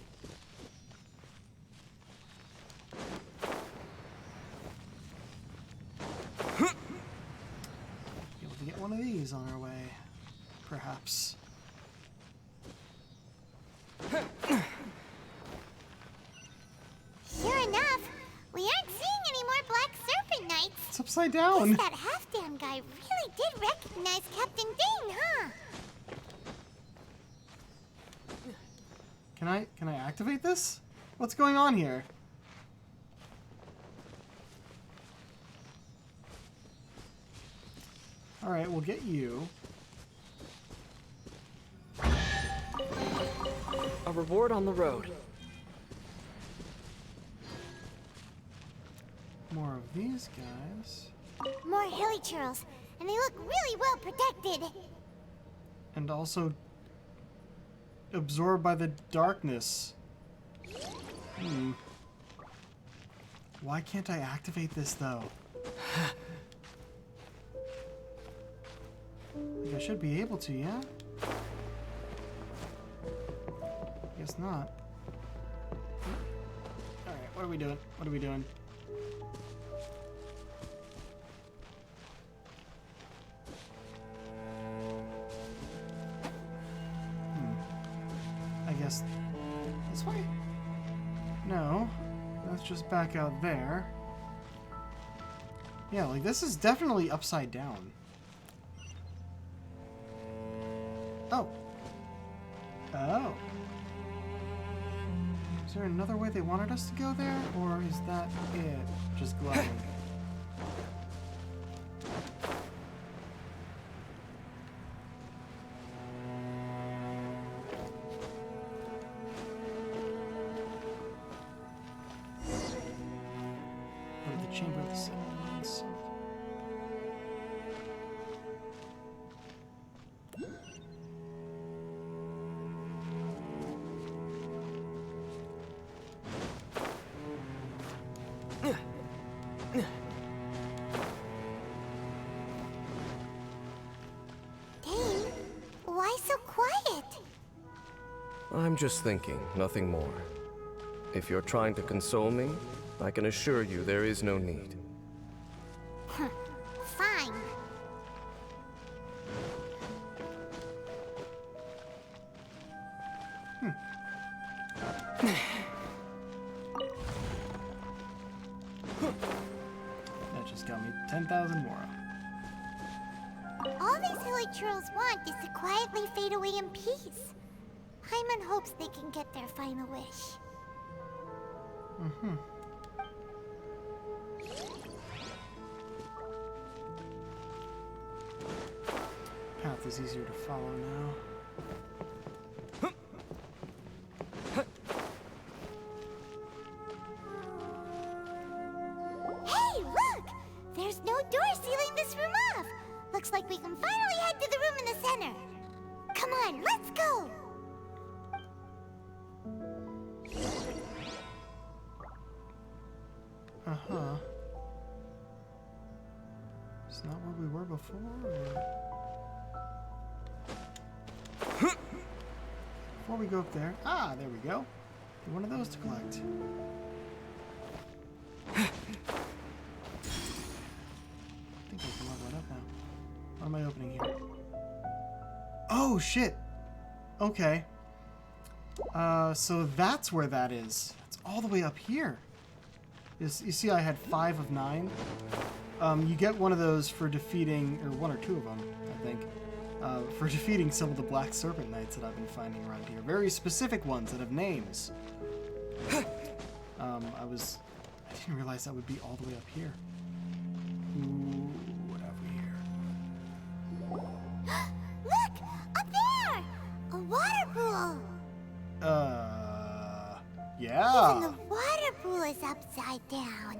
Be able to get one of these on our way. Perhaps. Sure enough, we aren't seeing any more Black Serpent Knights. It's upside down. Guess that half-damn guy really did recognize Captain Dane, huh? Can I activate this? What's going on here? All right, we'll get you. A reward on the road. More of these guys. More hilichurls, and they look really well protected. And also absorbed by the darkness. Why can't I activate this though? Like I should be able to, yeah? Guess not. Alright, what are we doing? What are we doing? I guess this way? No. Let's just back out there. Yeah, like this is definitely upside down. Oh. Oh. Is there another way they wanted us to go there? Or is that it? Just glowing. Go to the Chamber of the Silence. Why so quiet? I'm just thinking, nothing more. If you're trying to console me, I can assure you there is no need. Fine. That just got me 10,000 more. All these hilichurls want is to quietly fade away in peace. Paimon hopes they can get their final wish. Path is easier to follow now. Hey, look! There's no door sealing this room off. Looks like we can finally head to the room in the center. Come on, let's go! Uh-huh. It's not where we were before, or... Before we go up there... Ah, there we go. Get one of those to collect. I think I can level it up now. What am I opening here? Oh, shit! Okay. So that's where that is. It's all the way up here. You see I had 5 of 9? You get one of those for defeating, or 1 or 2 of them, I think, for defeating some of the Black Serpent Knights that I've been finding around here. Very specific ones that have names. I didn't realize that would be all the way up here. Ooh, what have we here? Look! Up there! A water pool! Yeah. Even the water pool is upside down.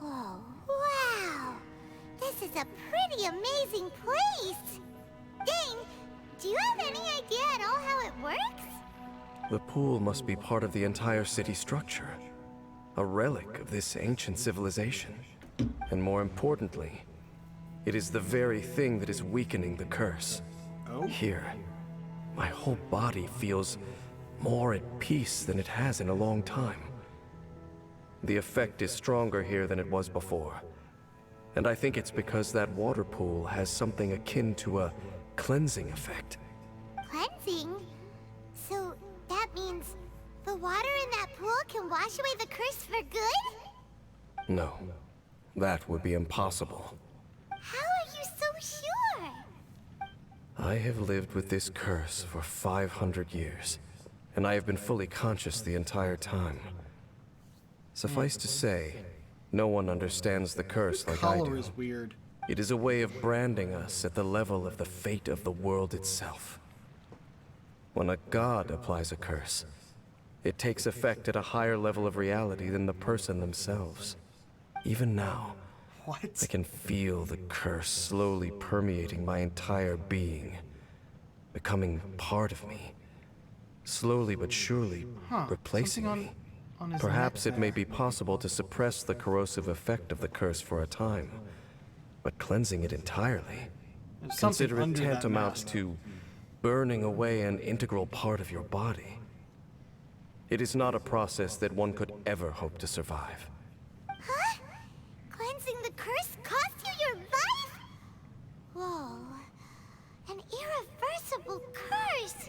Oh, wow! This is a pretty amazing place! Dane, do you have any idea at all how it works? The pool must be part of the entire city structure. A relic of this ancient civilization. And more importantly, it is the very thing that is weakening the curse. Oh? Here, my whole body feels more at peace than it has in a long time. The effect is stronger here than it was before. And I think it's because that water pool has something akin to a cleansing effect. Cleansing? So that means the water in that pool can wash away the curse for good? No, that would be impossible. How are you so sure? I have lived with this curse for 500 years, and I have been fully conscious the entire time. Suffice to say, no one understands the curse like I do. Color is weird. It is a way of branding us at the level of the fate of the world itself. When a god applies a curse, it takes effect at a higher level of reality than the person themselves. Even now, I can feel the curse slowly permeating my entire being, becoming part of me, slowly but surely replacing me. On his Perhaps neck it may there. be possible to suppress the corrosive effect of the curse for a time, but cleansing it entirely, There's something consider it under that tantamount mask. to burning away an integral part of your body. It is not a process that one could ever hope to survive. Huh? Cleansing the curse cost you your life? Whoa. An irreversible curse.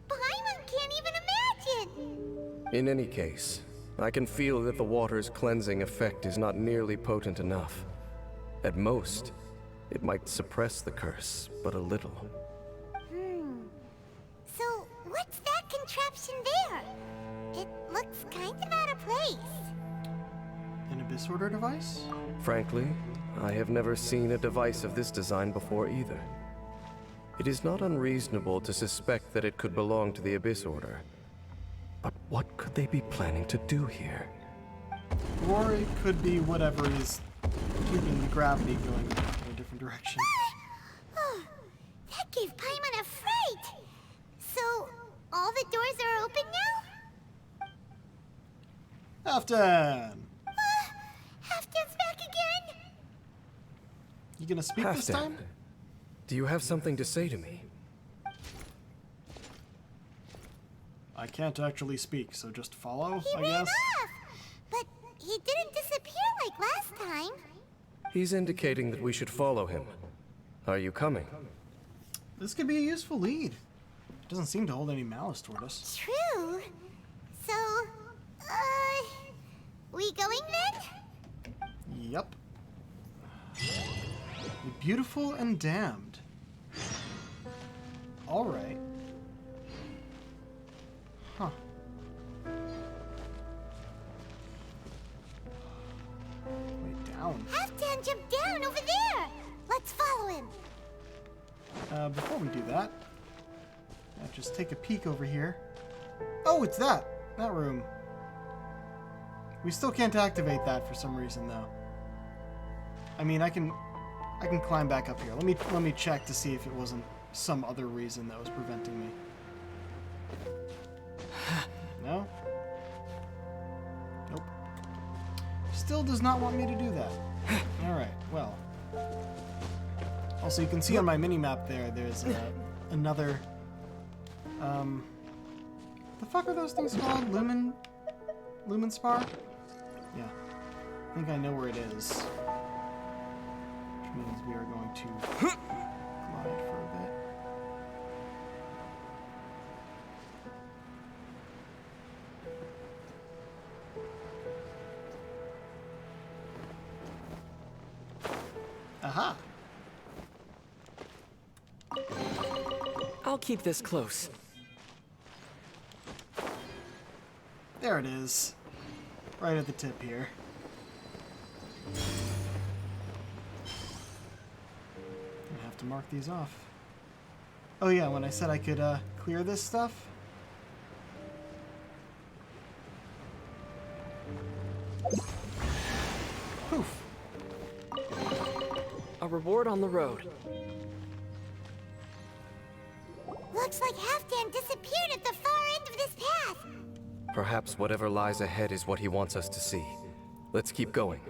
Paimon can't even imagine. In any case, I can feel that the water's cleansing effect is not nearly potent enough. At most, it might suppress the curse, but a little. So, what's that contraption there? It looks kind of out of place. An Abyss Order device? Frankly, I have never seen a device of this design before either. It is not unreasonable to suspect that it could belong to the Abyss Order. But what could they be planning to do here? Or it could be whatever is keeping the gravity going in a different direction. Oh, that gave Paimon a fright. So, all the doors are open now? Halfdan! Halfdan's back again? You gonna speak this Halfdan, time? do you have something to say to me? I can't actually speak, so just follow, He I ran guess. off, but he didn't disappear like last time. He's indicating that we should follow him. Are you coming? This could be a useful lead. Doesn't seem to hold any malice toward us. True. So, we going then? Yep. The Beautiful and Damned. Alright. Huh. Wait, down. Halfdan jumped down over there. Let's follow him. Before we do that, just take a peek over here. Oh, it's that room. We still can't activate that for some reason, though. I mean, I can climb back up here. Let me check to see if it wasn't some other reason that was preventing me. No? Nope. Still does not want me to do that. Alright, well. Also, you can see on my mini-map there's another... the fuck are those things called? Lumen spar? Yeah. I think I know where it is. Which means we are going to glide for a bit. Aha! I'll keep this close. There it is. Right at the tip here. I have to mark these off. Oh yeah, when I said I could clear this stuff. Poof. A reward on the road. Looks like Halfdan disappeared at the far end of this path. Perhaps whatever lies ahead is what he wants us to see. Let's keep going.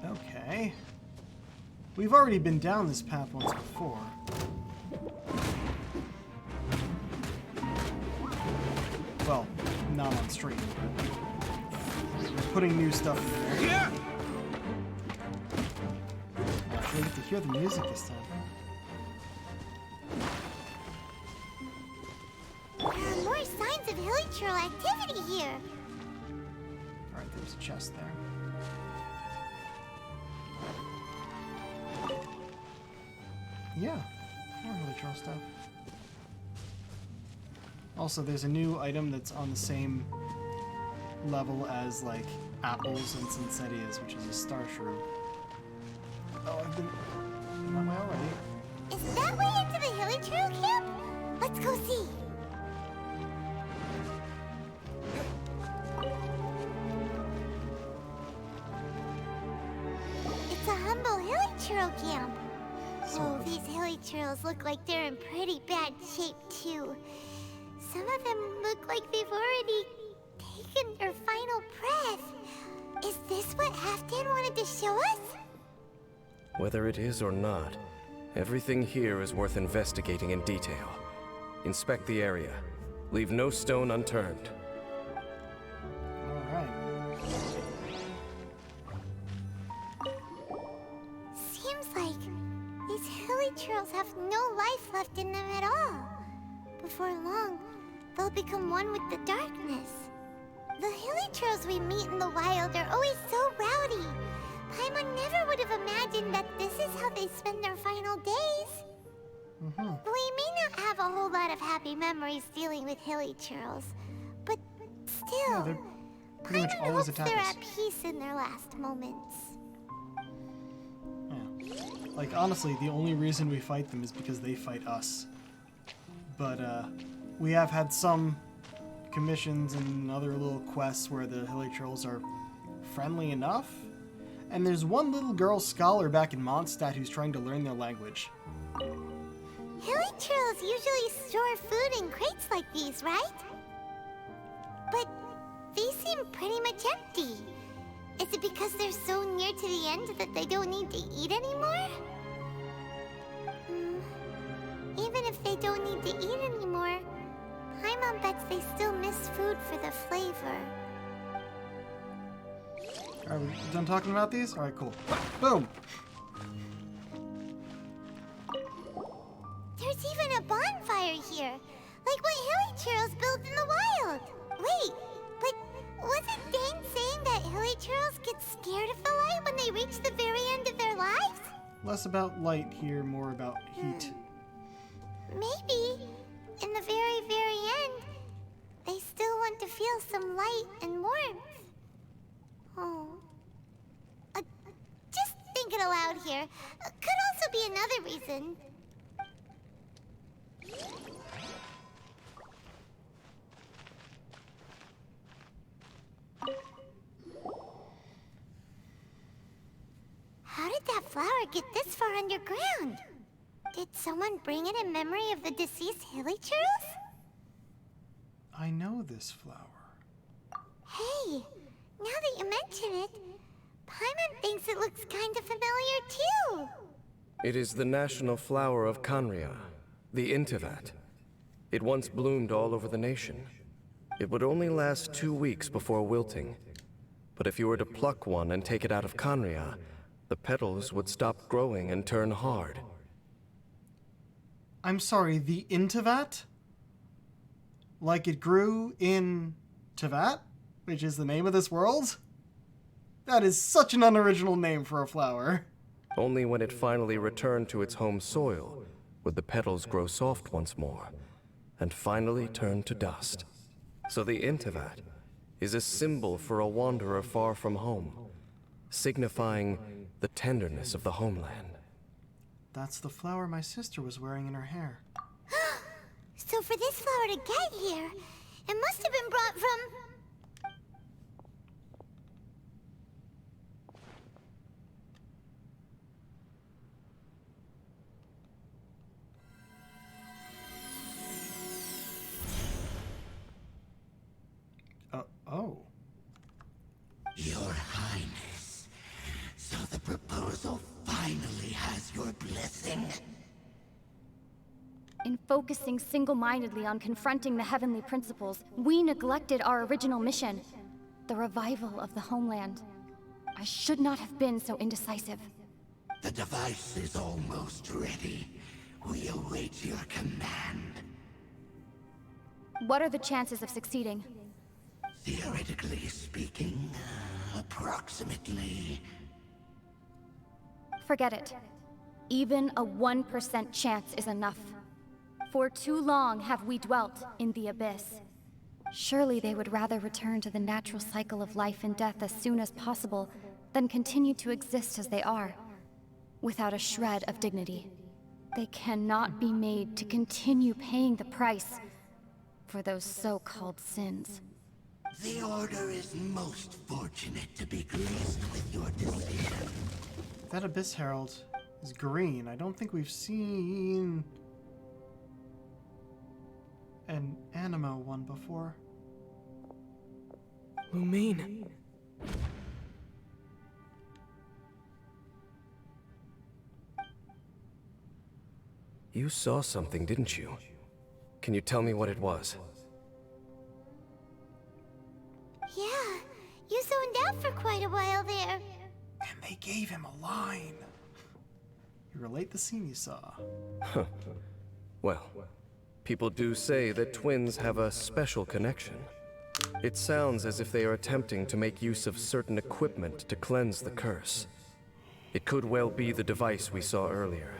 Okay. way. We've already been down this path once before. Well, not on stream, but we're putting new stuff in there. Yeah. We get to hear the music this time. There are more signs of hilichurl activity here. Alright, there's a chest there. Yeah, more hilichurl stuff. Also, there's a new item that's on the same level as, like, apples and Sincetias, which is a star shroom. Oh, I've been on my way already. Is that way into the hilichurl camp? Let's go see. It's a humble hilichurl camp. Oh, these hilichurls look like they're in pretty bad shape, too. Some of them look like they've already taken their final breath. Is this what Halfdan wanted to show us? Whether it is or not, everything here is worth investigating in detail. Inspect the area. Leave no stone unturned. Alright. Seems like these hilichurls have no life left in them at all. Before long, they'll become one with the darkness. The hilichurls we meet in the wild are always so rowdy. Paimon never would have imagined that this is how they spend their final days. We may not have a whole lot of happy memories dealing with hilichurls, but still, they're pretty much always hopes attack they're us. at peace in their last moments. Yeah. Like, honestly, the only reason we fight them is because they fight us. But, we have had some commissions and other little quests where the hilichurls are friendly enough. And there's one little girl scholar back in Mondstadt who's trying to learn their language. Hilichurls usually store food in crates like these, right? But these seem pretty much empty. Is it because they're so near to the end that they don't need to eat anymore? Even if they don't need to eat anymore, Paimon bets they still miss food for the flavor. Are we done talking about these? Alright, cool. Boom! There's even a bonfire here, like what hilichurls build in the wild. Wait, but wasn't Dane saying that hilichurls get scared of the light when they reach the very end of their lives? Less about light here, more about heat. Maybe, in the very, very end, they still want to feel some light and warmth. Oh. Just thinking aloud here. Could also be another reason. How did that flower get this far underground? Did someone bring it in memory of the deceased hilichurls? I know this flower. Hey, now that you mention it, Paimon thinks it looks kind of familiar too. It is the national flower of Kanria, the Intivat. It once bloomed all over the nation. It would only last 2 weeks before wilting. But if you were to pluck one and take it out of Kanria, the petals would stop growing and turn hard. I'm sorry, the Intivat? Like it grew in Tivat, which is the name of this world? That is such an unoriginal name for a flower. Only when it finally returned to its home soil would the petals grow soft once more, and finally turn to dust. So the Intivat is a symbol for a wanderer far from home, signifying the tenderness of the homeland. That's the flower my sister was wearing in her hair. So for this flower to get here, it must have been brought from... Oh. Your Highness, so the proposal In focusing single-mindedly on confronting the heavenly principles, we neglected our original mission, the revival of the homeland. I should not have been so indecisive. The device is almost ready. We await your command. What are the chances of succeeding? Theoretically speaking, approximately. Forget it. Even a 1% chance is enough. For too long have we dwelt in the abyss. Surely they would rather return to the natural cycle of life and death as soon as possible than continue to exist as they are, without a shred of dignity. They cannot be made to continue paying the price for those so-called sins. The Order is most fortunate to be graced with your decision. That Abyss Herald is green. I don't think we've seen an Animo one before. Lumine. You saw something, didn't you? Can you tell me what it was? Yeah, you zoned out for quite a while there. And they gave him a line. You relate the scene you saw. Huh. Well, people do say that twins have a special connection. It sounds as if they are attempting to make use of certain equipment to cleanse the curse. It could well be the device we saw earlier.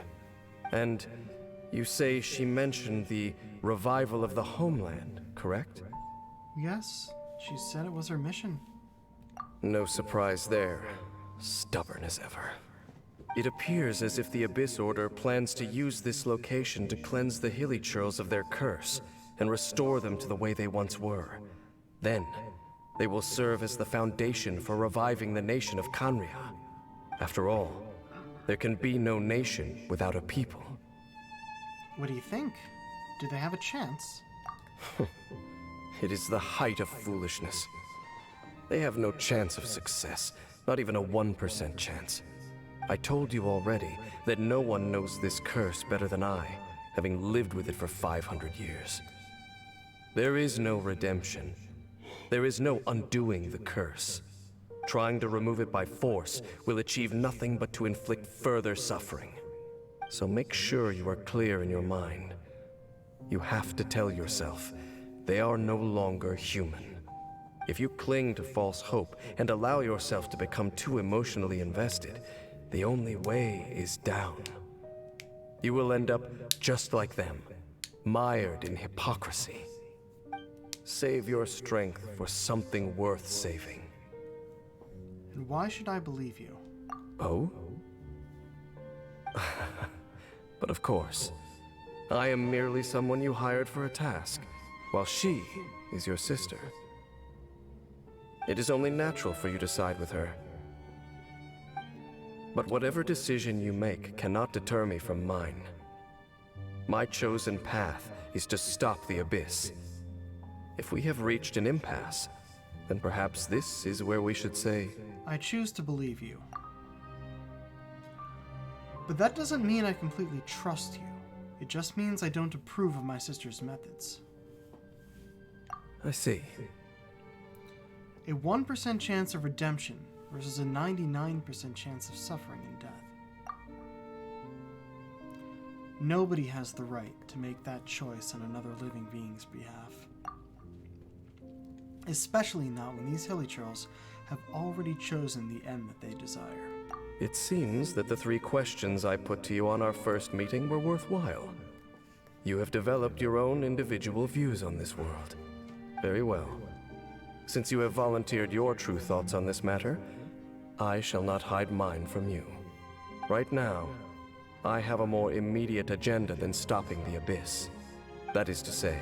And you say she mentioned the revival of the homeland, correct? Yes, she said it was her mission. No surprise there. Stubborn as ever. It appears as if the Abyss Order plans to use this location to cleanse the Hilichurls of their curse and restore them to the way they once were. Then, they will serve as the foundation for reviving the nation of Kanria. After all, there can be no nation without a people. What do you think? Do they have a chance? It is the height of foolishness. They have no chance of success, not even a 1% chance. I told you already that no one knows this curse better than I, having lived with it for 500 years. There is no redemption. There is no undoing the curse. Trying to remove it by force will achieve nothing but to inflict further suffering. So make sure you are clear in your mind. You have to tell yourself, they are no longer human. If you cling to false hope and allow yourself to become too emotionally invested, the only way is down. You will end up just like them, mired in hypocrisy. Save your strength for something worth saving. And why should I believe you? Oh? But of course, I am merely someone you hired for a task, while she is your sister. It is only natural for you to side with her. But whatever decision you make cannot deter me from mine. My chosen path is to stop the Abyss. If we have reached an impasse, then perhaps this is where we should say, I choose to believe you. But that doesn't mean I completely trust you. It just means I don't approve of my sister's methods. I see. A 1% chance of redemption versus a 99% chance of suffering and death. Nobody has the right to make that choice on another living being's behalf. Especially not when these Hilichurls have already chosen the end that they desire. It seems that the 3 questions I put to you on our first meeting were worthwhile. You have developed your own individual views on this world. Very well. Since you have volunteered your true thoughts on this matter, I shall not hide mine from you. Right now, I have a more immediate agenda than stopping the Abyss. That is to say,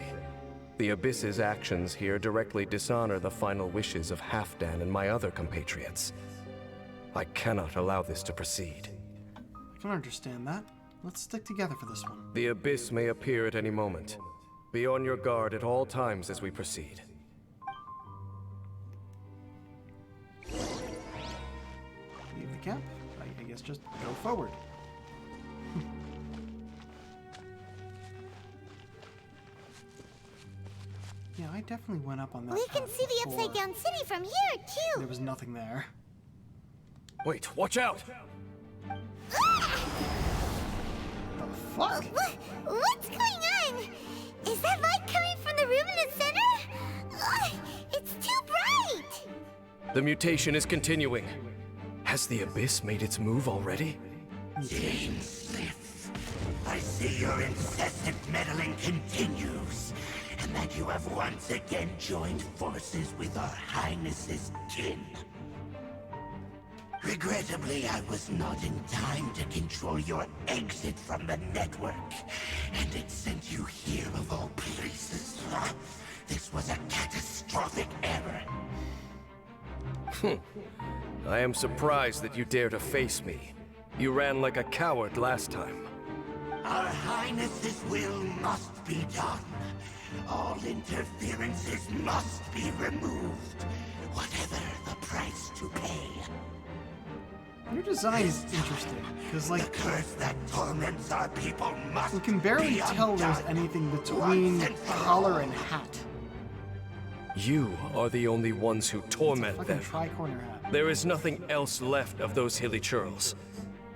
the Abyss's actions here directly dishonor the final wishes of Halfdan and my other compatriots. I cannot allow this to proceed. I can understand that. Let's stick together for this one. The Abyss may appear at any moment. Be on your guard at all times as we proceed. Leave the camp. I guess just go forward. Yeah, I definitely went up on that. We can path see the before. Upside Down City from here, too. There was nothing there. Wait, watch out! Fuck! What's going on? Is that light coming from the room in the center? It's too bright! The mutation is continuing. Has the Abyss made its move already? Jainsmith, I see your incessant meddling continues, and that you have once again joined forces with our Highness's kin. Regrettably, I was not in time to control your exit from the network, and it sent you here of all places. This was a catastrophic error. I am surprised that you dare to face me. You ran like a coward last time. Our Highness's will must be done. All interferences must be removed, whatever the price to pay. Your design is interesting, because like the curse that torments our people must you can barely be tell there's undone. anything between collar and hat. You are the only ones who torment Fucking them. tri-corner hat. There is nothing else left of those hilly churls.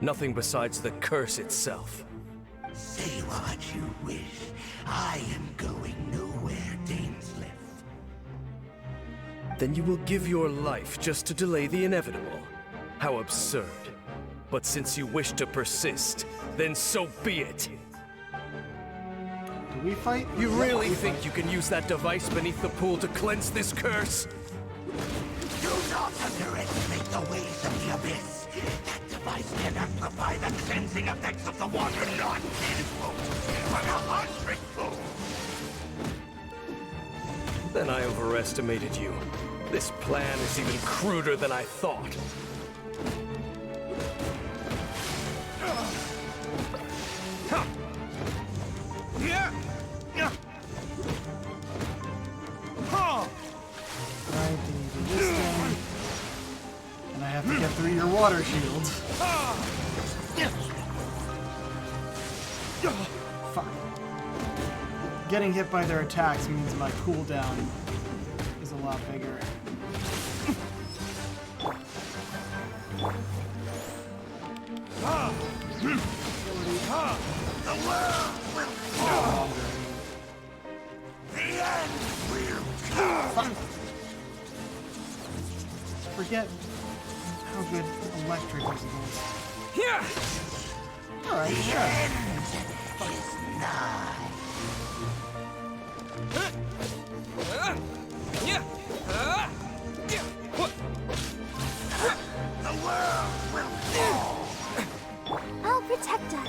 Nothing besides the curse itself. Say what you wish. I am going nowhere, Dainsliff. Then you will give your life just to delay the inevitable. How absurd. But since you wish to persist, then so be it. Do we fight? You really think you can use that device beneath the pool to cleanse this curse? Do not underestimate the ways of the Abyss. That device can amplify the cleansing effects of the water not tenfold, but 100-fold. Then I overestimated you. This plan is even cruder than I thought. Right, then you do this thing. And I have to get through your water shield. Fuck. Getting hit by their attacks means my cooldown is a lot bigger. The world will fall. The end will come. Forget how good electric is against. Here. Alright, The sure. end is nigh. The world will fall. I'll protect us.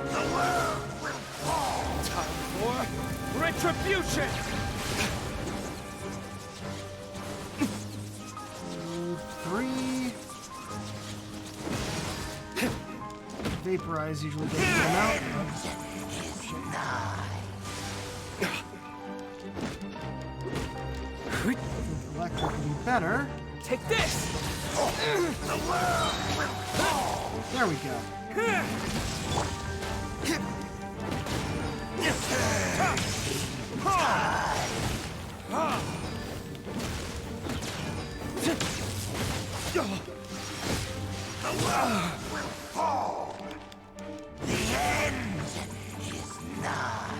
The world will fall. Time for retribution! 3. Vaporize usually doesn't come out. Electric would be better. Take this! The world will fall. There we go. The world will fall. The end is nigh.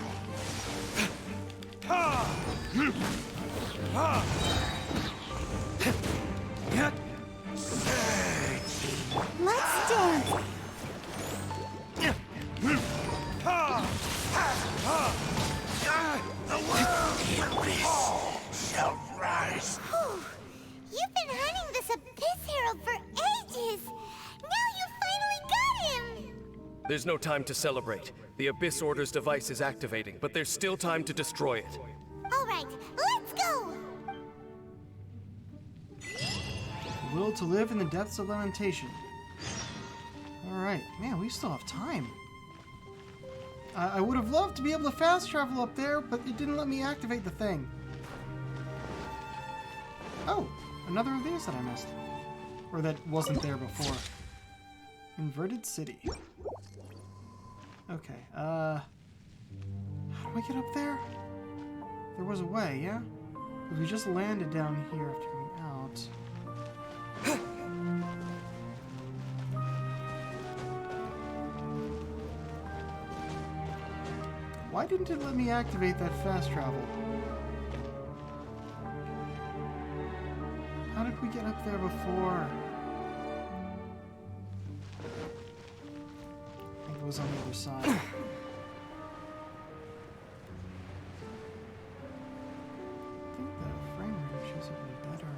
Let's dance. The world shall rise. You've been hunting this Abyss Herald for ages! Now you finally got him! There's no time to celebrate. The Abyss Order's device is activating, but there's still time to destroy it. Alright, let's go! Will to live in the depths of lamentation. Alright, man, we still have time. I would have loved to be able to fast travel up there, but it didn't let me activate the thing. Oh, another of these that I missed. Or that wasn't there before. Inverted City. Okay, how do I get up there? There was a way, yeah? But we just landed down here after coming out. Why didn't it let me activate that fast travel? How did we get up there before? I think it was on the other side. I think the frame rate shows it way better.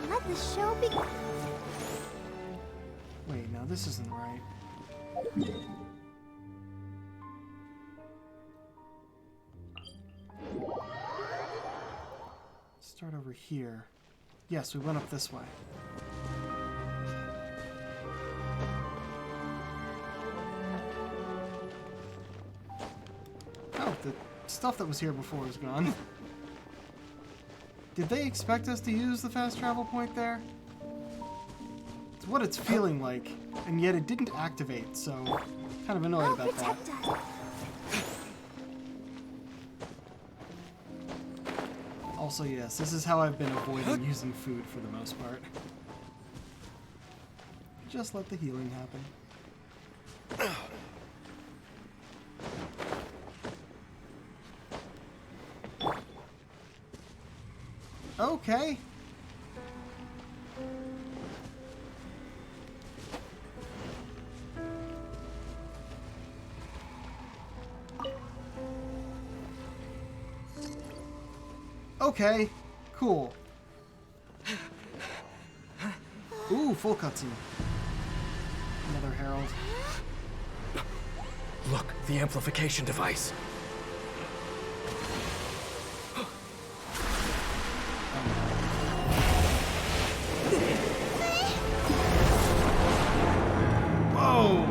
Let the show begin. Wait, no, this isn't right. Start over here. Yes, we went up this way. Oh, the stuff that was here before is gone. Did they expect us to use the fast travel point there? It's what it's feeling like, and yet it didn't activate, so kind of annoyed about that. Also, yes, this is how I've been avoiding using food for the most part. Just let the healing happen. Okay. Okay, cool. Ooh, full cutscene. Another herald. Look, the amplification device. Whoa!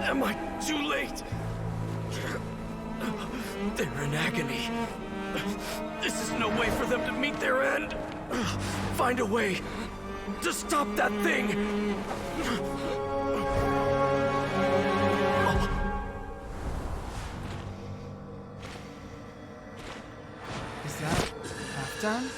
Am I too late? They're in agony. This is no way for them to meet their end. Find a way to stop that thing. Is that half done?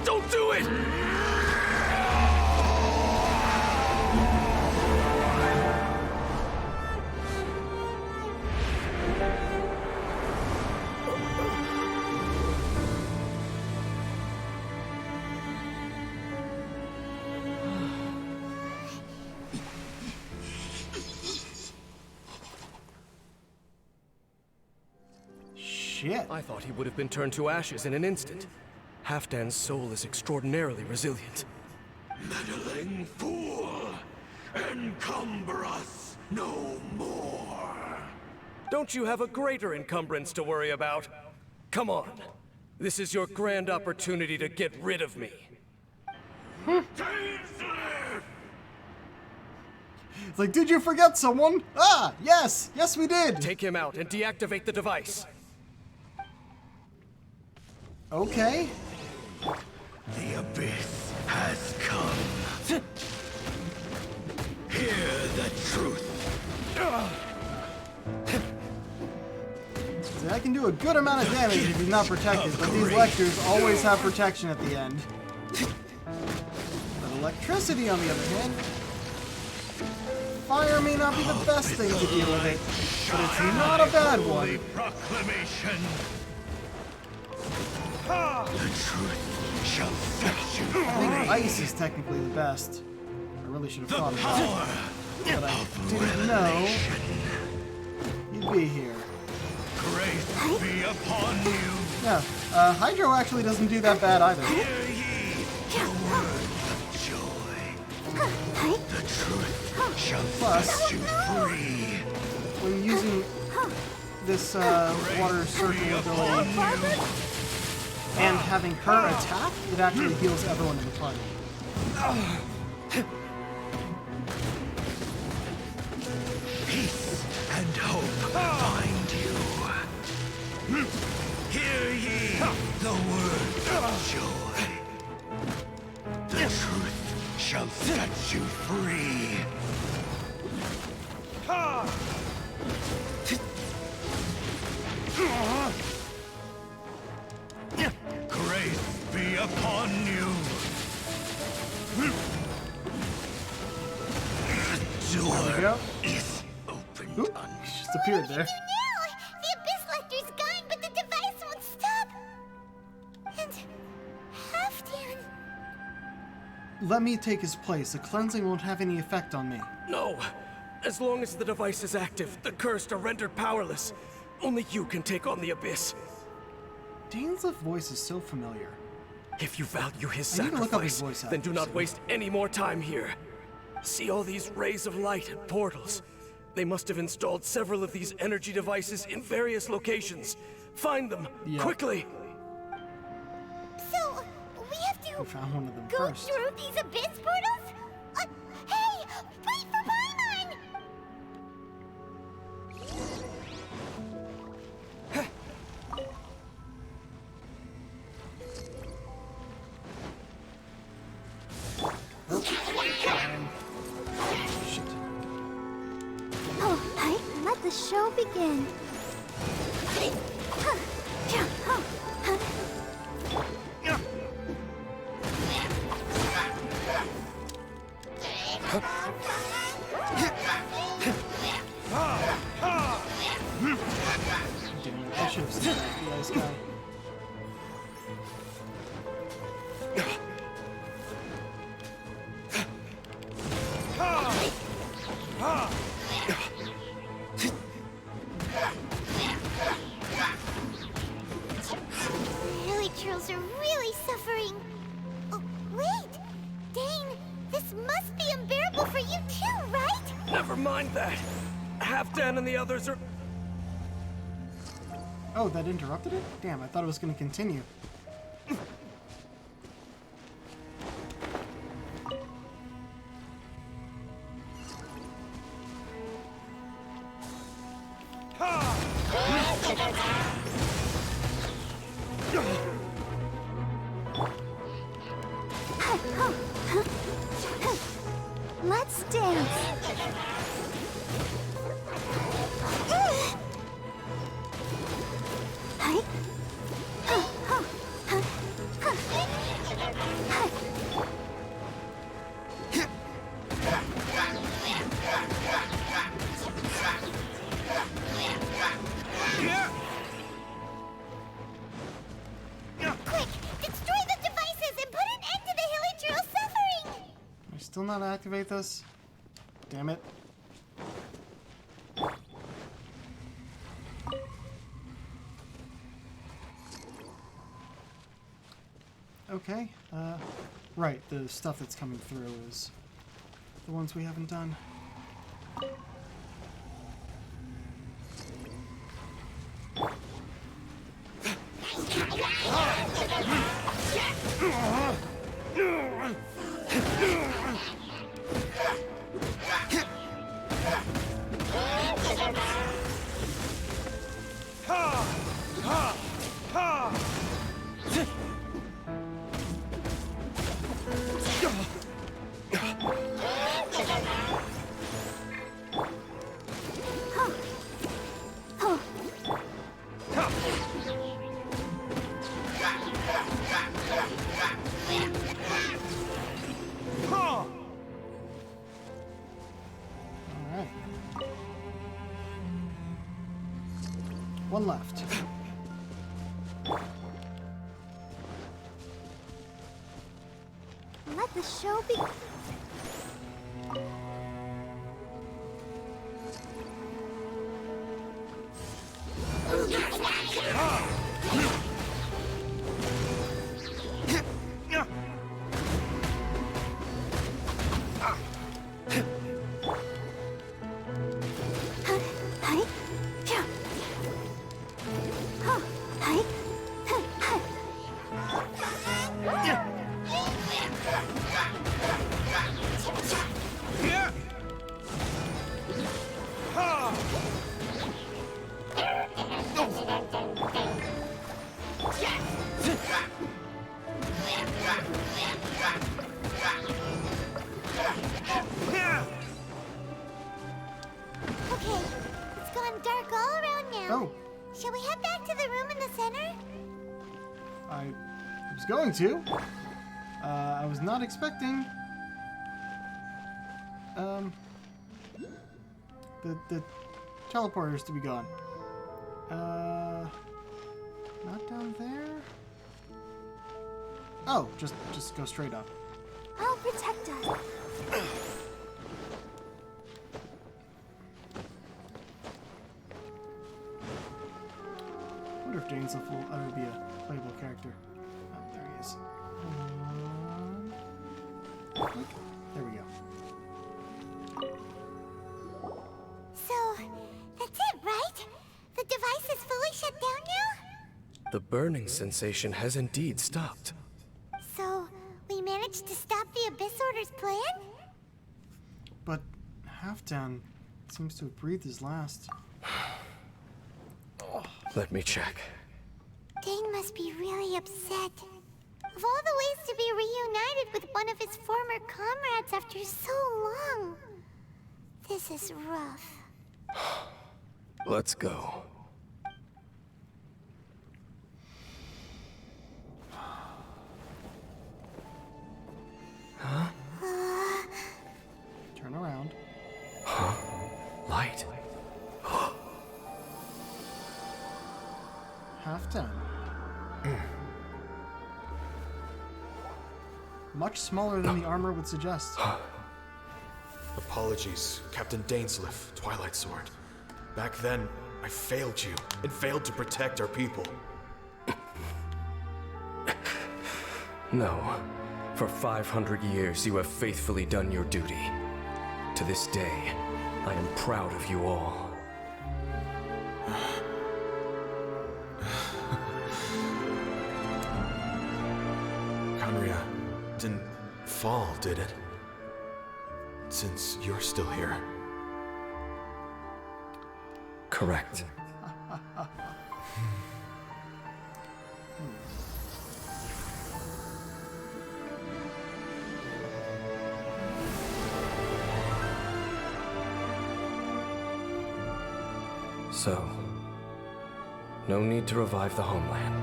Don't do it! Shit. I thought he would have been turned to ashes in an instant. Halfdan's soul is extraordinarily resilient. Meddling fool! Encumber us no more! Don't you have a greater encumbrance to worry about? Come on. This is your grand opportunity to get rid of me. It's like, did you forget someone? Ah, yes! Yes, we did! Take him out and deactivate the device. Okay. The abyss has come. Hear the truth. See, I can do a good amount of damage if he's not protected, but these lectures always have protection at the end. But electricity, on the other hand, fire may not be the best thing to deal with it, but it's not a bad one. Proclamation. The truth shall set you I think free. ice is technically the best. I really should have thought of that. But I didn't know you'd be here. Grace be upon you. Yeah, Hydro actually doesn't do that bad either. Hear ye the word of joy. The truth shall set you free. When using this water circle ability and having her attack, it actually heals everyone in the party. Peace and hope find you. Hear ye the word of joy. The truth shall set you free. Grace be upon you. The door is open. Oop, she just appeared there. The Abyss Lecter's gone, but the device won't stop. And Halfdan. Let me take his place. The cleansing won't have any effect on me. No. As long as the device is active, the cursed are rendered powerless. Only you can take on the Abyss. Dane's voice is so familiar. If you value his I need to look up his sacrifice, voice then do actor, not so- waste any more time here. See all these rays of light and portals? They must have installed several of these energy devices in various locations. Find them, quickly! So, we have to We found one of them go first. through these Abyss portals? Hey! Wait for Paimon! Oh, let the show begin. Damn it, I should have said that, the ice guy. The Hilichurls are really suffering. Oh, wait! Dane, this must be unbearable for you too, right? Never mind that. Halfdan and the others are... Oh, that interrupted it? Damn, I thought it was going to continue. Let's dance. Quick, destroy the devices and put an end to the Hilichurl suffering! Can I still not activate this? Damn it. Okay, right, the stuff that's coming through is the ones we haven't done. Alright. One left. Let the show begin. going to. I was not expecting the teleporters to be gone. Not down there. Oh, just go straight up. I'll protect us. I wonder if Dainsleif will ever be a playable character. Oh, there he is. Click. There we go. So, that's it, right? The device is fully shut down now? The burning sensation has indeed stopped. So, we managed to stop the Abyss Order's plan? But Halfdan seems to have breathed his last. Let me check. Dane must be really upset. Of all the ways to be reunited with one of his former comrades after so long, this is rough. Let's go. Huh? Turn around. Huh? Light. Halfdan. Much smaller than the armor would suggest. Apologies, Captain Dainsleif, Twilight Sword. Back then, I failed you, and failed to protect our people. No. For 500 years, you have faithfully done your duty. To this day, I am proud of you all. Conria didn't fall, did it? Since you're still here. Correct. So, no need to revive the homeland.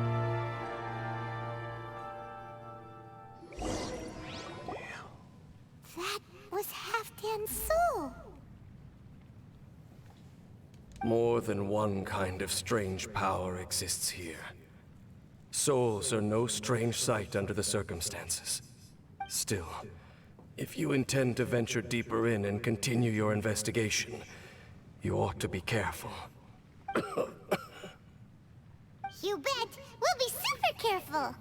That was Halfdan's soul. More than one kind of strange power exists here. Souls are no strange sight under the circumstances. Still, if you intend to venture deeper in and continue your investigation, you ought to be careful. You bet. We'll be super careful.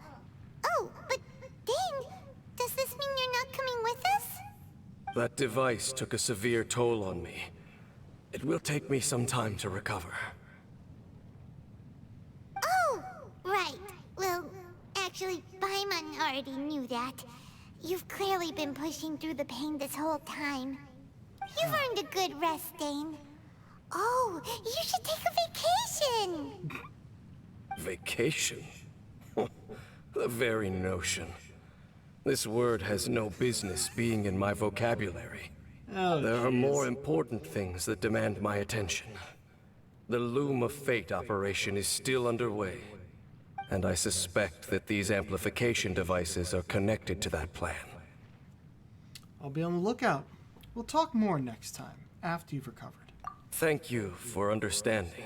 Oh, but Dane, does this mean you're not coming with us? That device took a severe toll on me. It will take me some time to recover. Oh, right. Well, actually, Paimon already knew that. You've clearly been pushing through the pain this whole time. You've earned a good rest, Dane. Oh, you should take a vacation! Vacation? The very notion. This word has no business being in my vocabulary. Oh, there are more important things that demand my attention. The Loom of Fate operation is still underway, and I suspect that these amplification devices are connected to that plan. I'll be on the lookout. We'll talk more next time, after you've recovered. Thank you for understanding.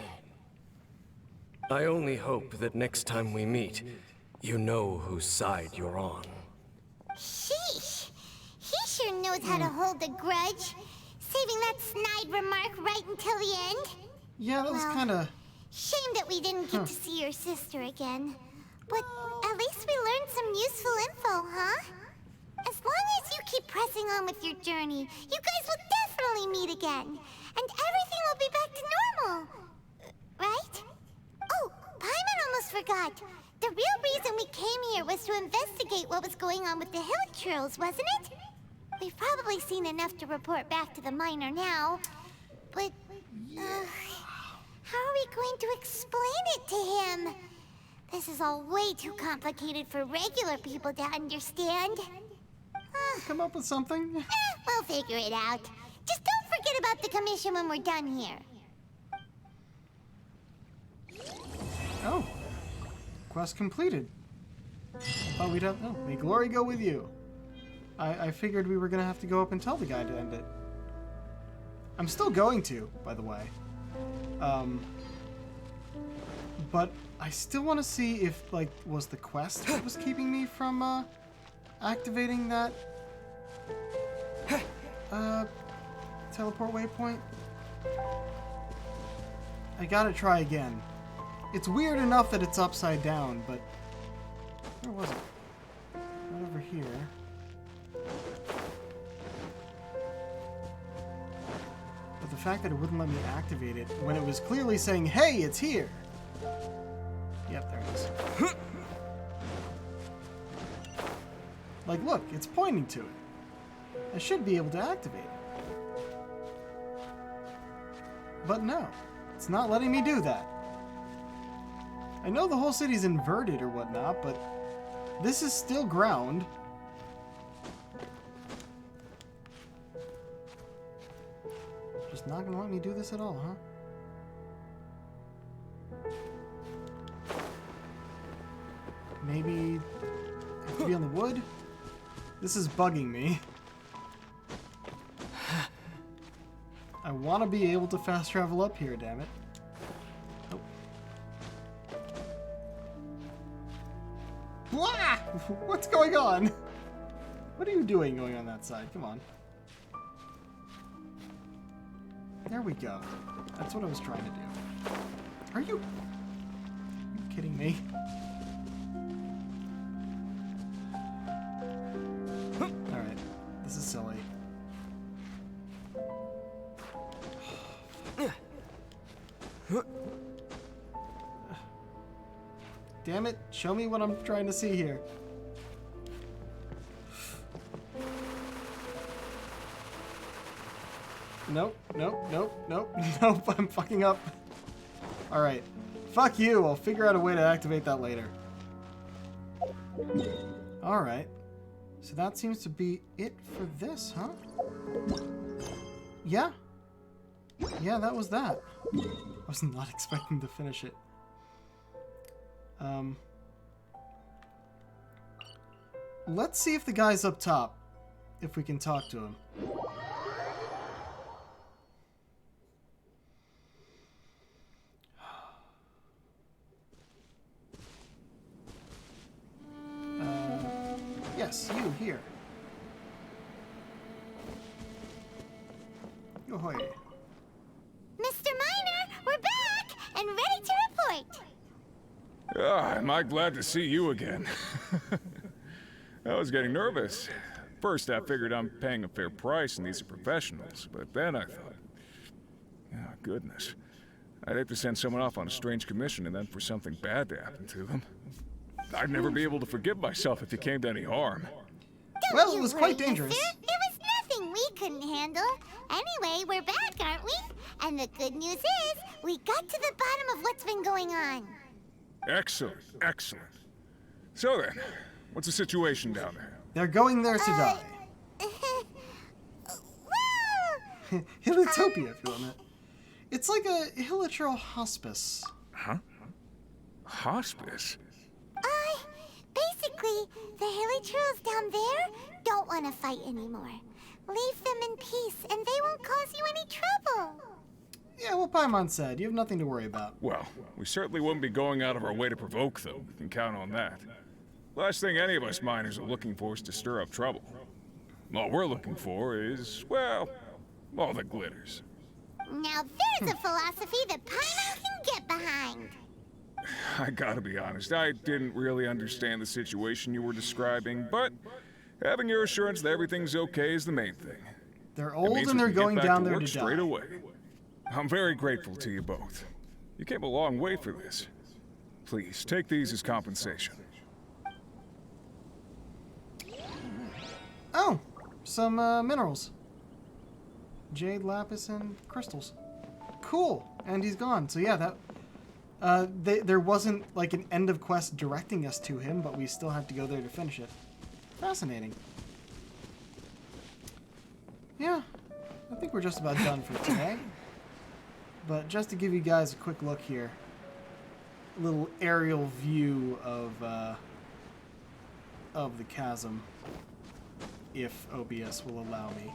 I only hope that next time we meet, you know whose side you're on. Sheesh. He sure knows how to hold a grudge. Saving that snide remark right until the end. Yeah, that was kinda... Shame that we didn't get to see your sister again. But at least we learned some useful info, huh? As long as you keep pressing on with your journey, you guys will definitely meet again. And everything will be back to normal. Right? Oh, Paimon almost forgot. The real reason we came here was to investigate what was going on with the hill trills, wasn't it? We've probably seen enough to report back to the miner now. But, how are we going to explain it to him? This is all way too complicated for regular people to understand. Come up with something? We'll figure it out. Just don't forget about the commission when we're done here. Oh. Quest completed. Oh, we don't know. May glory go with you. I figured we were going to have to go up and tell the guy to end it. I'm still going to, by the way. But I still want to see if, like, was the quest that was keeping me from, activating that, teleport waypoint? I gotta try again. It's weird enough that it's upside down, but... Where was it? Not over here. But the fact that it wouldn't let me activate it when it was clearly saying, hey, it's here! Yep, there it is. Like, look, it's pointing to it. I should be able to activate it. But no, it's not letting me do that. I know the whole city's inverted or whatnot, but this is still ground. Just not gonna let me do this at all, huh? Maybe I have to be on the wood? This is bugging me. I want to be able to fast travel up here, damn it. Nope. Blah! What's going on? What are you doing going on that side? Come on. There we go. That's what I was trying to do. Are you kidding me? Alright. This is silly. Damn it, show me what I'm trying to see here. Nope, nope, nope, nope, nope, I'm fucking up. Alright. Fuck you, I'll figure out a way to activate that later. Alright. So that seems to be it for this, huh? Yeah. Yeah, that was that. I was not expecting to finish it. Let's see if the guy's up top, if we can talk to him. Yes, you here. Yo-hoy. Mr. Miner, we're back and ready to report. Am I glad to see you again. I was getting nervous. First, I figured I'm paying a fair price and these are professionals, but then I thought, oh, goodness. I'd hate to send someone off on a strange commission and then for something bad to happen to them. I'd never be able to forgive myself if it came to any harm. Well, it was quite dangerous. Mister. There was nothing we couldn't handle. Anyway, we're back, aren't we? And the good news is, we got to the bottom of what's been going on. Excellent, excellent. So then, what's the situation down there? They're going there to die. Hilitopia, if you want it. It's like a Hilitral hospice. Huh? Hospice? Basically, the Hilitrals down there don't want to fight anymore. Leave them in peace, and they won't cause you any trouble. Yeah, well, Paimon said, you have nothing to worry about. Well, we certainly wouldn't be going out of our way to provoke them. You can count on that. Last thing any of us miners are looking for is to stir up trouble. All we're looking for is, well, all the glitters. Now there's a philosophy that Paimon can get behind. I gotta be honest, I didn't really understand the situation you were describing, but having your assurance that everything's okay is the main thing. They're old and they're going down there to die. Straight away. I'm very grateful to you both. You came a long way for this. Please, take these as compensation. Oh, some minerals. Jade, lapis, and crystals. Cool, and he's gone. So yeah, that... there wasn't like an end of quest directing us to him, but we still had to go there to finish it. Fascinating. Yeah, I think we're just about done for today. But just to give you guys a quick look here, a little aerial view of of the chasm, if OBS will allow me.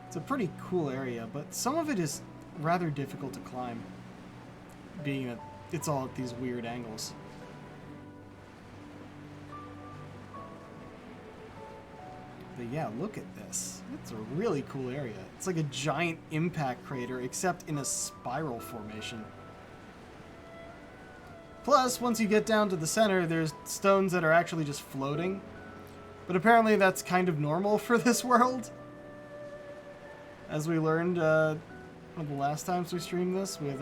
It's a pretty cool area, but some of it is rather difficult to climb, being that it's all at these weird angles. But yeah, look at this. It's a really cool area. It's like a giant impact crater, except in a spiral formation. Plus, once you get down to the center, there's stones that are actually just floating. But apparently that's kind of normal for this world. As we learned one of the last times we streamed this with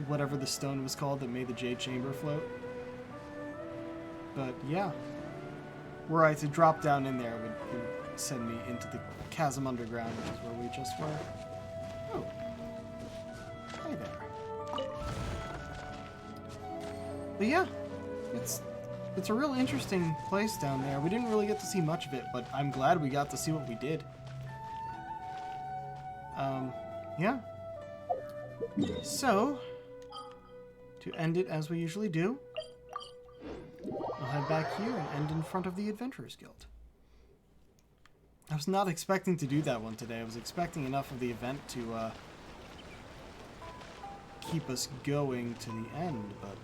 whatever the stone was called that made the Jade Chamber float. But yeah, were I to drop down in there, it would send me into the chasm underground, which is where we just were. Oh, hi there. But yeah, it's a real interesting place down there. We didn't really get to see much of it, but I'm glad we got to see what we did. Yeah. So, to end it as we usually do, I'll head back here and end in front of the Adventurers Guild. I was not expecting to do that one today. I was expecting enough of the event to keep us going to the end, but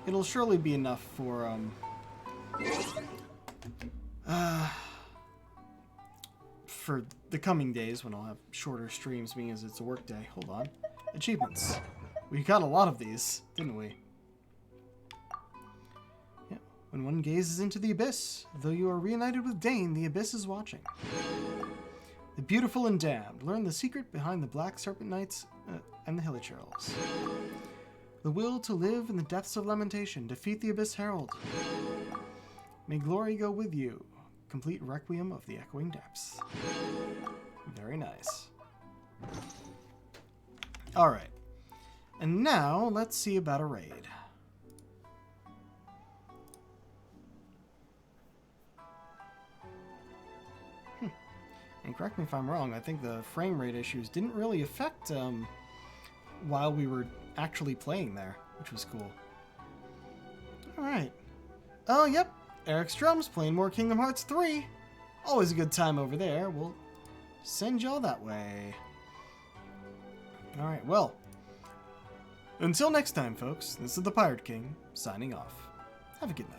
it'll surely be enough for the coming days when I'll have shorter streams, being as it's a work day. Hold on. Achievements. We got a lot of these, didn't we? Yeah. When one gazes into the abyss, though you are reunited with Dane, the abyss is watching. The beautiful and damned. Learn the secret behind the Black Serpent Knights and the Hilichurls. The will to live in the depths of lamentation. Defeat the Abyss Herald. May glory go with you. Complete Requiem of the Echoing Depths. Very nice. Alright. And now, let's see about a raid. And correct me if I'm wrong, I think the frame rate issues didn't really affect while we were actually playing there, which was cool. Alright. Oh, yep. Eric's Drums playing more Kingdom Hearts 3. Always a good time over there. We'll send y'all that way. Alright, well. Until next time, folks, this is the Pirate King, signing off. Have a good night.